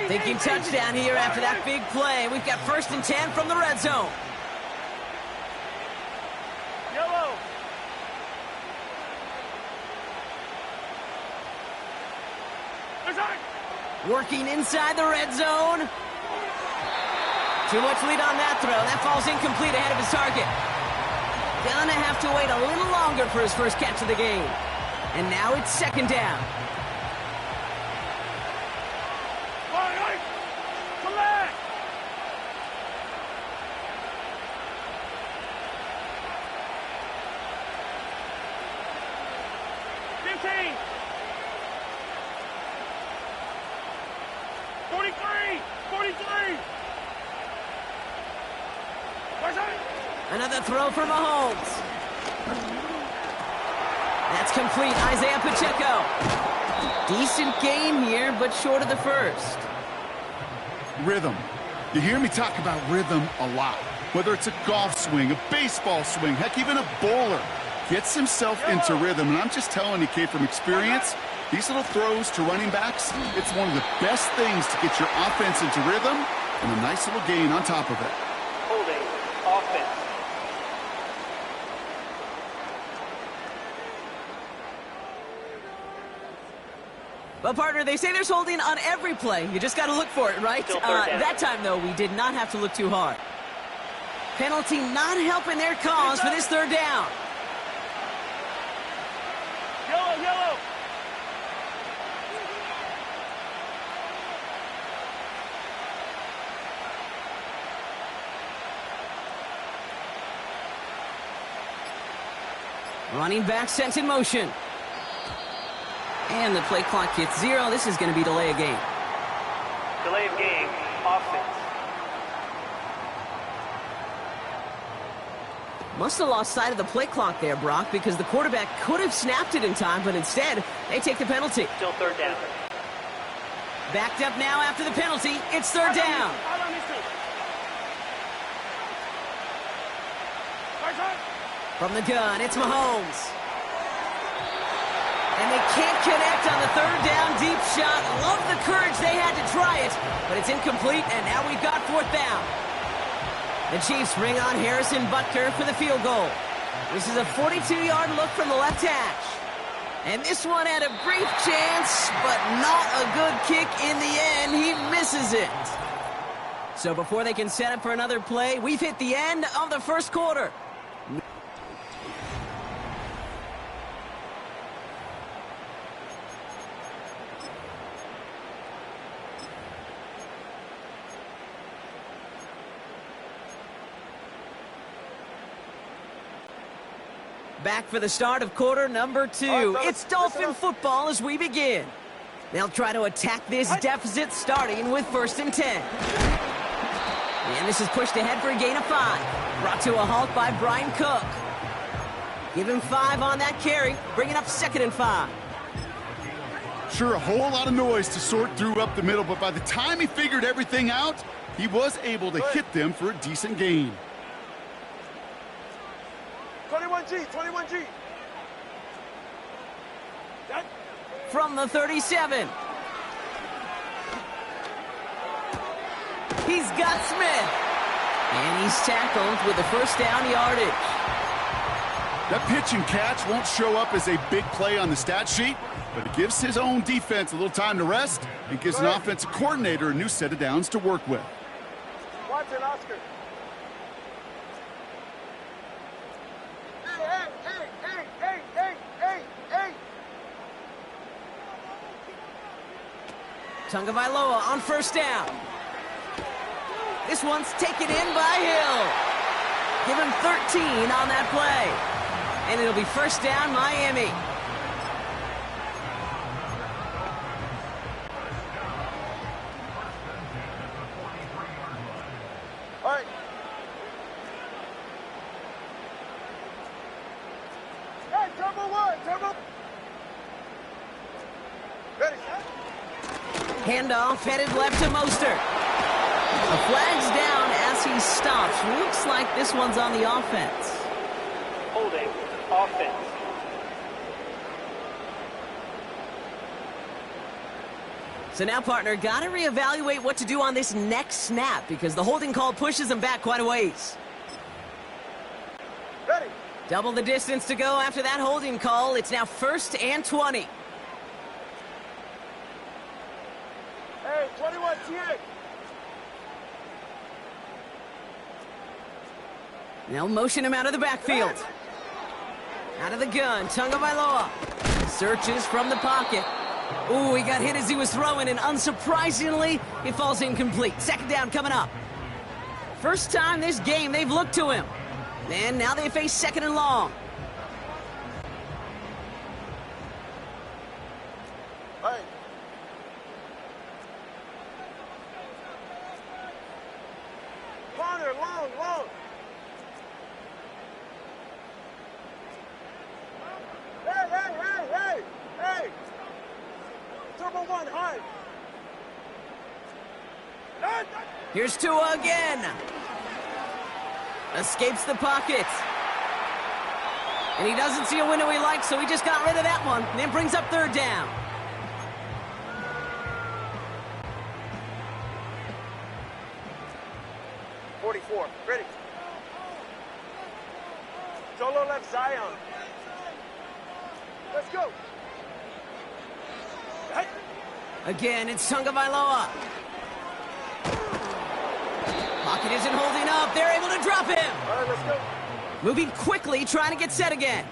Speaker 2: Thinking touchdown here after that big play. We've got 1st and 10 from the red zone.
Speaker 4: Yellow.
Speaker 2: Working inside the red zone. Too much lead on that throw. That falls incomplete ahead of his target. Gonna have to wait a little longer for his first catch of the game. And now it's 2nd down.
Speaker 4: Collect. 15. 43. 43.
Speaker 2: Another throw for Mahomes. That's complete. Isaiah Pacheco. Decent gain here, but short of the first.
Speaker 3: Rhythm. You hear me talk about rhythm a lot. Whether it's a golf swing, a baseball swing, heck, even a bowler. Gets himself into rhythm, and I'm just telling you, Kate, from experience, these little throws to running backs, it's one of the best things to get your offense into rhythm, and a nice little gain on top of it.
Speaker 5: Holding offense.
Speaker 2: But, partner, they say there's holding on every play. You just got to look for it, right? That time, though, we did not have to look too hard. Penalty not helping their cause for this 3rd down.
Speaker 4: Yellow, yellow.
Speaker 2: Running back sent in motion. And the play clock hits 0. This is going to be delay of game.
Speaker 5: Delay of game, offense.
Speaker 2: Must have lost sight of the play clock there, Brock, because the quarterback could have snapped it in time, but instead, they take the penalty.
Speaker 5: Still 3rd down.
Speaker 2: Backed up now after the penalty. It's 3rd down. From the gun, it's Mahomes. And they can't connect on the 3rd down deep shot. Love the courage they had to try it, but it's incomplete, and now we've got 4th down. The Chiefs bring on Harrison Butker for the field goal. This is a 42-yard look from the left hash. And this one had a brief chance, but not a good kick in the end. He misses it. So before they can set up for another play, we've hit the end of the 1st quarter. Back for the start of quarter number 2. It's Dolphin football as we begin. They'll try to attack this deficit starting with 1st and 10. And this is pushed ahead for a gain of 5. Brought to a halt by Brian Cook. Give him 5 on that carry, bringing up 2nd and 5.
Speaker 3: Sure, a whole lot of noise to sort through up the middle, but by the time he figured everything out, he was able to hit them for a decent gain.
Speaker 4: 21G, 21G.
Speaker 2: From the 37. He's got Smith. And he's tackled with the first down yardage.
Speaker 3: That pitch and catch won't show up as a big play on the stat sheet, but it gives his own defense a little time to rest and gives an offensive coordinator a new set of downs to work with.
Speaker 4: Watson, Oscar. Hey.
Speaker 2: Tagovailoa on first down. This one's taken in by Hill. Give him 13 on that play. And it'll be first down, Miami.
Speaker 4: All right. Hey, turbo one, turbo. Ready.
Speaker 2: Handoff headed left to Mostert. A flag's down as he stops. Looks like this one's on the offense.
Speaker 5: Holding. Offense.
Speaker 2: So now, partner, got to reevaluate what to do on this next snap because the holding call pushes him back quite a ways.
Speaker 4: Ready.
Speaker 2: Double the distance to go after that holding call. It's now 1st and 20.
Speaker 4: Hey, 21 TA.
Speaker 2: They'll motion him out of the backfield. Out of the gun, Tagovailoa. Searches from the pocket. Ooh, he got hit as he was throwing, and unsurprisingly, it falls incomplete. Second down coming up. First time this game they've looked to him. And now they face 2nd and long.
Speaker 4: Hey. Corner, long. Hey. Turbo one, high.
Speaker 2: Here's Tua again. Escapes the pocket. And he doesn't see a window he likes, so he just got rid of that one. And then brings up 3rd down.
Speaker 4: Ready. Solo left Zion. Let's go. Hey.
Speaker 2: Again, it's Tagovailoa. Pocket isn't holding up. They're able to drop him.
Speaker 4: All right, let's go.
Speaker 2: Moving quickly, trying to get set again.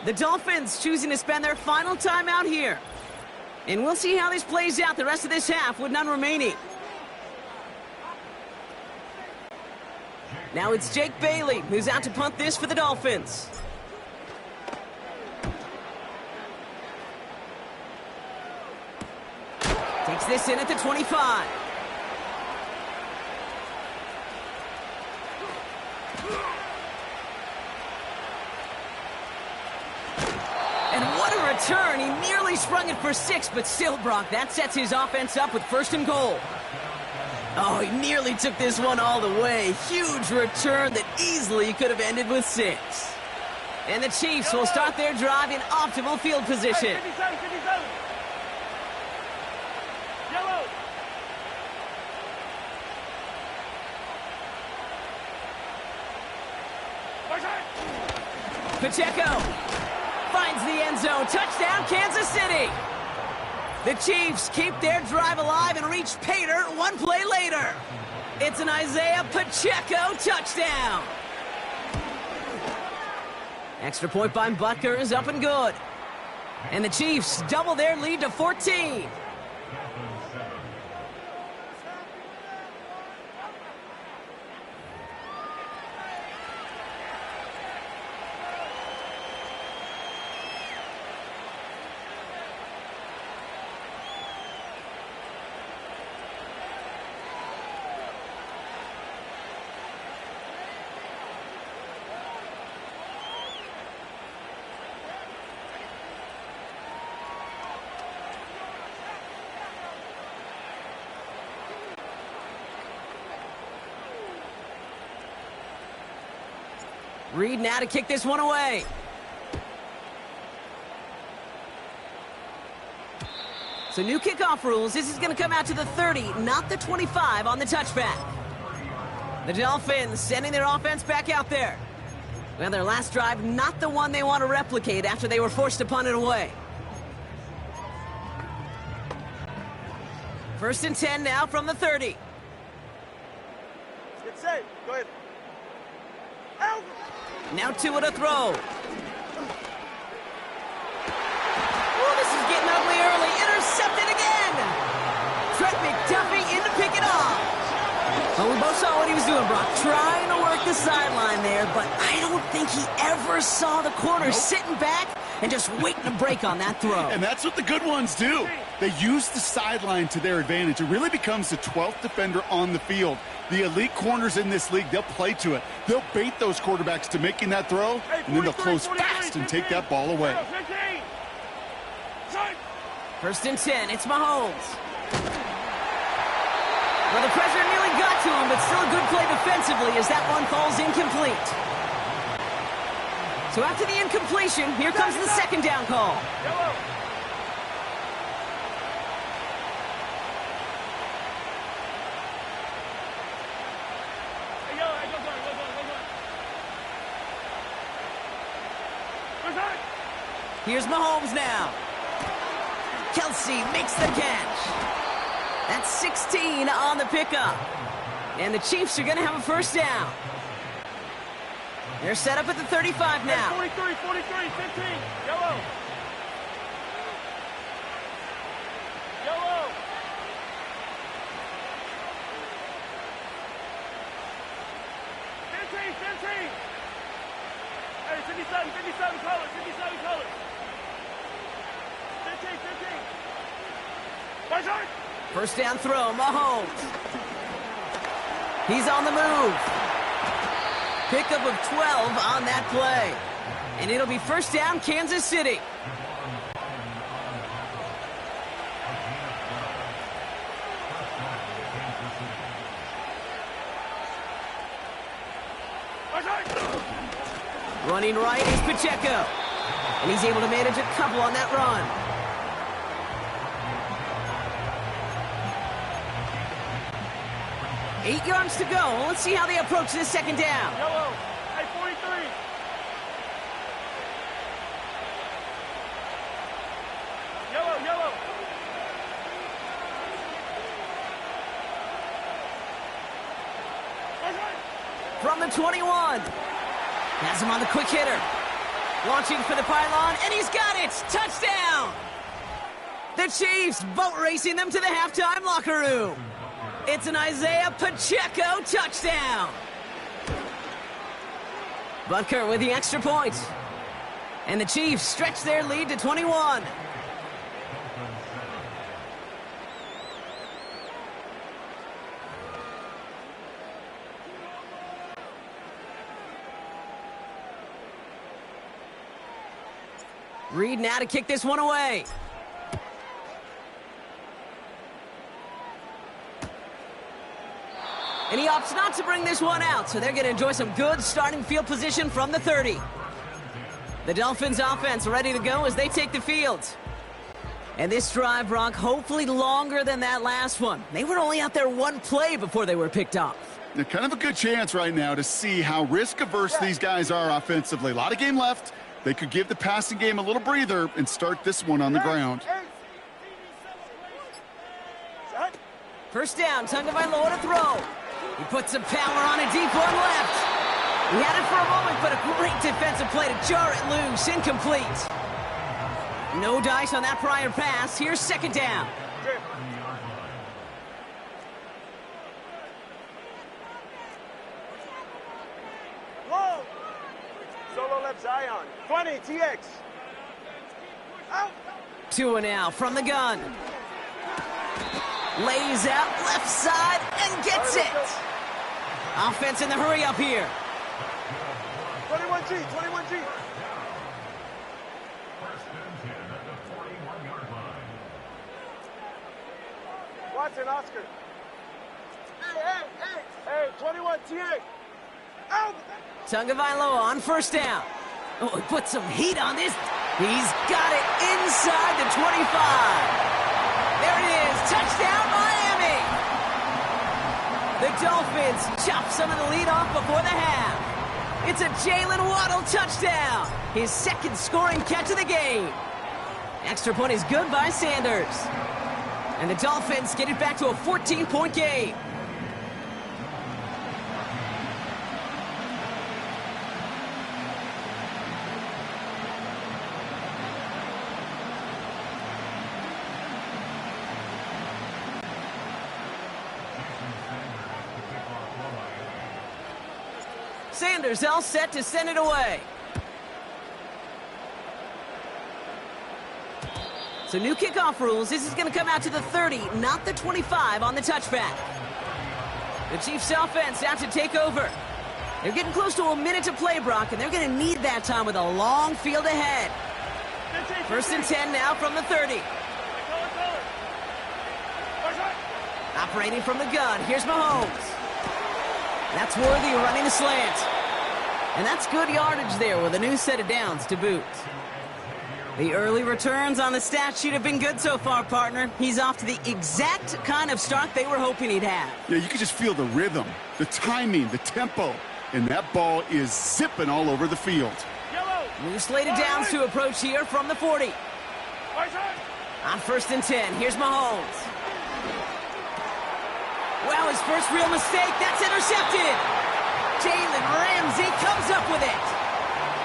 Speaker 2: The Dolphins choosing to spend their final time out here. And we'll see how this plays out the rest of this half with none remaining. Now it's Jake Bailey who's out to punt this for the Dolphins. Takes this in at the 25. And what a return. He nearly sprung it for 6, but still, Brock, that sets his offense up with 1st and goal. Oh, he nearly took this one all the way. Huge return that easily could have ended with 6. And the Chiefs will start their drive in optimal field position.
Speaker 4: 57. Yellow.
Speaker 2: Pacheco finds the end zone. Touchdown, Kansas City. The Chiefs keep their drive alive and reach pay dirt one play later. It's an Isaiah Pacheco touchdown. Extra point by Butker is up and good. And the Chiefs double their lead to 14. Reed now to kick this one away. So new kickoff rules. This is going to come out to the 30, not the 25 on the touchback. The Dolphins sending their offense back out there. Well, their last drive, not the one they want to replicate after they were forced to punt it away. 1st and 10 now from the 30.
Speaker 4: Get safe. Go ahead. Out.
Speaker 2: Now Tua to throw. Oh, this is getting ugly early. Intercepted again. Trent McDuffie in to pick it off. Well, we both saw what he was doing, Brock. Trying to work the sideline there, but I don't think he ever saw the corner sitting back and just waiting to break on that throw.
Speaker 3: And that's what the good ones do. They use the sideline to their advantage. It really becomes the 12th defender on the field. The elite corners in this league, they'll play to it. They'll bait those quarterbacks to making that throw, and then they'll close fast and take that ball away.
Speaker 2: 1st and 10, it's Mahomes. Well, the pressure nearly got to him, but still a good play defensively as that one falls incomplete. So after the incompletion, here comes the 2nd down call. Here's Mahomes now. Kelsey makes the catch. That's 16 on the pickup. And the Chiefs are going to have a 1st down. They're set up at the 35 now.
Speaker 4: 43, 43, 15. Yellow. Yellow. 15. Hey, 57 colors, 57 colors. 15. Watch out.
Speaker 2: 1st down throw, Mahomes. He's on the move. Pickup of 12 on that play. And it'll be 1st down, Kansas City. Running right is Pacheco. And he's able to manage a couple on that run. Eight yards to go. Let's see how they approach this 2nd down.
Speaker 4: Yellow. Hey, 43. Yellow.
Speaker 2: From the 21. Has him on the quick hitter. Launching for the pylon, and he's got it! Touchdown! The Chiefs boat racing them to the halftime locker room. It's an Isaiah Pacheco touchdown. Butker with the extra point. And the Chiefs stretch their lead to 21. Reed now to kick this one away. And he opts not to bring this one out, so they're going to enjoy some good starting field position from the 30. The Dolphins offense ready to go as they take the field. And this drive, Brock, hopefully longer than that last one. They were only out there one play before they were picked off.
Speaker 3: They're kind of a good chance right now to see how risk-averse these guys are offensively. A lot of game left. They could give the passing game a little breather and start this one on the ground.
Speaker 2: 1st down, Tagovailoa to throw. He puts some power on a deep one left. He had it for a moment, but a great defensive play to jar it loose. Incomplete. No dice on that prior pass. Here's 2nd down.
Speaker 4: Whoa! Solo left Zion. 20, TX. Out.
Speaker 2: Tua now from the gun. Lays out left side and gets it. Offense in the hurry up here.
Speaker 4: 21G, 21G. Watson, Oscar. Hey, 21 TX. Out.
Speaker 2: Tagovailoa on 1st down. Oh, he put some heat on this. He's got it inside the 25. There it is. Touchdown, Miami. The Dolphins chop some of the lead off before the half. It's a Jalen Waddle touchdown. His second scoring catch of the game. Extra point is good by Sanders. And the Dolphins get it back to a 14-point game. Sanders all set to send it away. So new kickoff rules. This is going to come out to the 30, not the 25 on the touchback. The Chiefs offense out to take over. They're getting close to a minute to play, Brock, and they're going to need that time with a long field ahead. First and 10 now from the 30. Operating from the gun. Here's Mahomes. That's Worthy running the slant. And that's good yardage there with a new set of downs to boot. The early returns on the stat sheet have been good so far, partner. He's off to the exact kind of start they were hoping he'd have.
Speaker 3: Yeah, you can just feel the rhythm, the timing, the tempo. And that ball is zipping all over the field.
Speaker 2: New slated downs to approach here from the 40. On first and 10, here's Mahomes. Wow, his first real mistake. That's intercepted. Jalen Ramsey comes up with it.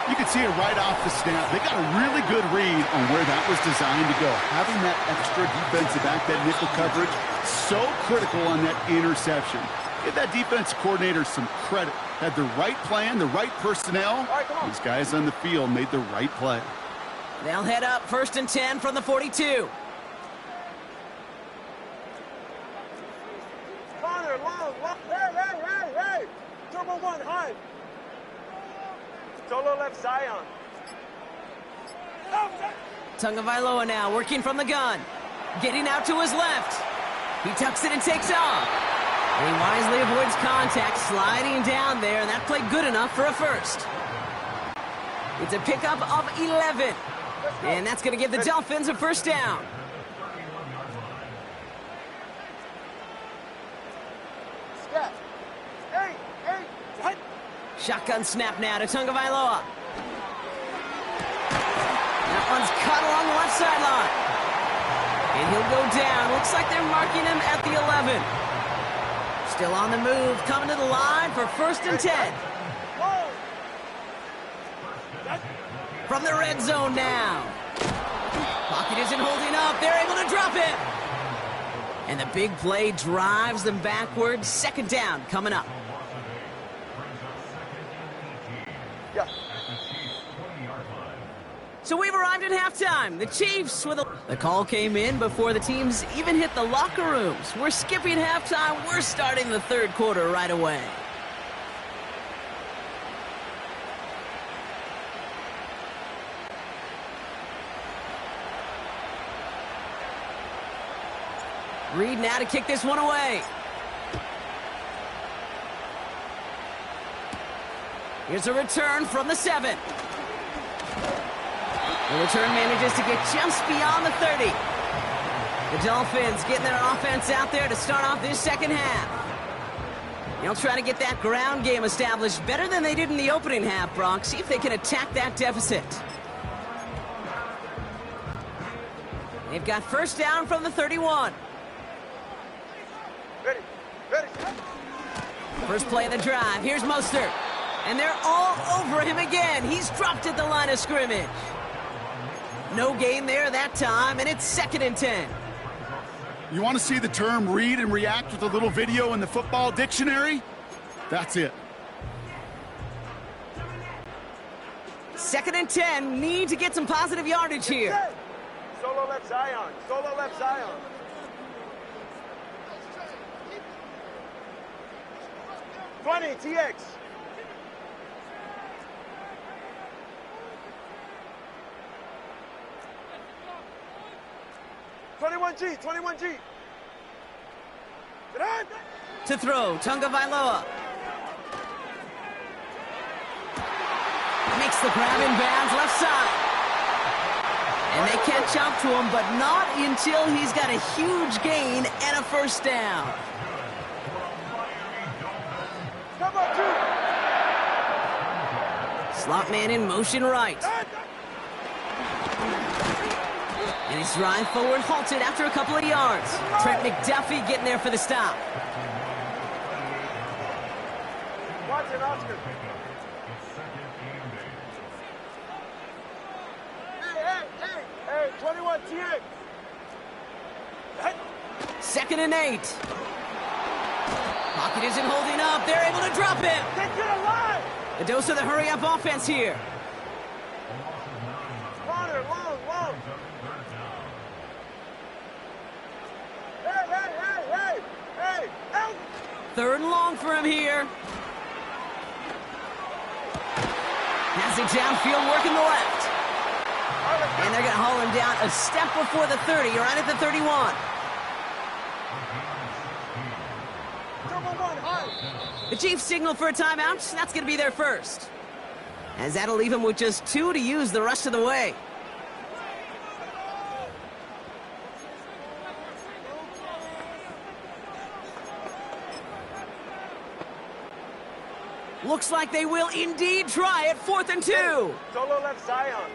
Speaker 3: You can see it right off the snap. They got a really good read on where that was designed to go. Having that extra defensive back, that nickel coverage, so critical on that interception. Give that defense coordinator some credit. Had the right plan, the right personnel. These guys on the field made the right play.
Speaker 2: They'll head up first and 10 from the 42.
Speaker 4: Connor, long. Hey. Turbo 1, high. Solo left Zion.
Speaker 2: Tagovailoa now working from the gun. Getting out to his left. He tucks it and takes off. And he wisely avoids contact, sliding down there, and that played good enough for a first. It's a pickup of 11. And that's going to give the Dolphins a first down. Shotgun snap now to Tagovailoa. That one's caught along the left sideline. And he'll go down. Looks like they're marking him at the 11. Still on the move, coming to the line for first and 10. From the red zone now. Pocket isn't holding up. They're able to drop it. And the big play drives them backwards. Second down coming up. So we've arrived at halftime. The Chiefs with the call came in before the teams even hit the locker rooms. We're skipping halftime. We're starting the third quarter right away. Reed now to kick this one away. Here's a return from the 7. The return manages to get just beyond the 30. The Dolphins getting their offense out there to start off this second half. They'll try to get that ground game established better than they did in the opening half, Brock. See if they can attack that deficit. They've got first down from the 31.
Speaker 4: Ready.
Speaker 2: First play of the drive. Here's Mostert. And they're all over him again. He's dropped at the line of scrimmage. No gain there that time, and it's second and 10.
Speaker 3: You want to see the term read and react with a little video in the football dictionary? That's it.
Speaker 2: Second and 10. Need to get some positive yardage here.
Speaker 4: Solo left Zion. 20, TX. Twenty-one G.
Speaker 2: To throw, Tagovailoa. Makes the grab in bounds left side. And they catch up to him, but not until he's got a huge gain and a first down. Slot man in motion right. And his drive forward halted after a couple of yards. Trent McDuffie getting there for the stop.
Speaker 4: Watch it, Oscar. Hey, 21 TX.
Speaker 2: 2nd and 8. Pocket isn't holding up. They're able to drop him.
Speaker 4: Get alive.
Speaker 2: A dose of the hurry-up offense here.
Speaker 4: Corner, long. Hey, out.
Speaker 2: 3rd and long for him here. Passing downfield, working the left. And they're going to haul him down a step before the 30, right at the 31. The Chiefs signal for a timeout. That's going to be their first. As that'll leave him with just 2 to use the rest of the way. Looks like they will indeed try it. 4th and 2.
Speaker 4: Solo left Zion.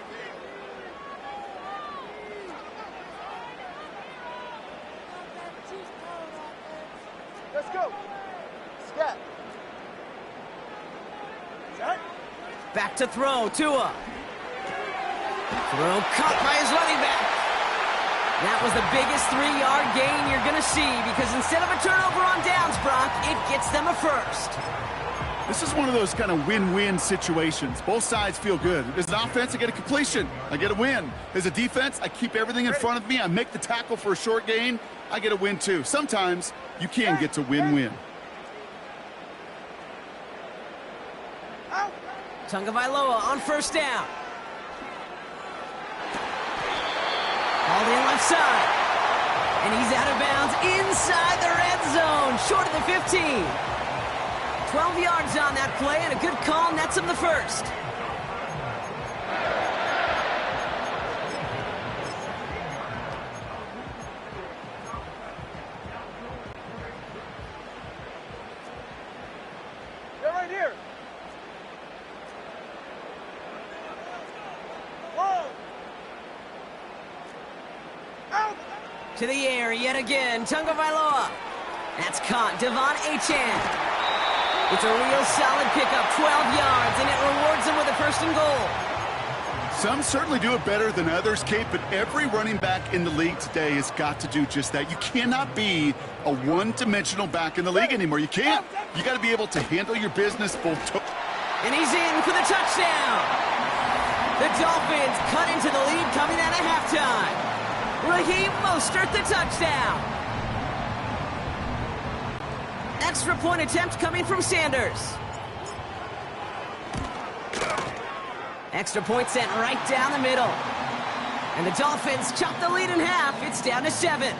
Speaker 4: Let's go. Scat. Set.
Speaker 2: Back to throw. Tua. Throw caught by his running back. That was the biggest 3-yard gain you're going to see because instead of a turnover on downs, Brock, it gets them a first.
Speaker 3: This is one of those kind of win-win situations. Both sides feel good. As an offense, I get a completion. I get a win. As a defense, I keep everything in front of me. I make the tackle for a short gain. I get a win, too. Sometimes you can get to win-win.
Speaker 2: Tagovailoa on first down. Called in left side. And he's out of bounds inside the red zone, short of the 15. 12 yards on that play, and a good call nets him the first.
Speaker 4: They're right here. Long. Out.
Speaker 2: To the air yet again, Tagovailoa. That's caught. Devon Achane. It's a real solid pickup, 12 yards, and it rewards him with a 1st and goal.
Speaker 3: Some certainly do it better than others, Kate, but every running back in the league today has got to do just that. You cannot be a one-dimensional back in the league anymore. You can't. You got to be able to handle your business full.
Speaker 2: And he's in for the touchdown. The Dolphins cut into the lead coming out of halftime. Raheem Mostert, the touchdown. Extra point attempt coming from Sanders. Extra point sent right down the middle. And the Dolphins chop the lead in half. It's down to 7.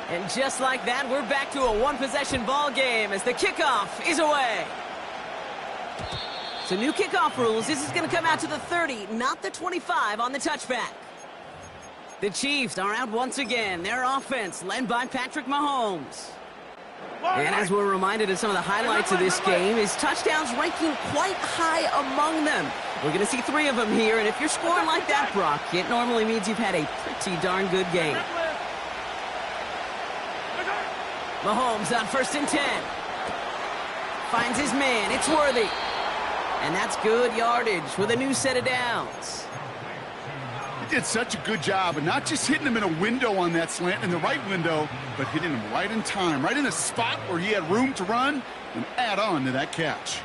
Speaker 2: And just like that, we're back to a one-possession ball game as the kickoff is away. So new kickoff rules. This is going to come out to the 30, not the 25 on the touchback. The Chiefs are out once again. Their offense led by Patrick Mahomes. And as we're reminded of some of the highlights of this game, his touchdowns ranking quite high among them. We're going to see 3 of them here, and if you're scoring like that, Brock, it normally means you've had a pretty darn good game. Mahomes on 1st and 10. Finds his man. It's Worthy. And that's good yardage with a new set of downs.
Speaker 3: He did such a good job of not just hitting him in a window on that slant, in the right window, but hitting him right in time, right in a spot where he had room to run and add on to that catch.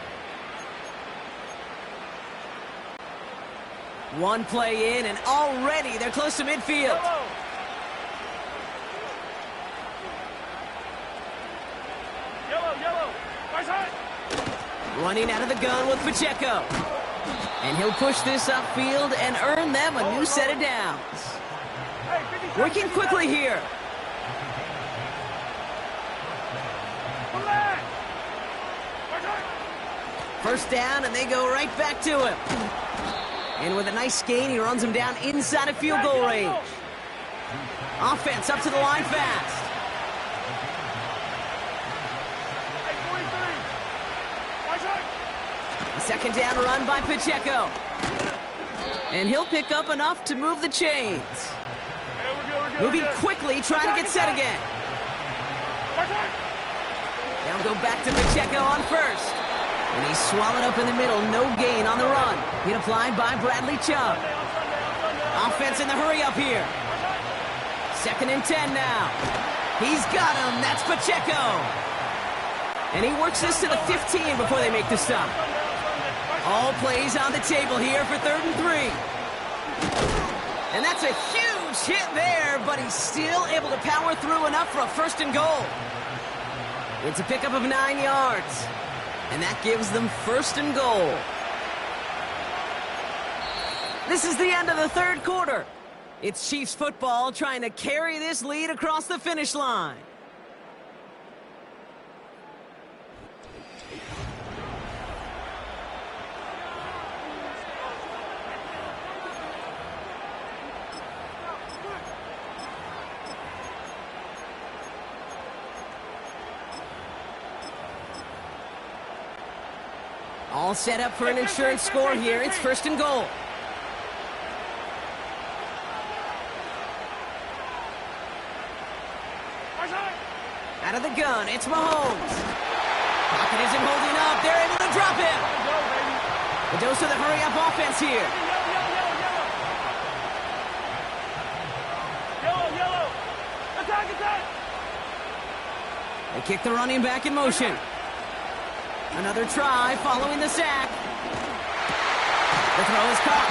Speaker 2: One play in, and already they're close to midfield.
Speaker 4: Yellow. Right side.
Speaker 2: Running out of the gun with Pacheco. And he'll push this upfield and earn them a new set of downs.
Speaker 4: Hey,
Speaker 2: Working quickly here. First down, and they go right back to him. And with a nice gain, he runs him down inside of field goal range. Offense up to the line fast. A second down run by Pacheco. And he'll pick up enough to move the chains. Moving quickly, trying to get set again. Now go back to Pacheco on first. And he's swallowed up in the middle. No gain on the run. Hit applied by Bradley Chubb. Offense in the hurry up here. 2nd and 10 now. He's got him. That's Pacheco. And he works this to the 15 before they make the stop. All plays on the table here for 3rd and 3. And that's a huge hit there, but he's still able to power through enough for a 1st and goal. It's a pickup of 9 yards. And that gives them 1st and goal. This is the end of the 3rd quarter. It's Chiefs football trying to carry this lead across the finish line. All set up for an insurance score here. It's 1st and goal. Out of the gun, it's Mahomes. Pocket isn't holding up. They're able to drop him. The dose of the hurry-up offense here.
Speaker 4: Yellow. Attack.
Speaker 2: They kick the running back in motion. Another try following the sack. The throw is caught.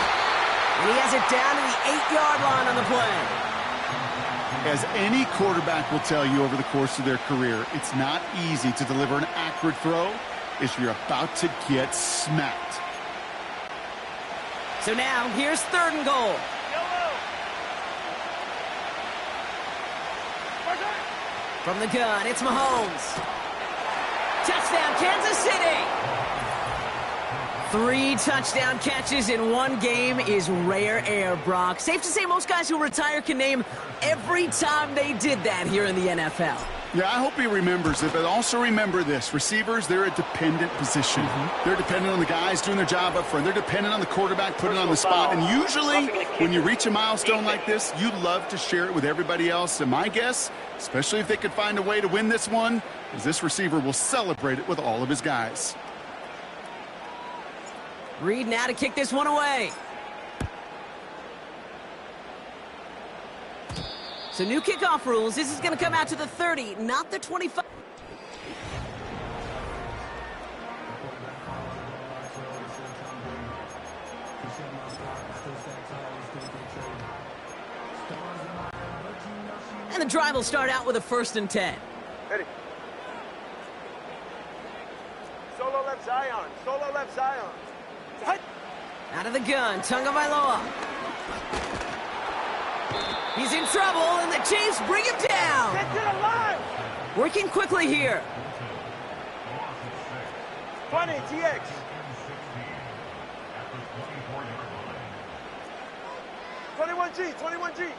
Speaker 2: And he has it down to the 8-yard line on the play.
Speaker 3: As any quarterback will tell you over the course of their career, it's not easy to deliver an accurate throw if you're about to get smacked.
Speaker 2: So now, here's 3rd and goal. From the gun, it's Mahomes. Touchdown, Kansas City! 3 touchdown catches in one game is rare air, Brock. Safe to say most guys who retire can name every time they did that here in the NFL.
Speaker 3: Yeah, I hope he remembers it, but also remember this. Receivers, they're a dependent position. They're dependent on the guys doing their job up front. They're dependent on the quarterback putting on the spot. And usually, when you reach a milestone like this, you love to share it with everybody else. And my guess, especially if they could find a way to win this one, is this receiver will celebrate it with all of his guys.
Speaker 2: Reed now to kick this one away. So new kickoff rules. This is going to come out to the 30, not the 25. And the drive will start out with a 1st and 10.
Speaker 4: Ready. Solo left Zion.
Speaker 2: Out of the gun, Tagovailoa. He's in trouble, and the Chiefs bring him down.
Speaker 4: Get to the line.
Speaker 2: Working quickly here.
Speaker 4: 20, TX. 21G.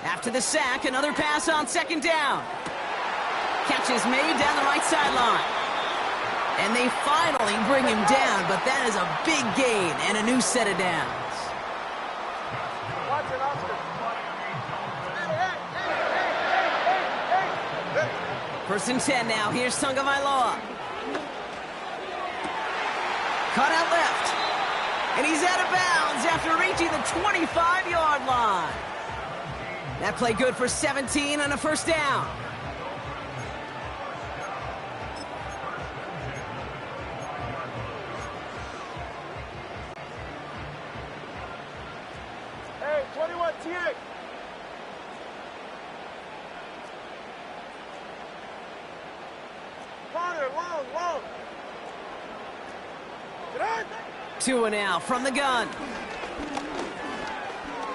Speaker 2: After the sack, another pass on 2nd down. Catch is made down the right sideline. And they finally bring him down, but that is a big gain and a new set of downs.
Speaker 4: Watch it, Oscar. Hey.
Speaker 2: 1st and 10 now. Here's Tagovailoa. Cut out left. And he's out of bounds after reaching the 25-yard line. That play good for 17 and a 1st down.
Speaker 4: Hey, 21, TX. Connor, long. Get on.
Speaker 2: 2 and out from the gun.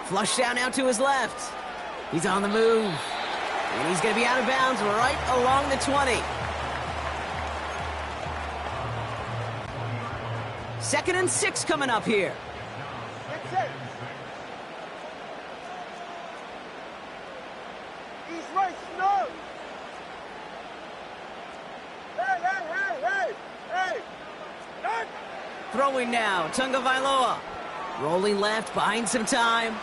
Speaker 2: Flush down now to his left. He's on the move. And he's going to be out of bounds right along the 20. 2nd and 6 coming up here.
Speaker 4: Get set. East right, snow. Hey. Start.
Speaker 2: Throwing now, Tagovailoa. Rolling left, buying some time.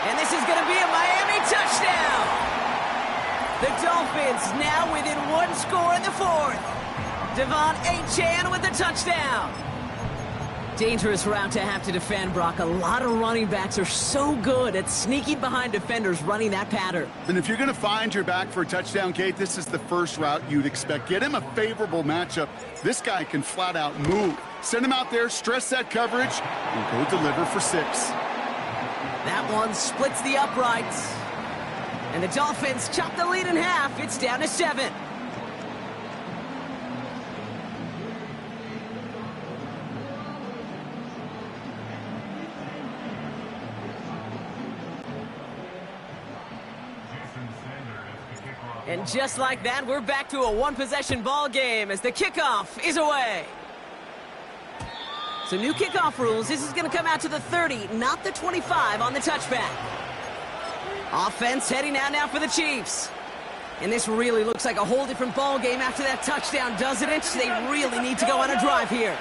Speaker 2: And this is going to be a Miami touchdown. The Dolphins now within 1 score in the 4th. Devon Achane with the touchdown. Dangerous route to have to defend, Brock. A lot of running backs are so good at sneaking behind defenders running that pattern.
Speaker 3: And if you're going to find your back for a touchdown, Kate, this is the first route you'd expect. Get him a favorable matchup. This guy can flat out move. Send him out there, stress that coverage, and go deliver for 6.
Speaker 2: That one splits the uprights. And the Dolphins chop the lead in half. It's down to 7. And just like that, we're back to a one-possession ball game as the kickoff is away. So new kickoff rules. This is going to come out to the 30, not the 25 on the touchback. Offense heading out now for the Chiefs. And this really looks like a whole different ball game after that touchdown, doesn't it? They really need to go on a drive here.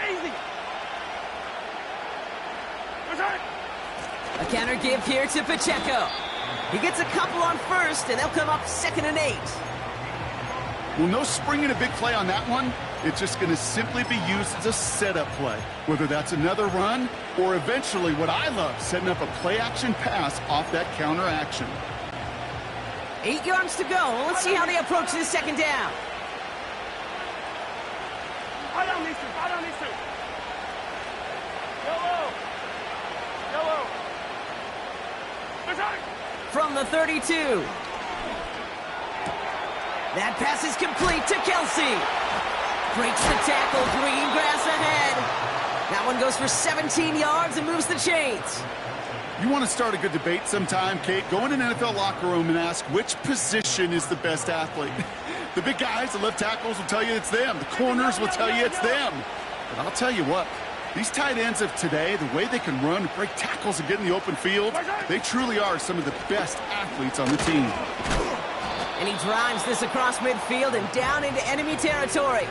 Speaker 4: Easy.
Speaker 2: A counter give here to Pacheco. He gets a couple on first, and they'll come up 2nd and 8.
Speaker 3: Well, no springing a big play on that one. It's just going to simply be used as a setup play, whether that's another run or eventually what I love, setting up a play-action pass off that counter action.
Speaker 2: 8 yards to go. Let's see how they approach this 2nd down.
Speaker 4: Hold on these two. Yellow.
Speaker 2: From the 32. That pass is complete to Kelsey. Breaks the tackle, green grass ahead. That one goes for 17 yards and moves the chains.
Speaker 3: You want to start a good debate sometime, Kate? Go in an NFL locker room and ask which position is the best athlete. The big guys, the left tackles will tell you it's them. The corners will tell you it's them. But I'll tell you what, these tight ends of today, the way they can run, break tackles and get in the open field, they truly are some of the best athletes on the team.
Speaker 2: And he drives this across midfield and down into enemy territory.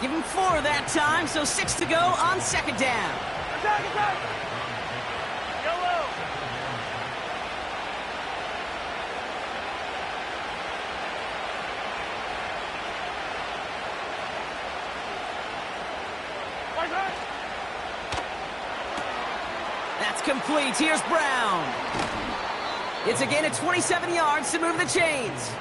Speaker 2: Give him 4 that time, so 6 to go on 2nd down.
Speaker 4: Attack! Yellow!
Speaker 2: That's complete. Here's Brown. It's again at 27 yards to move the chains.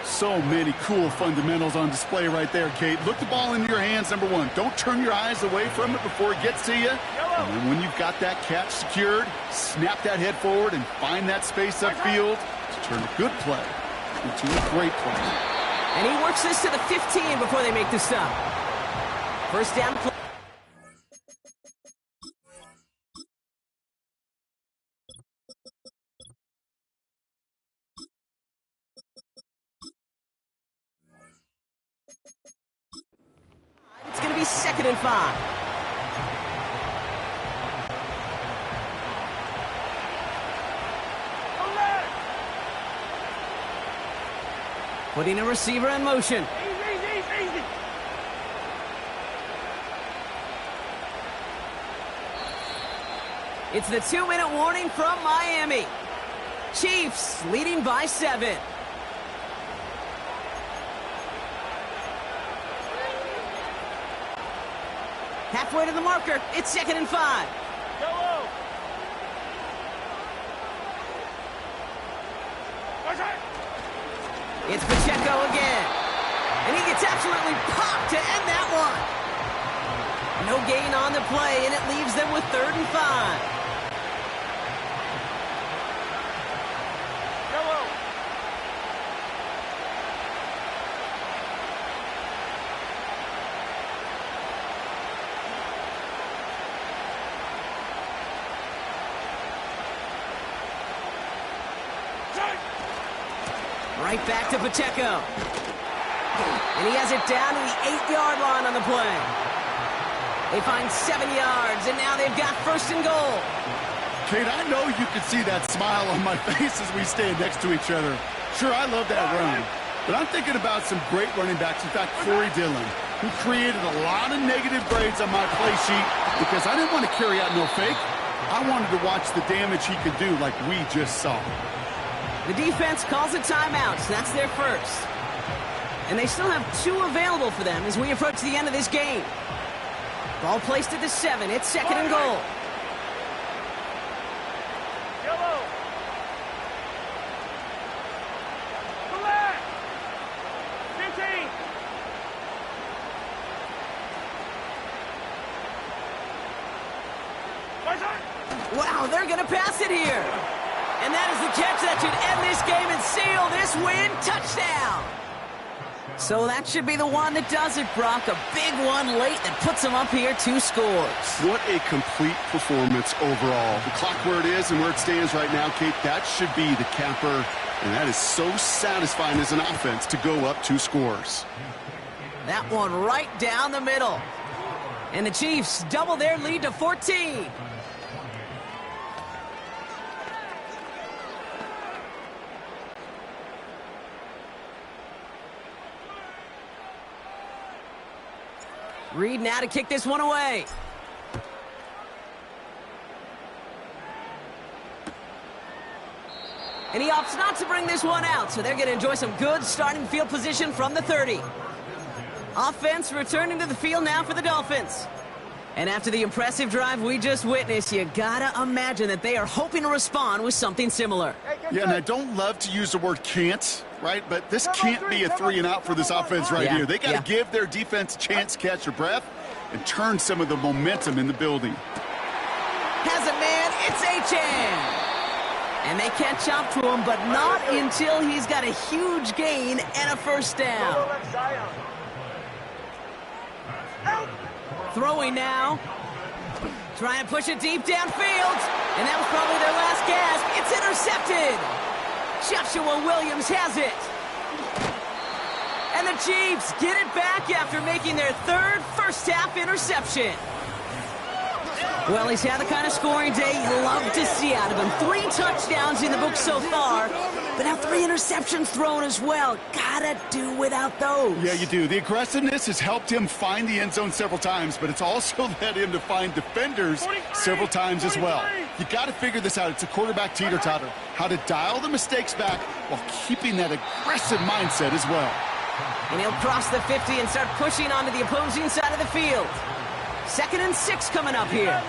Speaker 3: So many cool fundamentals on display right there, Kate. Look the ball into your hands, number 1. Don't turn your eyes away from it before it gets to you. And then when you've got that catch secured, snap that head forward and find that space upfield to turn a good play into a great play.
Speaker 2: And he works this to the 15 before they make the stop. First down play. It's going to be 2nd and 5. Putting a receiver in motion.
Speaker 4: Easy.
Speaker 2: It's the 2-minute warning from Miami. Chiefs leading by 7. Halfway to the marker. It's 2nd and 5.
Speaker 4: Yellow!
Speaker 2: It's Pacheco again. And he gets absolutely popped to end that one. No gain on the play, and it leaves them with 3rd and 5.
Speaker 4: Yellow!
Speaker 2: Right back to Pacheco. And he has it down to the 8-yard line on the play. They find 7 yards, and now they've got first and goal.
Speaker 3: Kate, I know you can see that smile on my face as we stand next to each other. Sure, I love that run. But I'm thinking about some great running backs. In fact, Corey Dillon, who created a lot of negative grades on my play sheet because I didn't want to carry out no fake. I wanted to watch the damage he could do like we just saw.
Speaker 2: The defense calls a timeout, so that's their first. And they still have 2 available for them as we approach the end of this game. Ball placed at the 7. It's second and goal.
Speaker 4: Yellow. Black. 15.
Speaker 2: Wow, they're going to pass it here. And that is the catch that should end this game and seal this win. Touchdown. So that should be the one that does it, Brock. A big one late that puts them up here 2 scores.
Speaker 3: What a complete performance overall. The clock where it is and where it stands right now, Kate, that should be the capper. And that is so satisfying as an offense to go up 2 scores.
Speaker 2: That one right down the middle. And the Chiefs double their lead to 14. Reed now to kick this one away. And he opts not to bring this one out, so they're going to enjoy some good starting field position from the 30. Offense returning to the field now for the Dolphins. And after the impressive drive we just witnessed, you gotta imagine that they are hoping to respond with something similar.
Speaker 3: Yeah, and I don't love to use the word can't, right? But this can't be a 3-and-out for this offense here. They got to give their defense a chance to catch their breath and turn some of the momentum in the building.
Speaker 2: Has a man, it's H.M. And they catch up to him, but not until he's got a huge gain and a first down. Throwing now. Trying to push it deep downfield. And that was probably their last gasp. It's intercepted. Joshua Williams has it. And the Chiefs get it back after making their 3rd first-half interception. Well, he's had the kind of scoring day you love to see out of him. 3 touchdowns in the book so far, but now 3 interceptions thrown as well. Gotta do without those.
Speaker 3: Yeah, you do. The aggressiveness has helped him find the end zone several times, but it's also led him to find defenders several times as well. You got to figure this out. It's a quarterback teeter-totter. How to dial the mistakes back while keeping that aggressive mindset as well.
Speaker 2: And he'll cross the 50 and start pushing onto the opposing side of the field. 2nd and 6 coming up here.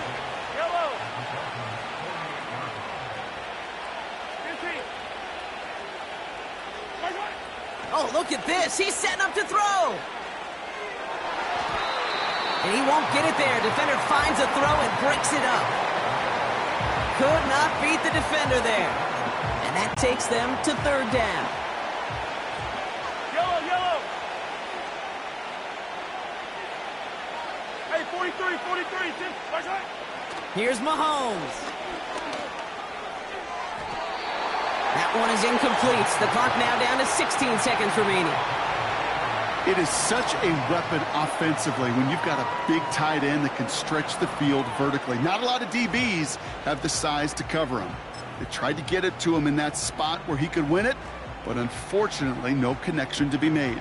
Speaker 2: Oh, look at this. He's setting up to throw. And he won't get it there. Defender finds a throw and breaks it up. Could not beat the defender there. And that takes them to 3rd down.
Speaker 4: Yellow. Hey, 43, Tim.
Speaker 2: Here's Mahomes. That one is incomplete. The clock now down to 16 seconds remaining.
Speaker 3: It is such a weapon offensively when you've got a big tight end that can stretch the field vertically. Not a lot of DBs have the size to cover him. They tried to get it to him in that spot where he could win it, but unfortunately, no connection to be made.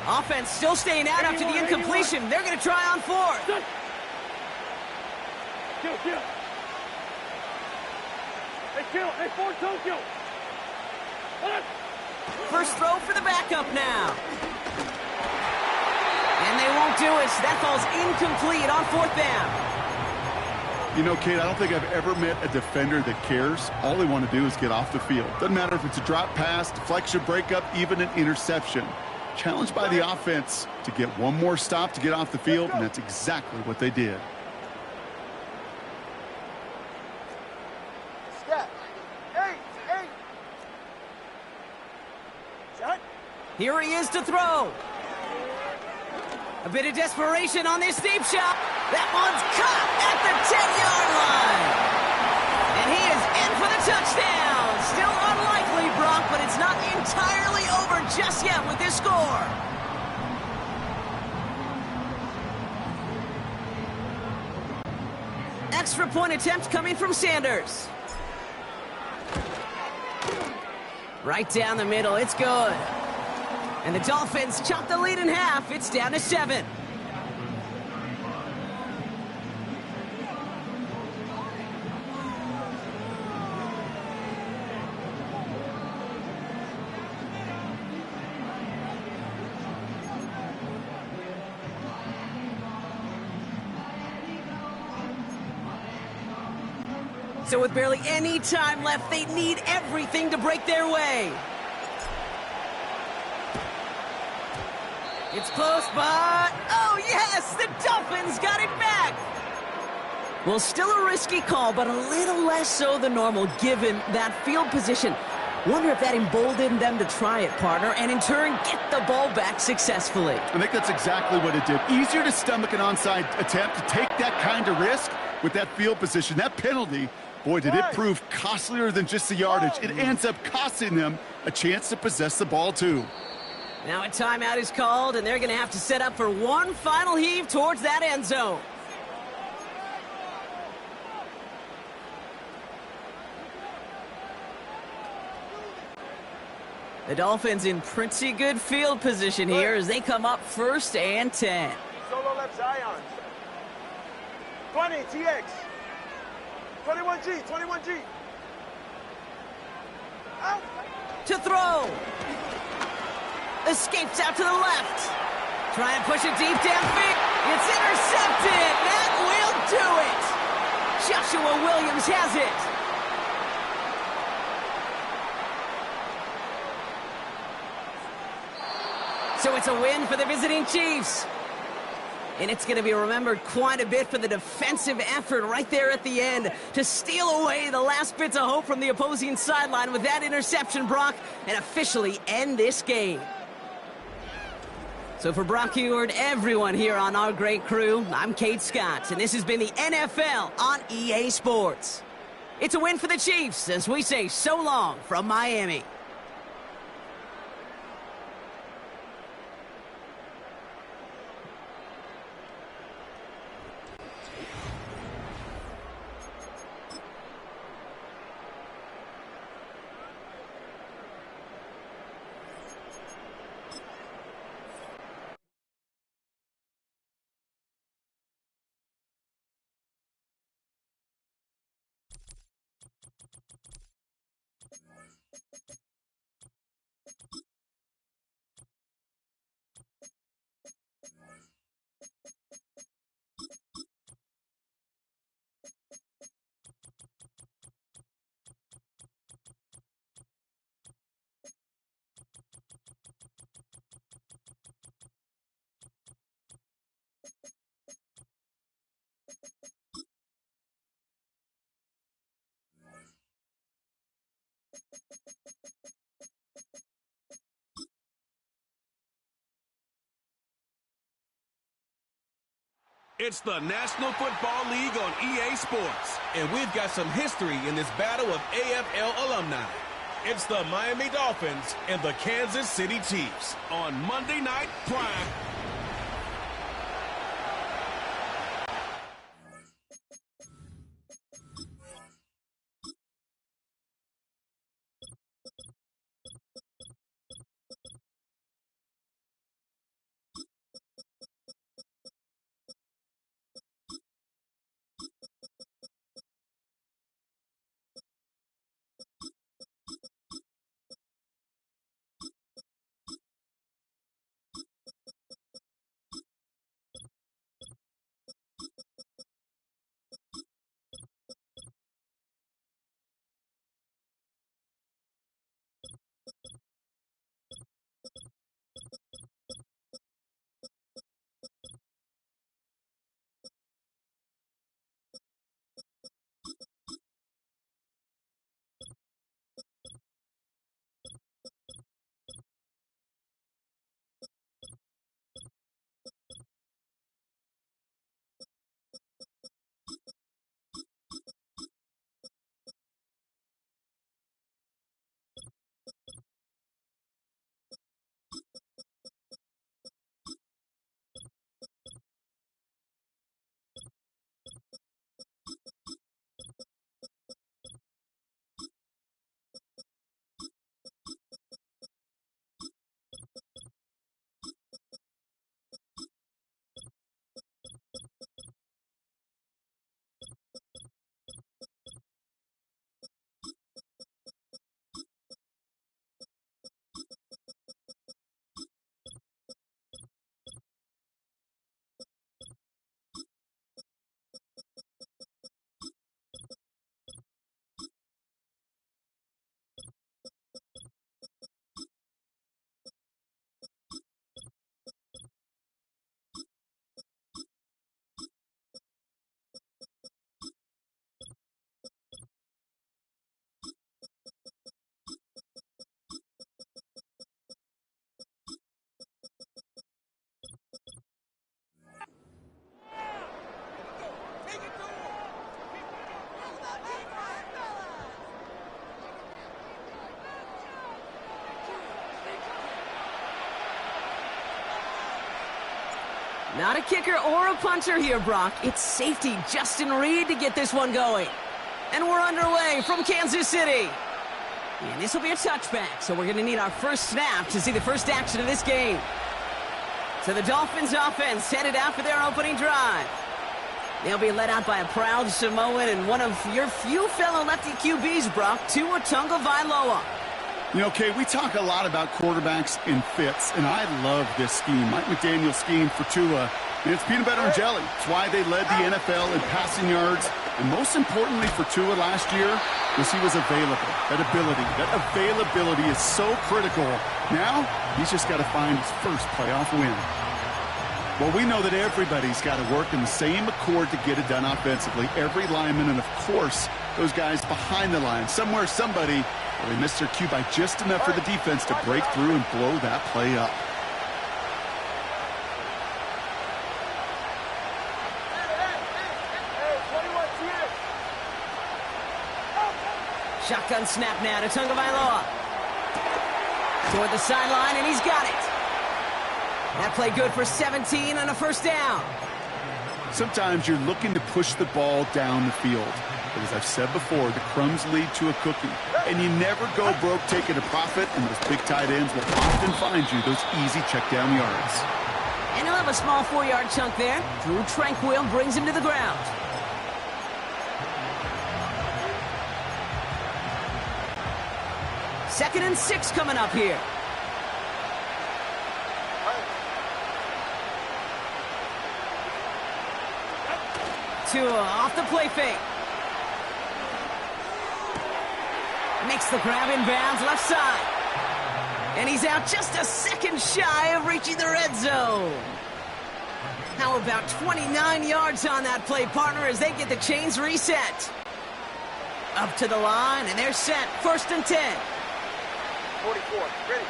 Speaker 2: Offense still staying out after the incompletion. They're going to try on 4th.
Speaker 4: Kill. Hey, 4 Tokyo.
Speaker 2: First throw for the backup now. And they won't do it. That falls incomplete on 4th down.
Speaker 3: You know, Kate, I don't think I've ever met a defender that cares. All they want to do is get off the field. Doesn't matter if it's a drop pass, deflection, breakup, even an interception. Challenged by the offense to get one more stop to get off the field, and that's exactly what they did.
Speaker 2: Here he is to throw. A bit of desperation on this deep shot. That one's caught at the 10-yard line. And he is in for the touchdown. Still on just yet with this score. Extra point attempt coming from Sanders. Right down the middle, it's good. And the Dolphins chop the lead in half. It's down to 7. So with barely any time left, they need everything to break their way. It's close, but... oh, yes! The Dolphins got it back! Well, still a risky call, but a little less so than normal, given that field position. Wonder if that emboldened them to try it, partner, and in turn, get the ball back successfully.
Speaker 3: I think that's exactly what it did. Easier to stomach an onside attempt, to take that kind of risk with that field position. That penalty, boy, did it prove costlier than just the yardage. It ends up costing them a chance to possess the ball, too.
Speaker 2: Now a timeout is called, and they're going to have to set up for one final heave towards that end zone. The Dolphins in pretty good field position here as they come up 1st and 10.
Speaker 4: Solo left Zion. 20, TX. 21G, 21G. Out.
Speaker 2: To throw. Escapes out to the left. Try and push it deep downfield. It's intercepted. That will do it. Joshua Williams has it. So it's a win for the visiting Chiefs. And it's going to be remembered quite a bit for the defensive effort right there at the end to steal away the last bits of hope from the opposing sideline with that interception, Brock, and officially end this game. So for Brock Huard, everyone here on our great crew, I'm Kate Scott, and this has been the NFL on EA Sports. It's a win for the Chiefs as we say so long from Miami.
Speaker 1: It's the National Football League on EA Sports, and we've got some history in this battle of AFL alumni. It's the Miami Dolphins and the Kansas City Chiefs on Monday Night Prime.
Speaker 2: Not a kicker or a punter here, Brock. It's safety Justin Reed to get this one going. And we're underway from Kansas City. And this will be a touchback, so we're going to need our first snap to see the first action of this game. So the Dolphins offense headed out for their opening drive. They'll be led out by a proud Samoan and one of your few fellow lefty QBs, Brock, Tagovailoa.
Speaker 3: You know, Kay, we talk a lot about quarterbacks in fits, and I love this scheme. Mike McDaniel's scheme for Tua, and it's peanut butter and jelly. It's why they led the NFL in passing yards, and most importantly for Tua last year was he was available. That availability is so critical. Now, he's just got to find his first playoff win. Well, we know that everybody's got to work in the same accord to get it done offensively. Every lineman, and of course, those guys behind the line. Somewhere, somebody, well, they missed their cue by just enough for the defense to break through and blow that play up.
Speaker 2: Shotgun snap now to Tagovailoa. Toward the sideline, and he's got it. That play good for 17 and a first down.
Speaker 3: Sometimes you're looking to push the ball down the field. But as I've said before, the crumbs lead to a cookie. And you never go broke taking a profit, and those big tight ends will often find you those easy check down yards.
Speaker 2: And he'll have a small 4-yard chunk there. Drew Tranquil brings him to the ground. Second and 6 coming up here. Tua off the play fake. Makes the grab in bounds left side. And he's out just a second shy of reaching the red zone. How about 29 yards on that play, partner, as they get the chains reset. Up to the line, and they're set. First and 10.
Speaker 4: 44, ready.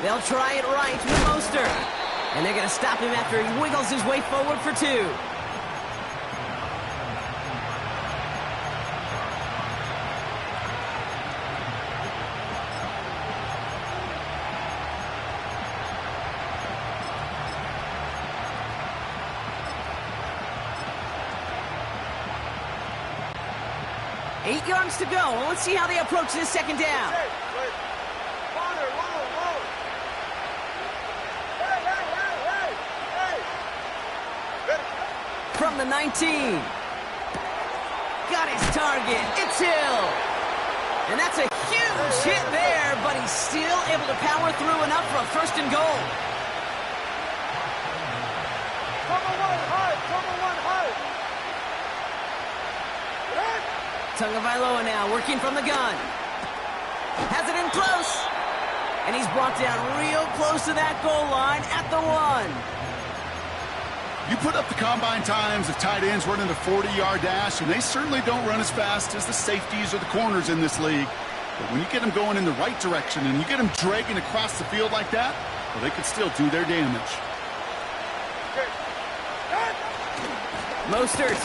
Speaker 2: They'll try it right with Mostert. And they're going to stop him after he wiggles his way forward for 2. Eight yards to go. Well, let's see how they approach this second down. From the 19. Got his target. It's Hill. And that's a huge hit there, but he's still able to power through enough for a first and goal. Tagovailoa now working from the gun. Has it in close. And he's brought down real close to that goal line at the 1.
Speaker 3: You put up the combine times of tight ends running a 40-yard dash, and they certainly don't run as fast as the safeties or the corners in this league. But when you get them going in the right direction and you get them dragging across the field like that, well, they could still do their damage.
Speaker 2: Mostert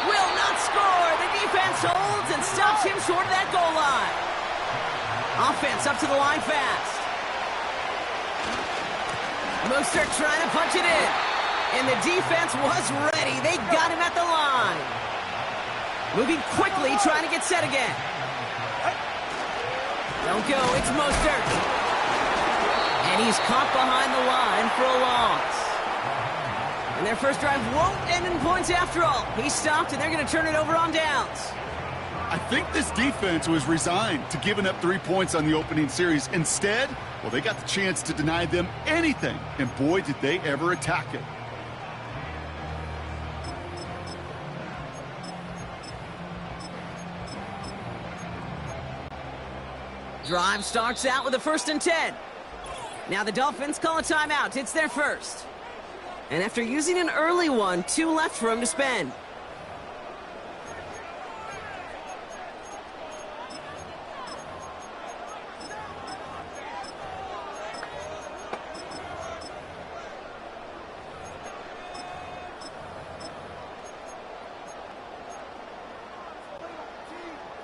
Speaker 2: will not score. The defense holds and stops him short of that goal line. Offense up to the line fast. Mostert trying to punch it in. And the defense was ready. They got him at the line. Moving quickly, trying to get set again. Don't go, it's Mostert. And he's caught behind the line for a loss. And their first drive won't end in points after all. He stopped, and they're going to turn it over on downs.
Speaker 3: I think this defense was resigned to giving up 3 points on the opening series. Instead, well, they got the chance to deny them anything. And boy, did they ever attack it.
Speaker 2: Drive starts out with a first and 10. Now the Dolphins call a timeout. It's their first. And after using an early one, 2 left for him to spend.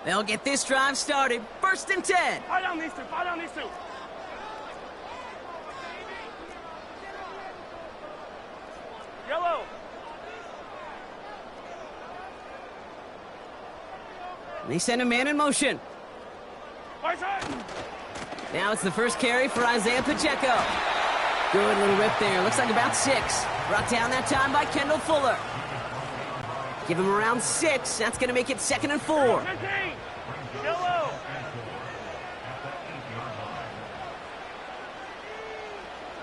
Speaker 2: They'll get this drive started. First and 10.
Speaker 4: Fall down these two. Fall down these two.
Speaker 2: They send a man in motion. Now it's the first carry for Isaiah Pacheco. Good little rip there. Looks like about 6. Brought down that time by Kendall Fuller. Give him around 6. That's going to make it 2nd and 4.
Speaker 5: Yellow.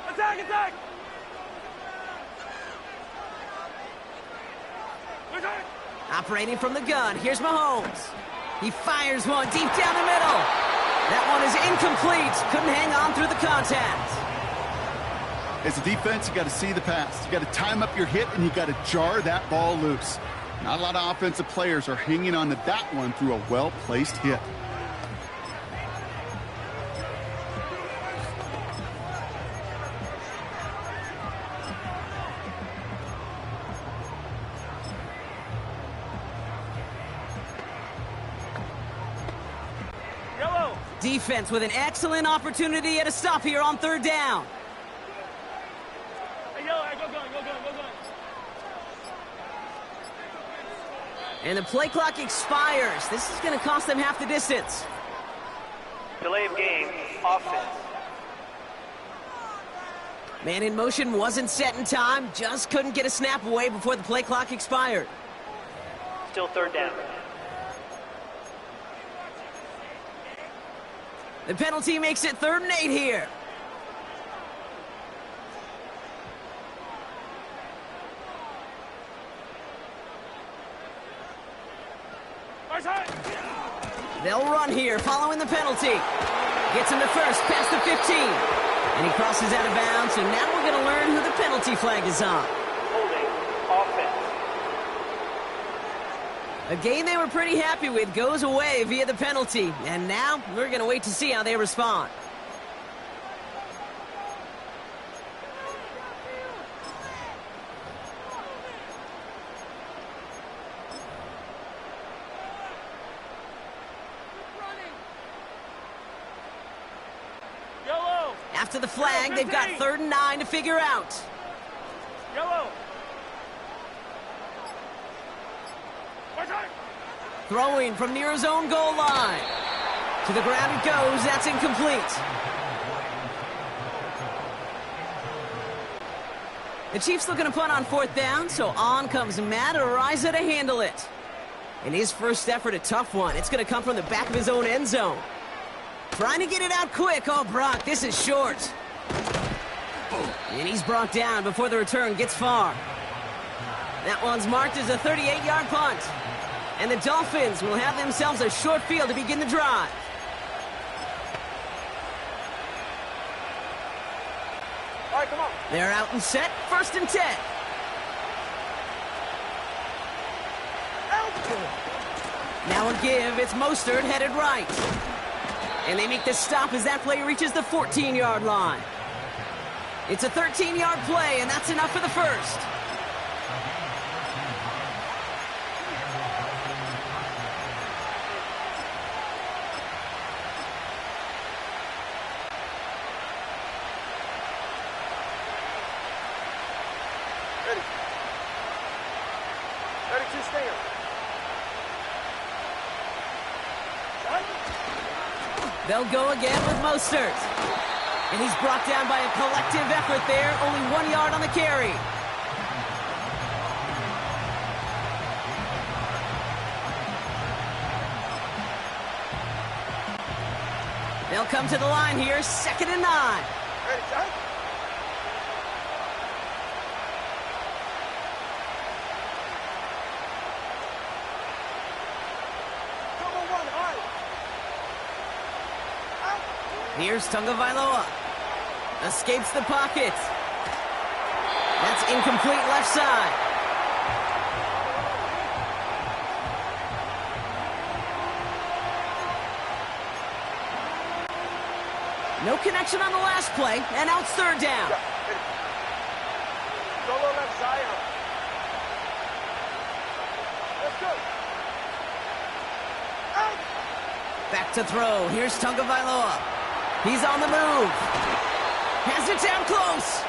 Speaker 5: Attack!
Speaker 2: Operating from the gun. Here's Mahomes. He fires one deep down the middle. That one is incomplete. Couldn't hang on through the contact.
Speaker 3: As a defense, you got to see the pass. You got to time up your hit, and you got to jar that ball loose. Not a lot of offensive players are hanging on to that one through a well-placed hit.
Speaker 2: Defense with an excellent opportunity at a stop here on 3rd down.
Speaker 5: Hey, go going.
Speaker 2: And the play clock expires. This is going to cost them half the distance.
Speaker 5: Delay of game, offense.
Speaker 2: Man in motion wasn't set in time. Just couldn't get a snap away before the play clock expired.
Speaker 5: Still 3rd down.
Speaker 2: The penalty makes it 3rd and 8 here. They'll run here following the penalty. Gets him to first, past the 15. And he crosses out of bounds, so now we're going to learn who the penalty flag is on.
Speaker 5: Holding, offense.
Speaker 2: A game they were pretty happy with goes away via the penalty. And now we're going to wait to see how they respond.
Speaker 5: Yellow.
Speaker 2: After the flag, they've got 3rd and 9 to figure out.
Speaker 5: Yellow.
Speaker 2: Throwing from near his own goal line. To the ground it goes. That's incomplete. The Chiefs looking to punt on 4th down, so on comes Matt Araiza to handle it. In his first effort, a tough one. It's going to come from the back of his own end zone. Trying to get it out quick. Oh, Brock, this is short. And he's brought down before the return gets far. That one's marked as a 38-yard punt. And the Dolphins will have themselves a short field to begin the drive.
Speaker 4: All right, come on.
Speaker 2: They're out and set, 1st and 10. Now a give, it's Mostert headed right. And they make the stop as that play reaches the 14-yard line. It's a 13-yard play, and that's enough for the first.
Speaker 4: Ready. 32 stand.
Speaker 2: They'll go again with Mostert. And he's brought down by a collective effort there. Only 1 yard on the carry. They'll come to the line here, 2nd and 9.
Speaker 4: Ready, John? Come on, one, all right.
Speaker 2: Here's Tagovailoa. Escapes the pocket. That's incomplete left side. No connection on the last play, and now it's 3rd down.
Speaker 4: Solo left Zion. Let's go. Out.
Speaker 2: Back to throw. Here's Tagovailoa. He's on the move. Has it down close.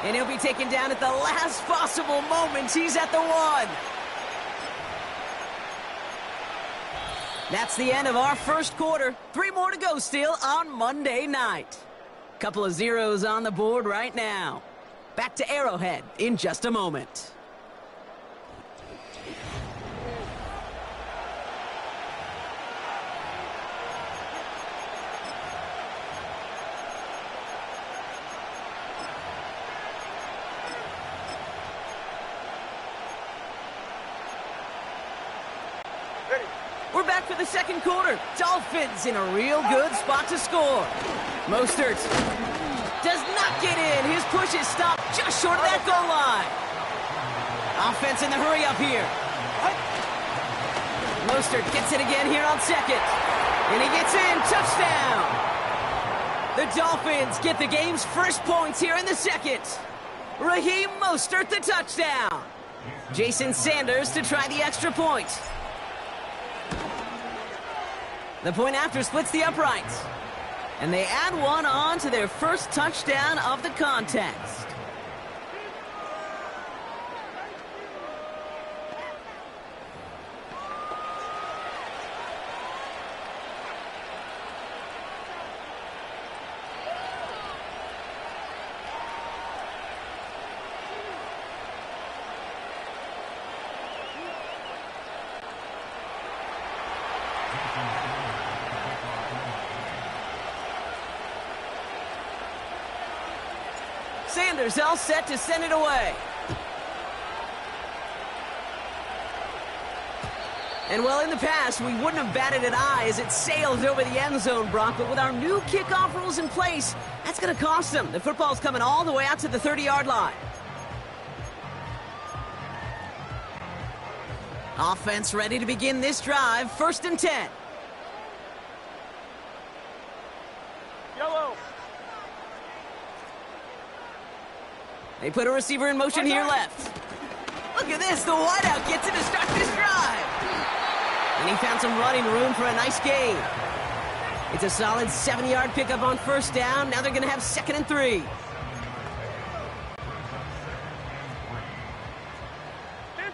Speaker 2: And he'll be taken down at the last possible moment. He's at the 1. That's the end of our first quarter. 3 more to go still on Monday night. Couple of zeros on the board right now. Back to Arrowhead in just a moment. We're back for the second quarter. Dolphins in a real good spot to score. Mostert does not get in. His push is stopped just short of that goal line. Offense in the hurry up here. Mostert gets it again here on second. And he gets in. Touchdown. The Dolphins get the game's first points here in the second. Raheem Mostert the touchdown. Jason Sanders to try the extra point. The point after splits the uprights. And they add one on to their first touchdown of the contest. Sanders all set to send it away. And well, in the past, we wouldn't have batted an eye as it sails over the end zone, Brock. But with our new kickoff rules in place, that's going to cost them. The football's coming all the way out to the 30-yard line. Offense ready to begin this drive. 1st and 10.
Speaker 4: Yellow.
Speaker 2: They put a receiver in motion here left. Look at this. The wideout gets him to start this drive. And he found some running room for a nice gain. It's a solid 7-yard pickup on 1st down. Now they're going to have 2nd and 3.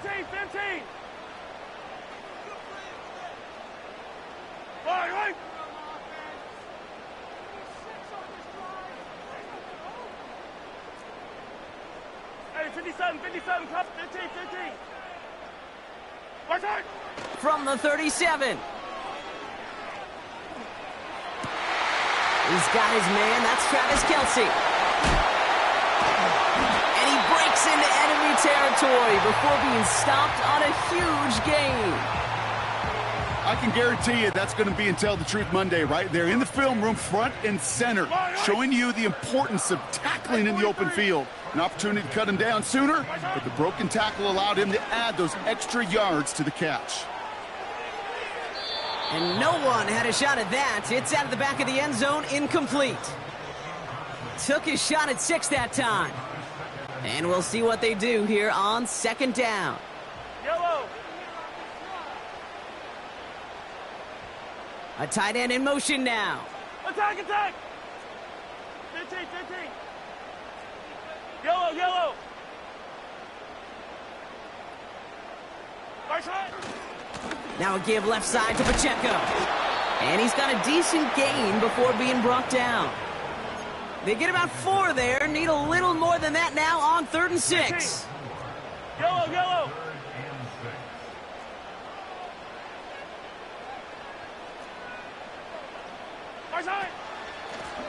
Speaker 4: 15. Right. Hey, 57, cut, 15. Right side.
Speaker 2: From the 37. He's got his man. That's Travis Kelce. And he breaks into enemy territory before being stopped on a huge gain.
Speaker 3: I can guarantee you that's going to be Tell the Truth Monday right there in the film room, front and center, showing you the importance of tackling in the open field. An opportunity to cut him down sooner, but the broken tackle allowed him to add those extra yards to the catch.
Speaker 2: And no one had a shot at that. It's out of the back of the end zone, incomplete. Took his shot at 6 that time. And we'll see what they do here on 2nd down.
Speaker 4: Yellow.
Speaker 2: A tight end in motion now.
Speaker 4: Attack. 15. Yellow. Right side.
Speaker 2: Now a give left side to Pacheco. And he's got a decent gain before being brought down. They get about 4 there. Need a little more than that now on 3rd and 6.
Speaker 4: Yellow. Right side.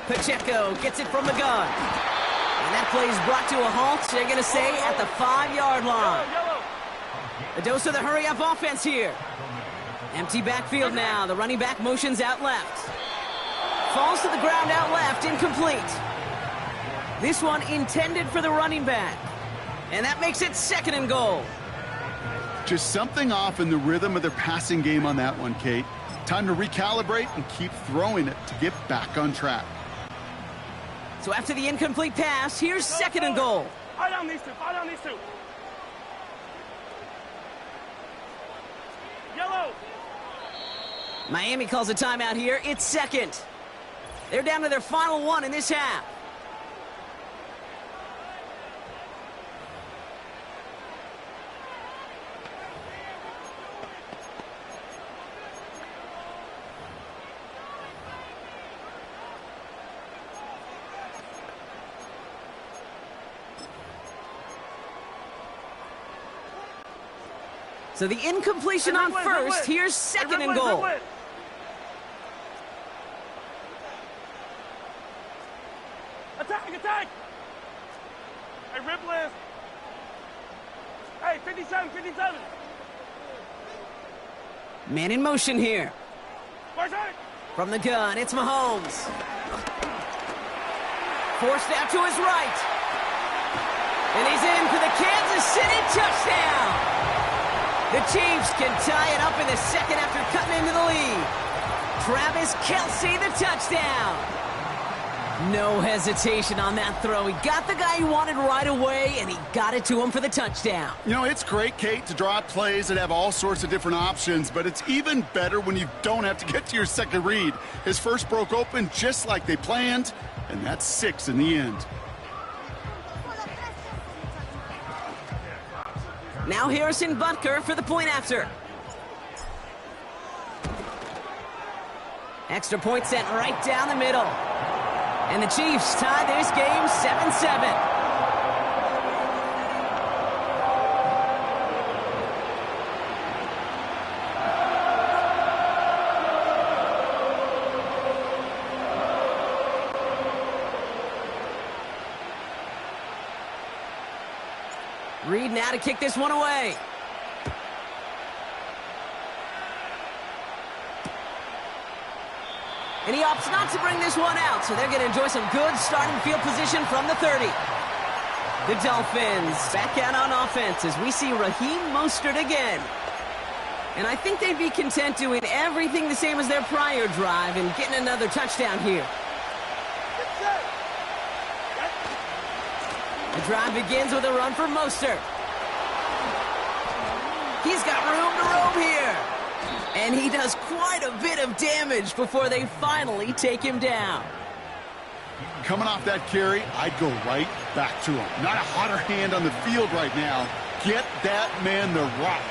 Speaker 2: Pacheco gets it from the gun. And that play is brought to a halt, they're going to say, at the 5-yard line.
Speaker 4: Yellow.
Speaker 2: A dose of the hurry-up offense here. Empty backfield now. The running back motions out left. Falls to the ground out left, incomplete. This one intended for the running back. And that makes it 2nd and goal.
Speaker 3: Just something off in the rhythm of their passing game on that one, Kate. Time to recalibrate and keep throwing it to get back on track.
Speaker 2: So after the incomplete pass, here's 2nd and goal.
Speaker 4: Fire down these two. Yellow.
Speaker 2: Miami calls a timeout here. It's 2nd. They're down to their final one in this half. So the incompletion on first. Here's second and goal.
Speaker 4: Attack, attack! Hey, Ripley. Hey, 57, 57.
Speaker 2: Man in motion here. From the gun, it's Mahomes. Forced out to his right. And he's in for the Kansas City touchdown. The Chiefs can tie it up in the second after cutting into the lead. Travis Kelce, the touchdown. No hesitation on that throw. He got the guy he wanted right away, and he got it to him for the touchdown.
Speaker 3: You know, it's great, Kate, to draw up plays that have all sorts of different options, but it's even better when you don't have to get to your second read. His first broke open just like they planned, and that's 6 in the end.
Speaker 2: Now Harrison Butker for the point after. Extra point sent right down the middle. And the Chiefs tie this game 7-7. Reed now to kick this one away. And he opts not to bring this one out, so they're going to enjoy some good starting field position from the 30. The Dolphins back out on offense as we see Raheem Mostert again. And I think they'd be content doing everything the same as their prior drive and getting another touchdown here. The drive begins with a run for Mostert. He's got room to roam here. And he does quite a bit of damage before they finally take him down.
Speaker 3: Coming off that carry, I'd go right back to him. Not a hotter hand on the field right now. Get that man the rock.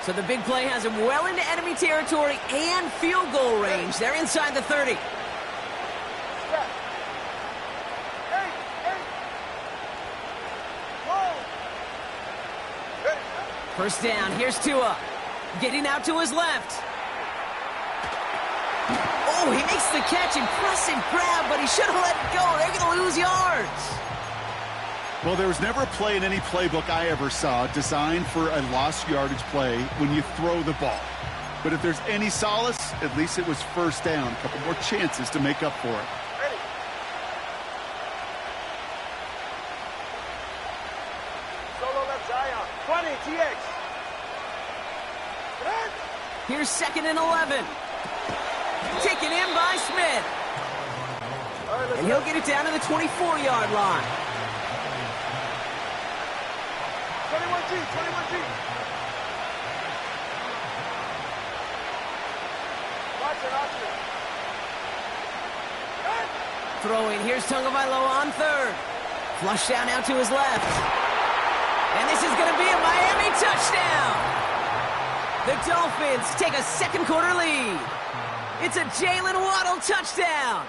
Speaker 2: So the big play has him well into enemy territory and field goal range. They're inside the 30. First down, here's Tua. Getting out to his left. Oh, he makes the catch. Impressive grab, but he should have let it go. They're going to lose yards.
Speaker 3: Well, there was never a play in any playbook I ever saw designed for a lost yardage play when you throw the ball. But if there's any solace, at least it was first down. A couple more chances to make up for it.
Speaker 4: Ready. Solo left Zion. 20, TX.
Speaker 2: Here's second and 11. Taken in by Smith. And he'll get it down to the 24-yard line.
Speaker 4: 21G, 21G. Watch it.
Speaker 2: Throwing, here's Tagovailoa on third. Flush down out to his left. And this is going to be a Miami touchdown. The Dolphins take a second quarter lead. It's a Jalen Waddle touchdown.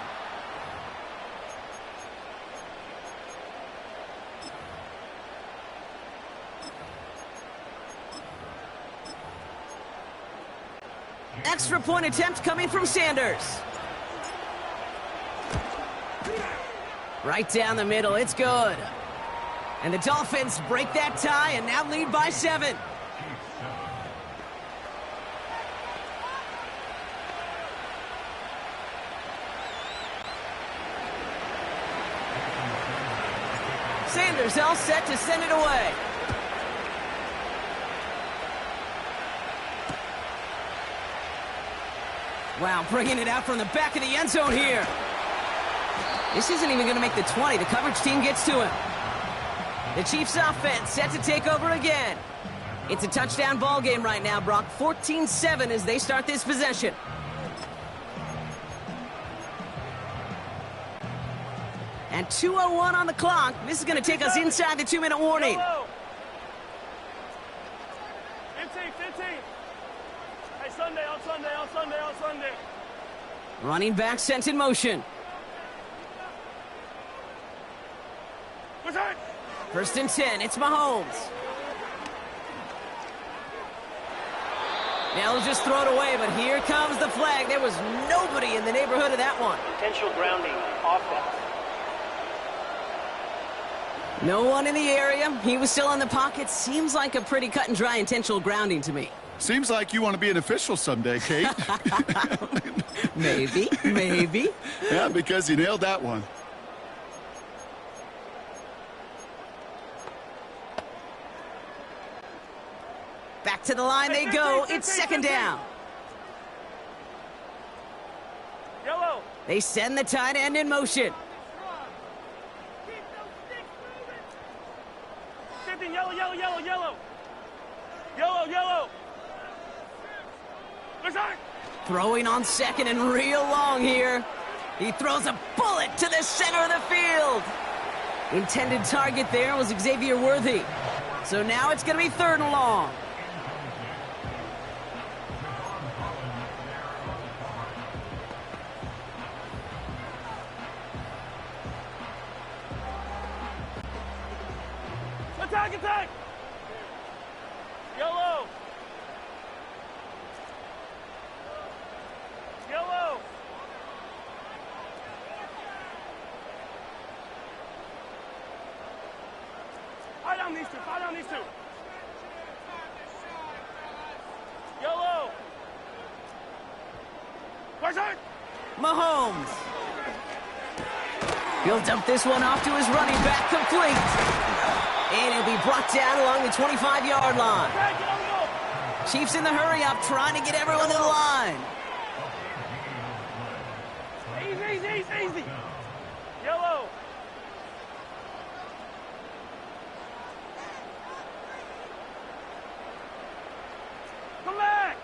Speaker 2: Extra point attempt coming from Sanders. Right down the middle, it's good. And the Dolphins break that tie and now lead by 7. Sanders all set to send it away. Wow, bringing it out from the back of the end zone here. This isn't even going to make the 20. The coverage team gets to him. The Chiefs offense set to take over again. It's a touchdown ball game right now, Brock. 14-7 as they start this possession. And 2:01 on the clock. This is going to take us inside the 2-minute warning.
Speaker 4: 15. Hey, Sunday.
Speaker 2: Running back sent in motion.
Speaker 4: What's that?
Speaker 2: First and 10. It's Mahomes. They'll just throw it away, but here comes the flag. There was nobody in the neighborhood of that one.
Speaker 5: Potential grounding, offense.
Speaker 2: No one in the area. He was still in the pocket. Seems like a pretty cut and dry intentional grounding to me.
Speaker 3: Seems like you want to be an official someday, Kate.
Speaker 2: Maybe.
Speaker 3: Yeah, because you nailed that one.
Speaker 2: Back to the line they go. It's second down.
Speaker 4: Yellow.
Speaker 2: They send the tight end in motion.
Speaker 4: Shifting, yellow, yellow, yellow, yellow. Yellow, yellow.
Speaker 2: Throwing on second and real long here. He throws a bullet to the center of the field. Intended target there was Xavier Worthy. So now it's going to be third and long.
Speaker 4: Attack, attack. Yellow. Yellow. Fight down these two. Fight down these two. Yellow. Person.
Speaker 2: Mahomes. He'll dump this one off to his running back, complete. And he'll be brought down along the 25-yard line. Chiefs in the hurry up, trying to get everyone in the line.
Speaker 4: Easy. Yellow. Come back.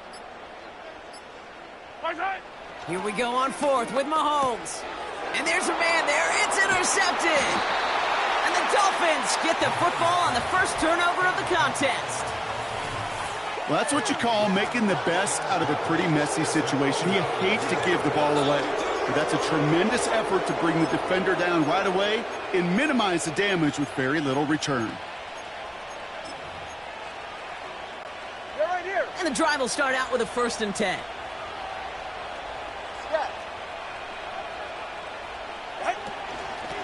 Speaker 2: Here we go on fourth with Mahomes. And there's a man there. It's intercepted. And the Dolphins get the football on the first turnover of the contest.
Speaker 3: Well, that's what you call making the best out of a pretty messy situation. You hate to give the ball away, but that's a tremendous effort to bring the defender down right away and minimize the damage with very little return.
Speaker 4: They're right here.
Speaker 2: And the drive will start out with a 1st and 10.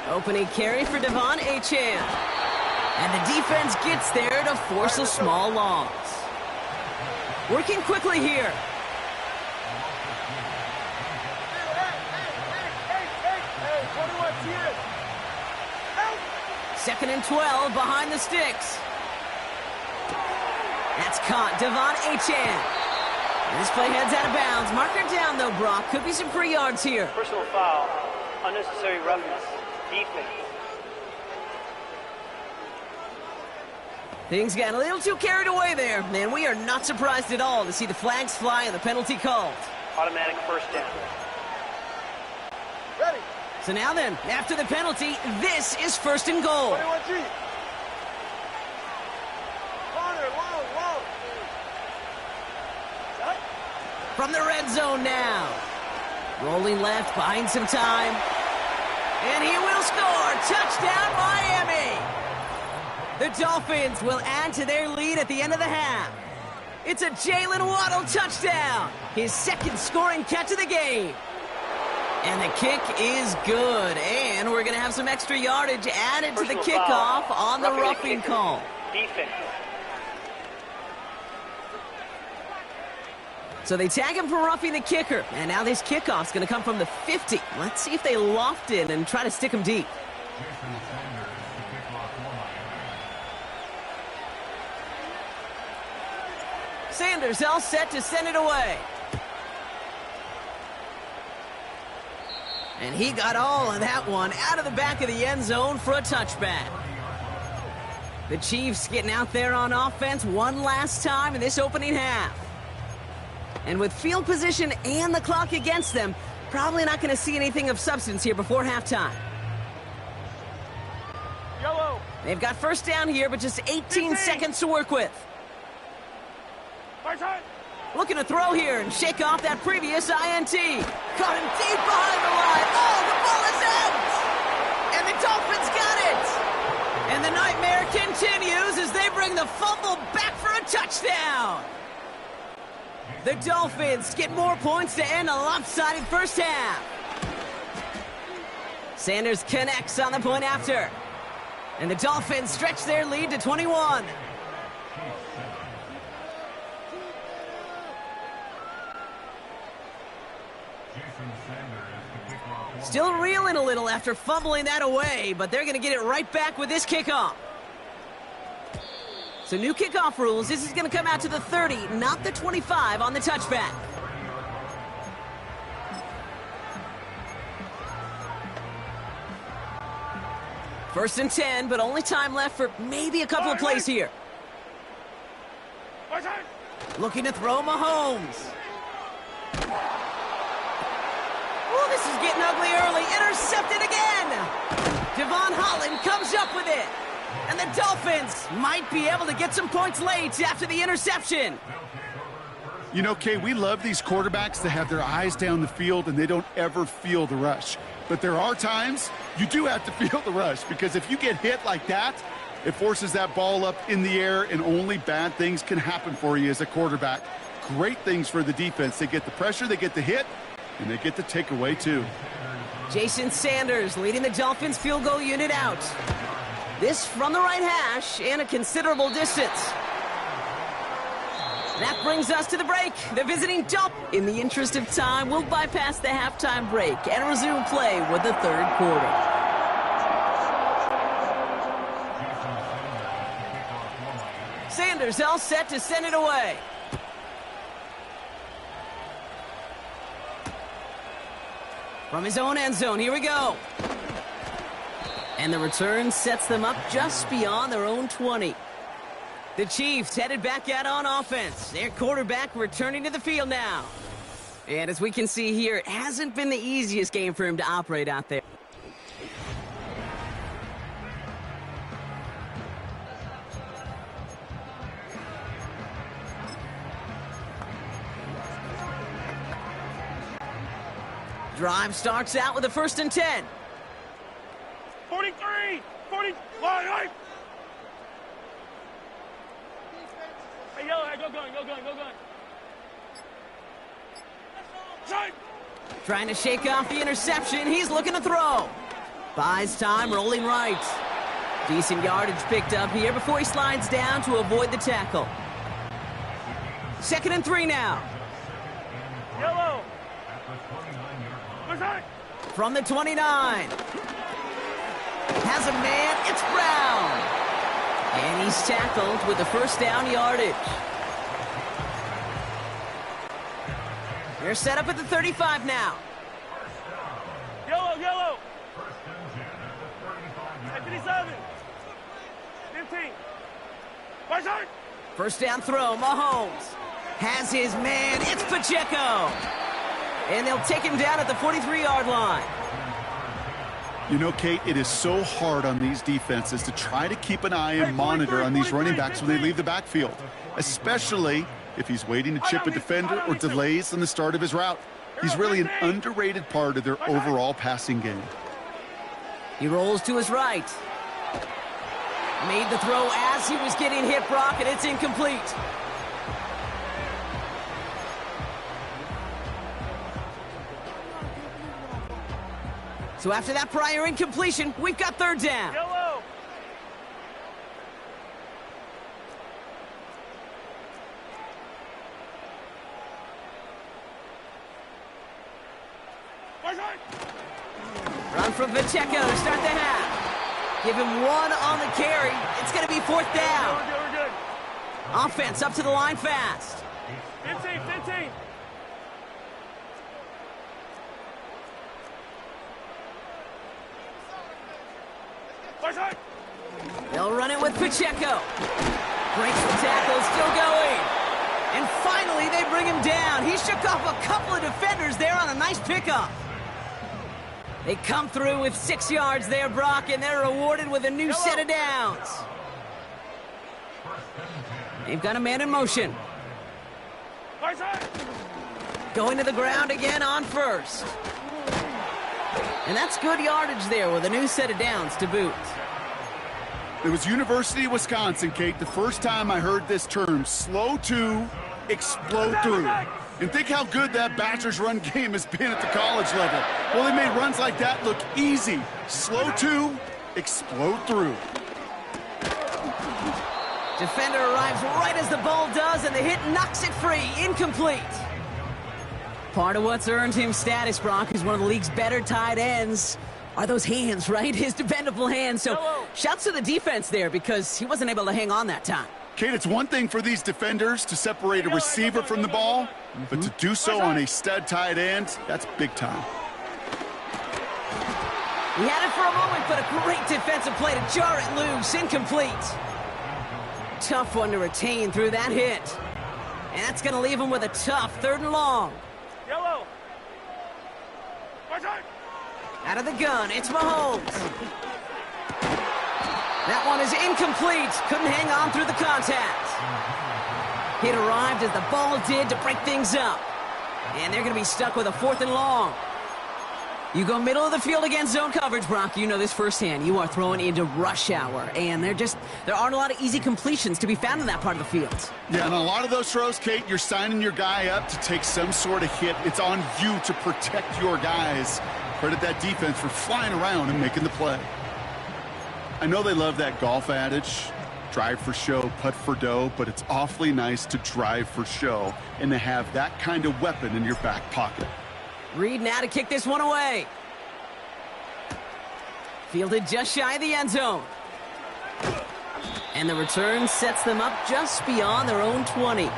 Speaker 2: Opening carry for Devon Achane. And the defense gets there to force a small loss. Working quickly here. Second and 12 behind the sticks. That's caught. Devon Achane. This play heads out of bounds. Marker down, though, Brock. Could be some free yards here.
Speaker 5: Personal foul, unnecessary roughness, defense.
Speaker 2: Things got a little too carried away there, and we are not surprised at all to see the flags fly and the penalty called.
Speaker 5: Automatic first down.
Speaker 4: Ready.
Speaker 2: So now then, after the penalty, this is 1st and goal.
Speaker 4: 21G. Corner, long.
Speaker 2: From the red zone now. Rolling left, buying some time. And he will score. Touchdown, Miami. The Dolphins will add to their lead at the end of the half. It's a Jalen Waddle touchdown. His second scoring catch of the game. And the kick is good. And we're going to have some extra yardage added to the kickoff on the roughing call.
Speaker 5: Defense.
Speaker 2: So they tag him for roughing the kicker. And now this kickoff's going to come from the 50. Let's see if they loft in and try to stick him deep. Sanders all set to send it away. And he got all of that one out of the back of the end zone for a touchback. The Chiefs getting out there on offense one last time in this opening half. And with field position and the clock against them, probably not going to see anything of substance here before halftime.
Speaker 4: Yellow.
Speaker 2: They've got first down here, but just 18 seconds to work with. Looking to throw here and shake off that previous INT. Caught him deep behind the line. Oh, the ball is out! And the Dolphins got it! And the nightmare continues as they bring the fumble back for a touchdown. The Dolphins get more points to end a lopsided first half. Sanders connects on the point after. And the Dolphins stretch their lead to 21. Still reeling a little after fumbling that away, but they're going to get it right back with this kickoff. So new kickoff rules. This is going to come out to the 30, not the 25 on the touchback. First and 10, but only time left for maybe a couple of plays here. Looking to throw Mahomes. Oh, this is getting ugly early. Intercepted again. Devon Holland comes up with it. And the Dolphins might be able to get some points late after the interception.
Speaker 3: You know, Kay, we love these quarterbacks that have their eyes down the field and they don't ever feel the rush. But there are times you do have to feel the rush, because if you get hit like that, it forces that ball up in the air, and only bad things can happen for you as a quarterback. Great things for the defense. They get the pressure, they get the hit, and they get the takeaway too.
Speaker 2: Jason Sanders leading the Dolphins field goal unit out. This from the right hash and a considerable distance. That brings us to the break. The visiting Dolphins, in the interest of time, will bypass the halftime break and resume play with the third quarter. Sanders all set to send it away. From his own end zone, here we go. And the return sets them up just beyond their own 20. The Chiefs headed back out on offense. Their quarterback returning to the field now. And as we can see here, it hasn't been the easiest game for him to operate out there. Drive starts out with a first and 10.
Speaker 4: 43! 40! Line! Hey, yellow, go going. Shine!
Speaker 2: Trying to shake off the interception. He's looking to throw. Buys time, rolling right. Decent yardage picked up here before he slides down to avoid the tackle. 2nd and 3 now.
Speaker 4: Yellow!
Speaker 2: From the 29. Has a man, it's Brown. And he's tackled with the first down yardage. They're set up at the 35 now.
Speaker 4: Yellow! 57. 15.
Speaker 2: First down throw, Mahomes. Has his man, it's Pacheco. And they'll take him down at the 43-yard line.
Speaker 3: You know, Kate, it is so hard on these defenses to try to keep an eye and monitor on these running backs when they leave the backfield, especially if he's waiting to chip a defender or delays on the start of his route. He's really an underrated part of their overall passing game.
Speaker 2: He rolls to his right. Made the throw as he was getting hit, Brock, and it's incomplete. So after that prior incompletion, we've got third down.
Speaker 4: Yellow!
Speaker 2: Run from Pacheco to start the half. Give him one on the carry. It's going to be 4th down.
Speaker 4: We're good.
Speaker 2: Offense up to the line fast.
Speaker 4: 15.
Speaker 2: They'll run it with Pacheco. Breaks the tackle, still going. And finally, they bring him down. He shook off a couple of defenders there on a nice pickup. They come through with 6 yards there, Brock, and they're rewarded with a new set of downs. They've got a man in motion. Going to the ground again on first. And that's good yardage there with a new set of downs to boot.
Speaker 3: It was University of Wisconsin, Kate, the first time I heard this term, slow to explode through. And think how good that Badgers run game has been at the college level. Well, they made runs like that look easy. Slow to, explode through.
Speaker 2: Defender arrives right as the ball does, and the hit knocks it free. Incomplete. Part of what's earned him status, Brock, is one of the league's better tight ends. Are those hands, right? His dependable hands. So shouts to the defense there because he wasn't able to hang on that time.
Speaker 3: Kate, it's one thing for these defenders to separate a receiver from the ball, but to do so on a stud tight end, that's big time.
Speaker 2: He had it for a moment, but a great defensive play to jar it loose. Incomplete. Tough one to retain through that hit. And that's going to leave him with a tough 3rd and long.
Speaker 4: Yellow.
Speaker 2: Out of the gun, it's Mahomes. That one is incomplete. Couldn't hang on through the contact. Hit arrived as the ball did to break things up. And they're going to be stuck with a 4th and long. You go middle of the field against zone coverage, Brock. You know this firsthand. You are throwing into rush hour. And there aren't a lot of easy completions to be found in that part of the field.
Speaker 3: Yeah, and a lot of those throws, Kate, you're signing your guy up to take some sort of hit. It's on you to protect your guys. Credit that defense for flying around and making the play. I know they love that golf adage, drive for show, putt for dough, but it's awfully nice to drive for show and to have that kind of weapon in your back pocket.
Speaker 2: Reed now to kick this one away. Fielded just shy of the end zone. And the return sets them up just beyond their own 20.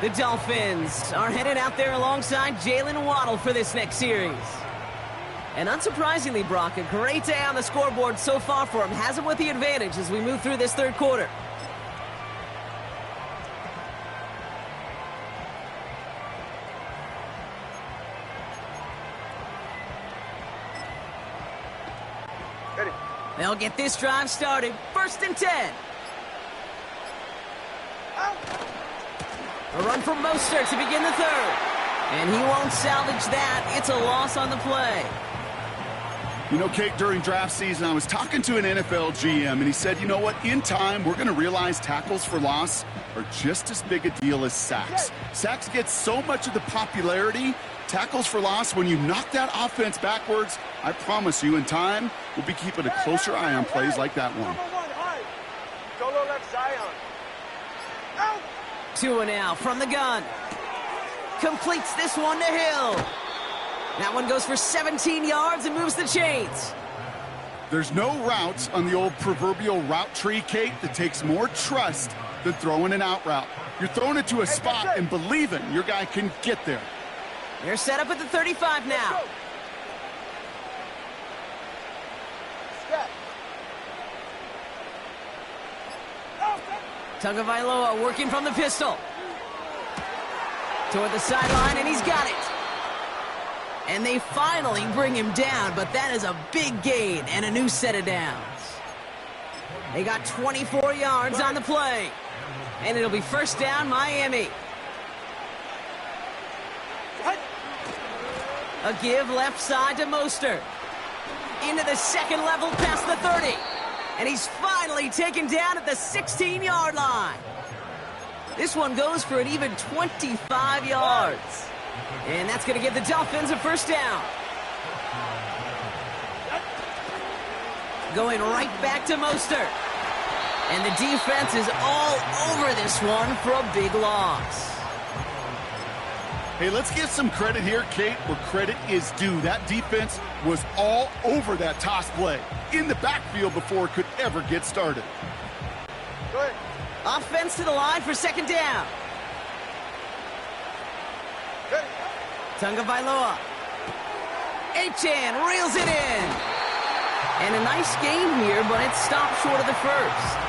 Speaker 2: The Dolphins are headed out there alongside Jalen Waddle for this next series. And unsurprisingly, Brock, a great day on the scoreboard so far for him. Has him with the advantage as we move through this 3rd quarter.
Speaker 4: Ready.
Speaker 2: They'll get this drive started. 1st and 10. A run from Mostert to begin the 3rd. And he won't salvage that. It's a loss on the play.
Speaker 3: You know, Kate, during draft season, I was talking to an NFL GM, and he said, you know what, in time, we're going to realize tackles for loss are just as big a deal as sacks. Sacks get so much of the popularity. Tackles for loss, when you knock that offense backwards, I promise you, in time, we'll be keeping a closer eye on plays like that one.
Speaker 4: Solo left Zion. Out.
Speaker 2: 2 and out from the gun. Completes this one to Hill. That one goes for 17 yards and moves the chains.
Speaker 3: There's no route on the old proverbial route tree, Kate, that takes more trust than throwing an out route. You're throwing it to a spot and believing your guy can get there.
Speaker 2: They're set up at the 35 now. Tagovailoa working from the pistol. Toward the sideline, and he's got it. And they finally bring him down, but that is a big gain and a new set of downs. They got 24 yards on the play. And it'll be 1st down, Miami. A give left side to Mostert. Into the 2nd level past the 30. And he's finally taken down at the 16-yard line. This one goes for an even 25 yards. And that's going to give the Dolphins a 1st down. Going right back to Mostert. And the defense is all over this one for a big loss.
Speaker 3: Hey, let's give some credit here, Kate, where credit is due. That defense was all over that toss play in the backfield before it could ever get started.
Speaker 4: Go ahead.
Speaker 2: Offense to the line for 2nd down.
Speaker 4: Ready.
Speaker 2: Tagovailoa. Achane reels it in. And a nice game here, but it stopped short of the 1st.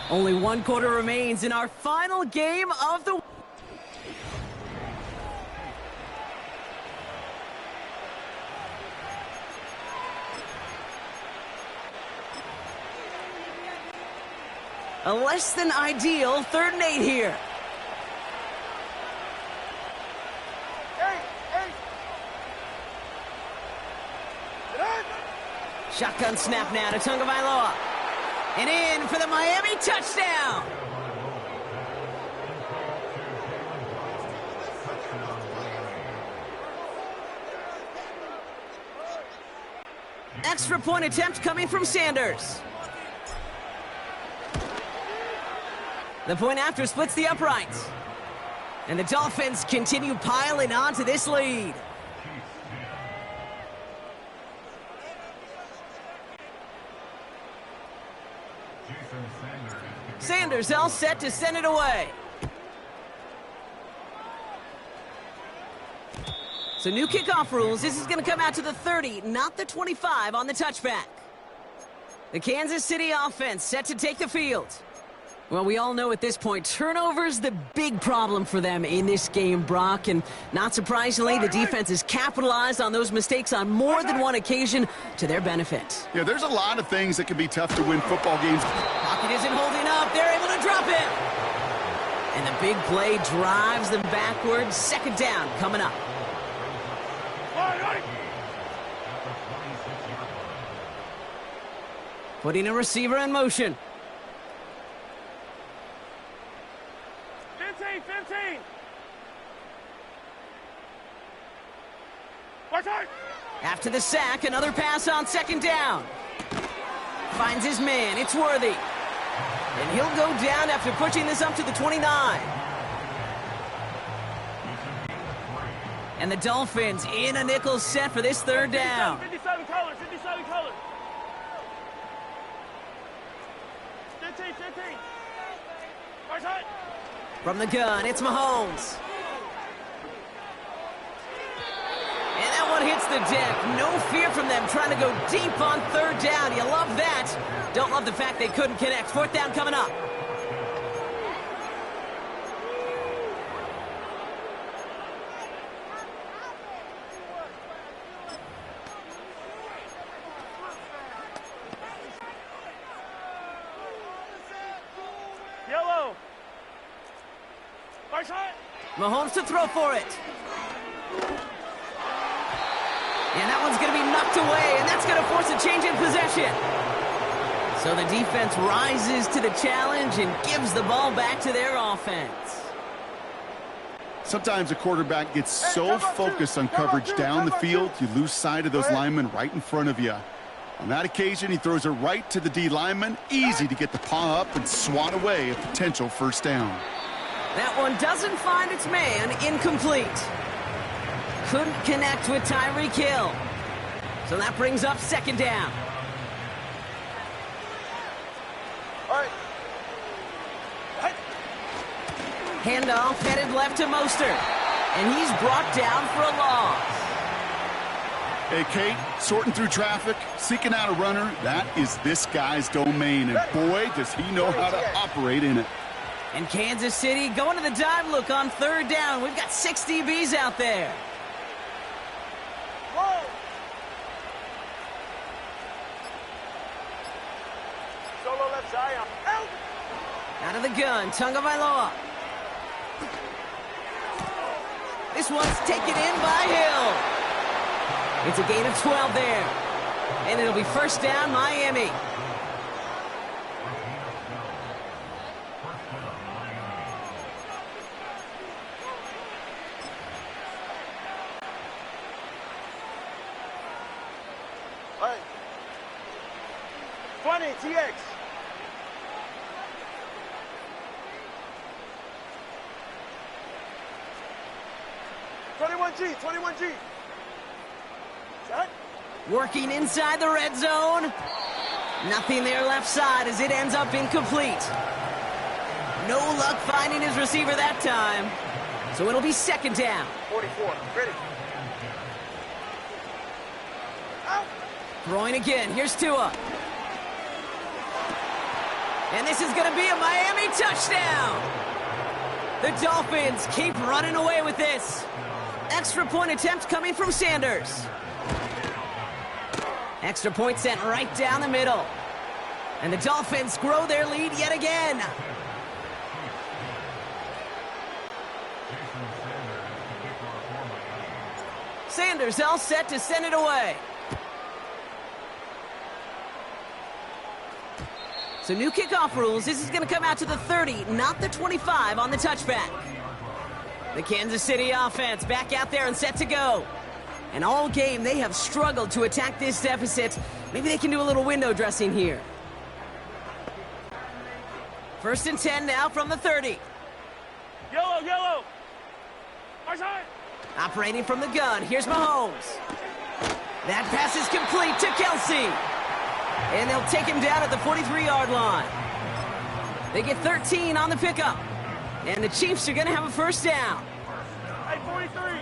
Speaker 2: Only 1 quarter remains in our final game of the... A less than ideal 3rd and 8 here. Shotgun snap now to Tagovailoa. And in for the Miami touchdown. Extra point attempt coming from Sanders. The point after splits the uprights. And the Dolphins continue piling on to this lead. Sanders all set to send it away. So new kickoff rules. This is going to come out to the 30, not the 25 on the touchback. The Kansas City offense set to take the field. Well, we all know at this point, turnovers the big problem for them in this game, Brock. And not surprisingly, the defense has capitalized on those mistakes on more than one occasion to their benefit.
Speaker 3: Yeah, there's a lot of things that can be tough to win football games.
Speaker 2: Pocket isn't holding up. They're able to drop it. And the big play drives them backwards. Second down coming up. Putting a receiver in motion.
Speaker 4: 15.
Speaker 2: After the sack, another pass on second down. Finds his man. It's Worthy. And he'll go down after pushing this up to the 29. And the Dolphins in a nickel set for this third down.
Speaker 4: 57 colors. 15.
Speaker 2: From the gun, it's Mahomes. And that one hits the deck. No fear from them trying to go deep on third down. You love that. Don't love the fact they couldn't connect. Fourth down coming up.
Speaker 4: Yellow.
Speaker 2: Mahomes to throw for it. And that one's going to be knocked away, and that's going to force a change in possession. So the defense rises to the challenge and gives the ball back to their offense.
Speaker 3: Sometimes a quarterback gets so focused on coverage down the field, you lose sight of those linemen right in front of you. On that occasion, he throws it right to the D lineman. Easy to get the paw up and swat away a potential first down.
Speaker 2: That one doesn't find its man. Incomplete. Couldn't connect with Tyreek Hill. So that brings up second down.
Speaker 4: All right.
Speaker 2: Handoff headed left to Mostert. And he's brought down for a loss.
Speaker 3: Hey, Kate, sorting through traffic, seeking out a runner, that is this guy's domain. And boy, does he know how to operate in it.
Speaker 2: And Kansas City going to the dive look on third down. We've got 6 DBs out there.
Speaker 4: Whoa. Solo left Zion. Out.
Speaker 2: Out of the gun, Tagovailoa. This one's taken in by Hill. It's a gain of 12 there. And it'll be first down, Miami.
Speaker 4: All right. 20, TX. Twenty-one G. Set.
Speaker 2: Working inside the red zone. Nothing there left side as it ends up incomplete. No luck finding his receiver that time. So it'll be second down.
Speaker 4: 44. Ready. Out.
Speaker 2: Throwing again. Here's Tua. And this is going to be a Miami touchdown. The Dolphins keep running away with this. Extra point attempt coming from Sanders. Extra point sent right down the middle. And the Dolphins grow their lead yet again. Sanders all set to send it away. So new kickoff rules. This is going to come out to the 30, not the 25 on the touchback. The Kansas City offense back out there and set to go. And all game, they have struggled to attack this deficit. Maybe they can do a little window dressing here. 1st and 10 now from the 30.
Speaker 4: Yellow, yellow. Our side.
Speaker 2: Operating from the gun, here's Mahomes. That pass is complete to Kelsey. And they'll take him down at the 43-yard line. They get 13 on the pickup. And the Chiefs are going to have a first down.
Speaker 4: Hey, 43.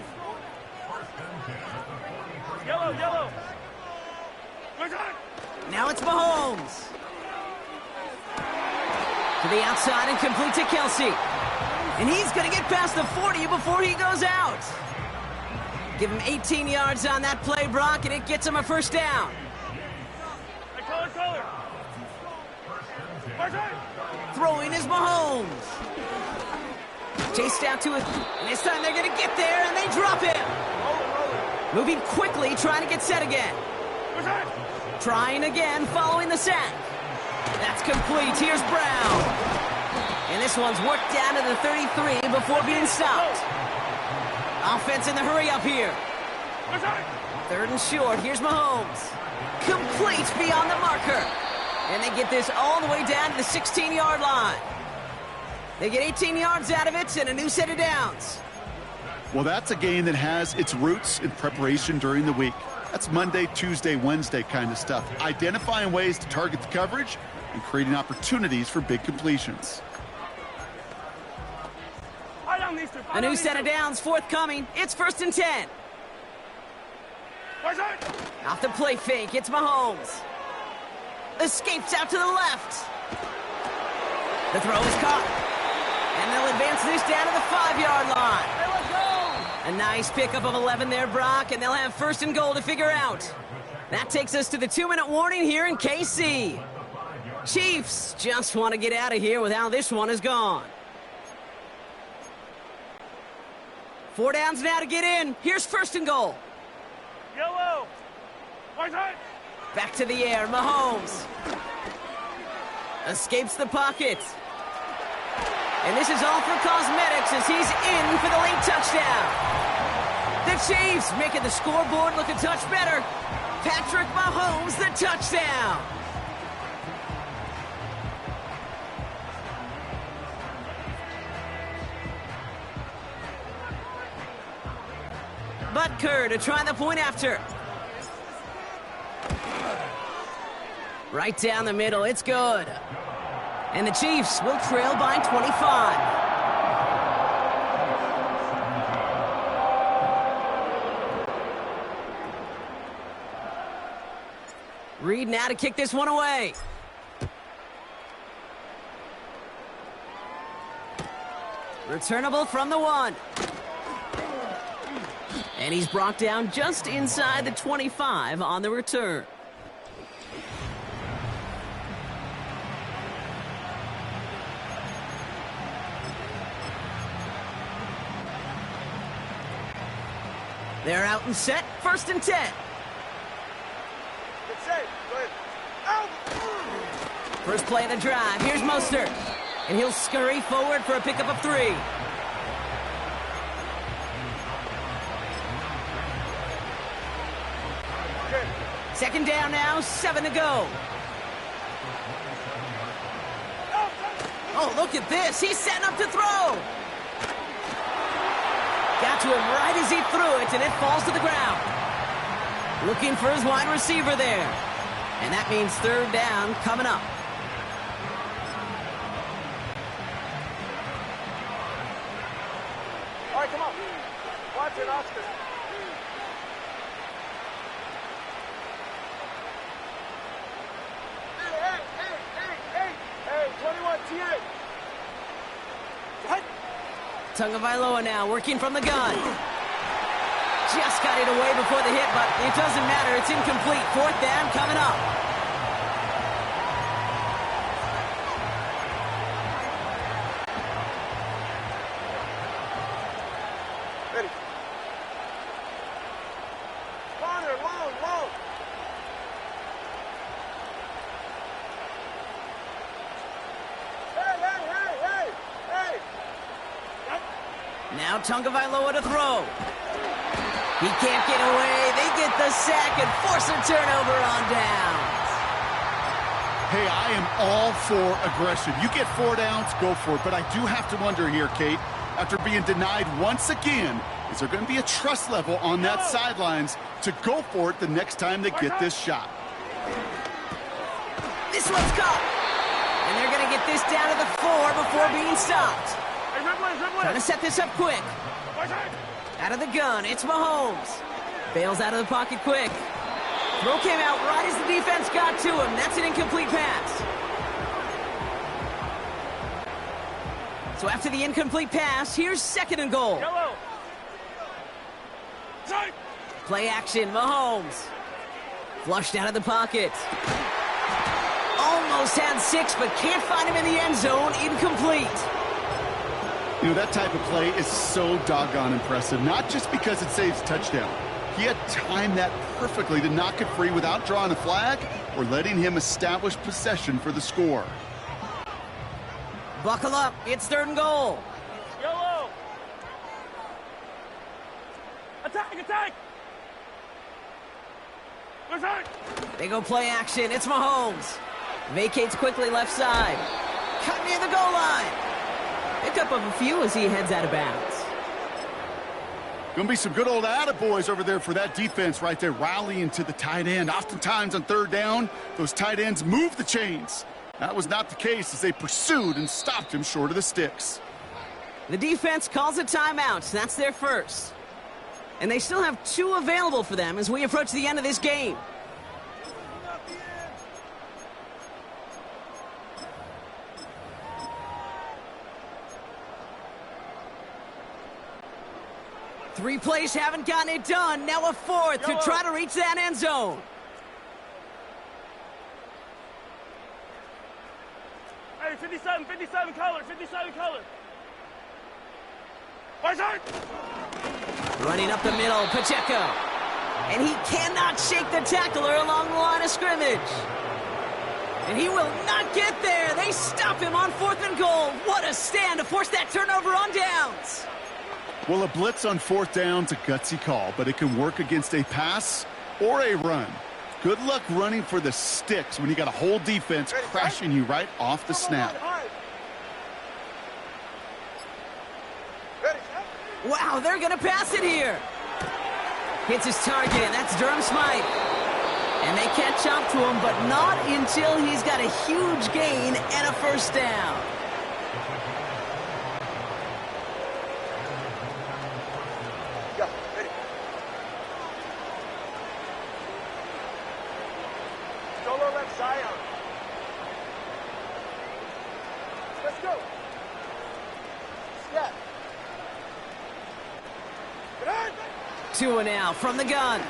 Speaker 4: Yellow, yellow. Our side.
Speaker 2: Now it's Mahomes. To the outside and complete to Kelsey. And he's going to get past the 40 before he goes out. Give him 18 yards on that play, Brock, and it gets him a first down.
Speaker 4: Hey, color. Our side.
Speaker 2: Throwing is Mahomes. Chased out to it, and this time they're going to get there, and they drop him. Moving quickly, trying to get set again.
Speaker 4: Our side.
Speaker 2: Trying again, following the sack. That's complete. Here's Brown. And this one's worked down to the 33 before being stopped. Offense in the hurry up here.
Speaker 4: Our side.
Speaker 2: 3rd and short. Here's Mahomes. Complete beyond the marker. And they get this all the way down to the 16-yard line. They get 18 yards out of it and a new set of downs.
Speaker 3: Well, that's a game that has its roots in preparation during the week. That's Monday, Tuesday, Wednesday kind of stuff. Identifying ways to target the coverage and creating opportunities for big completions.
Speaker 2: A new set of downs forthcoming. It's 1st and 10.
Speaker 4: Our side.
Speaker 2: Off the play fake, it's Mahomes. Escapes out to the left. The throw is caught. And they'll advance this down to the 5-yard line.
Speaker 4: Hey, let's go.
Speaker 2: A nice pickup of 11 there, Brock, and they'll have 1st and goal to figure out. That takes us to the 2-minute warning here in KC. Chiefs just want to get out of here with how this one is gone. 4 downs now to get in. Here's 1st and goal.
Speaker 4: Yellow. Our side.
Speaker 2: Back to the air, Mahomes. Escapes the pocket. And this is all for cosmetics as he's in for the late touchdown. The Chiefs making the scoreboard look a touch better. Patrick Mahomes, the touchdown. Butker to try the point after. Right down the middle, it's good. And the Chiefs will trail by 25. Reed now to kick this one away. Returnable from the 1. And he's brought down just inside the 25 on the return. They're out and set. 1st and 10.
Speaker 4: It's safe. Go ahead. Out.
Speaker 2: First play of the drive. Here's Mostert. And he'll scurry forward for a pickup of 3.
Speaker 4: Okay.
Speaker 2: 2nd down now. 7 to go. Oh, look at this. He's setting up to throw. Got to him right as he threw it, and it falls to the ground. Looking for his wide receiver there. And that means 3rd down coming up.
Speaker 4: All right, come on. Watch it, Oscar. Hey, 21, T8. What?
Speaker 2: Tagovailoa now working from the gun. Just got it away before the hit, but it doesn't matter. It's incomplete. 4th down coming up.
Speaker 4: Ready. Corner, long.
Speaker 2: Now Tagovailoa to throw. He can't get away. They get the sack and force a turnover on downs.
Speaker 3: Hey, I am all for aggression. You get 4 downs, go for it. But I do have to wonder here, Kate, after being denied once again, is there going to be a trust level on that sidelines to go for it the next time they get this shot?
Speaker 2: This one's caught. And they're going to get this down to the 4 before being stopped. Trying to set this up quick. Out of the gun, it's Mahomes. Bails out of the pocket quick. Throw came out right as the defense got to him. That's an incomplete pass. So after the incomplete pass, here's 2nd and goal. Play action, Mahomes. Flushed out of the pocket. Almost had 6, but can't find him in the end zone. Incomplete.
Speaker 3: You know, that type of play is so doggone impressive, not just because it saves touchdown. He had timed that perfectly to knock it free without drawing a flag or letting him establish possession for the score.
Speaker 2: Buckle up. It's 3rd and goal.
Speaker 4: Yellow. Attack, attack.
Speaker 2: They go play action. It's Mahomes. Vacates quickly left side. Cut near the goal line. Pick up of a few as he heads out of bounds.
Speaker 3: Going to be some good old attaboys over there for that defense right there, rallying to the tight end. Oftentimes on 3rd down, those tight ends move the chains. That was not the case as they pursued and stopped him short of the sticks.
Speaker 2: The defense calls a timeout. That's their first. And they still have 2 available for them as we approach the end of this game. Three plays haven't gotten it done. Now a 4th to try to reach that end zone.
Speaker 4: Hey, 57 color, 57 color.
Speaker 2: Running up the middle, Pacheco. And he cannot shake the tackler along the line of scrimmage. And he will not get there. They stop him on 4th and goal. What a stand to force that turnover on downs.
Speaker 3: Well, a blitz on 4th down's a gutsy call, but it can work against a pass or a run. Good luck running for the sticks when you got a whole defense crashing you right off the snap.
Speaker 2: Wow, they're going to pass it here. Hits his target, and that's Durham Smythe. And they catch up to him, but not until he's got a huge gain and a 1st down.
Speaker 4: Let's go. Snap.
Speaker 2: 2 and out from the gun.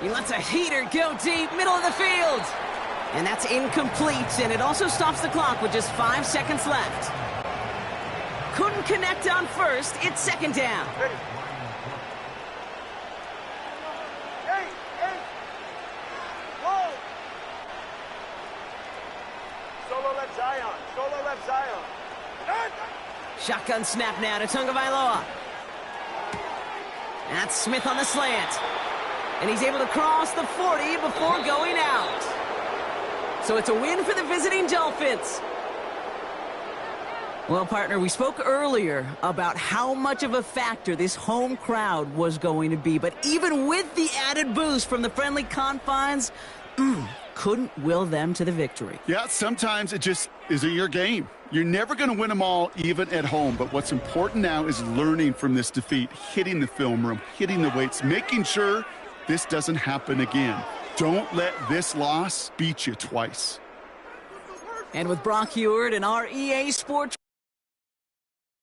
Speaker 2: He lets a heater go deep, middle of the field. And that's incomplete, and it also stops the clock with just 5 seconds left. Couldn't connect on 1st. It's 2nd down.
Speaker 4: Ready. Hey, go. Solo left Zion. Solo left Zion.
Speaker 2: Shotgun snap now to Tagovailoa. That's Smith on the slant. And he's able to cross the 40 before going out. So it's a win for the visiting Dolphins. Well, partner, we spoke earlier about how much of a factor this home crowd was going to be. But even with the added boost from the friendly confines, couldn't will them to the victory.
Speaker 3: Yeah, sometimes it just isn't your game. You're never going to win them all, even at home. But what's important now is learning from this defeat, hitting the film room, hitting the weights, making sure this doesn't happen again. Don't let this loss beat you twice.
Speaker 2: And with Brock Heward and our EA Sports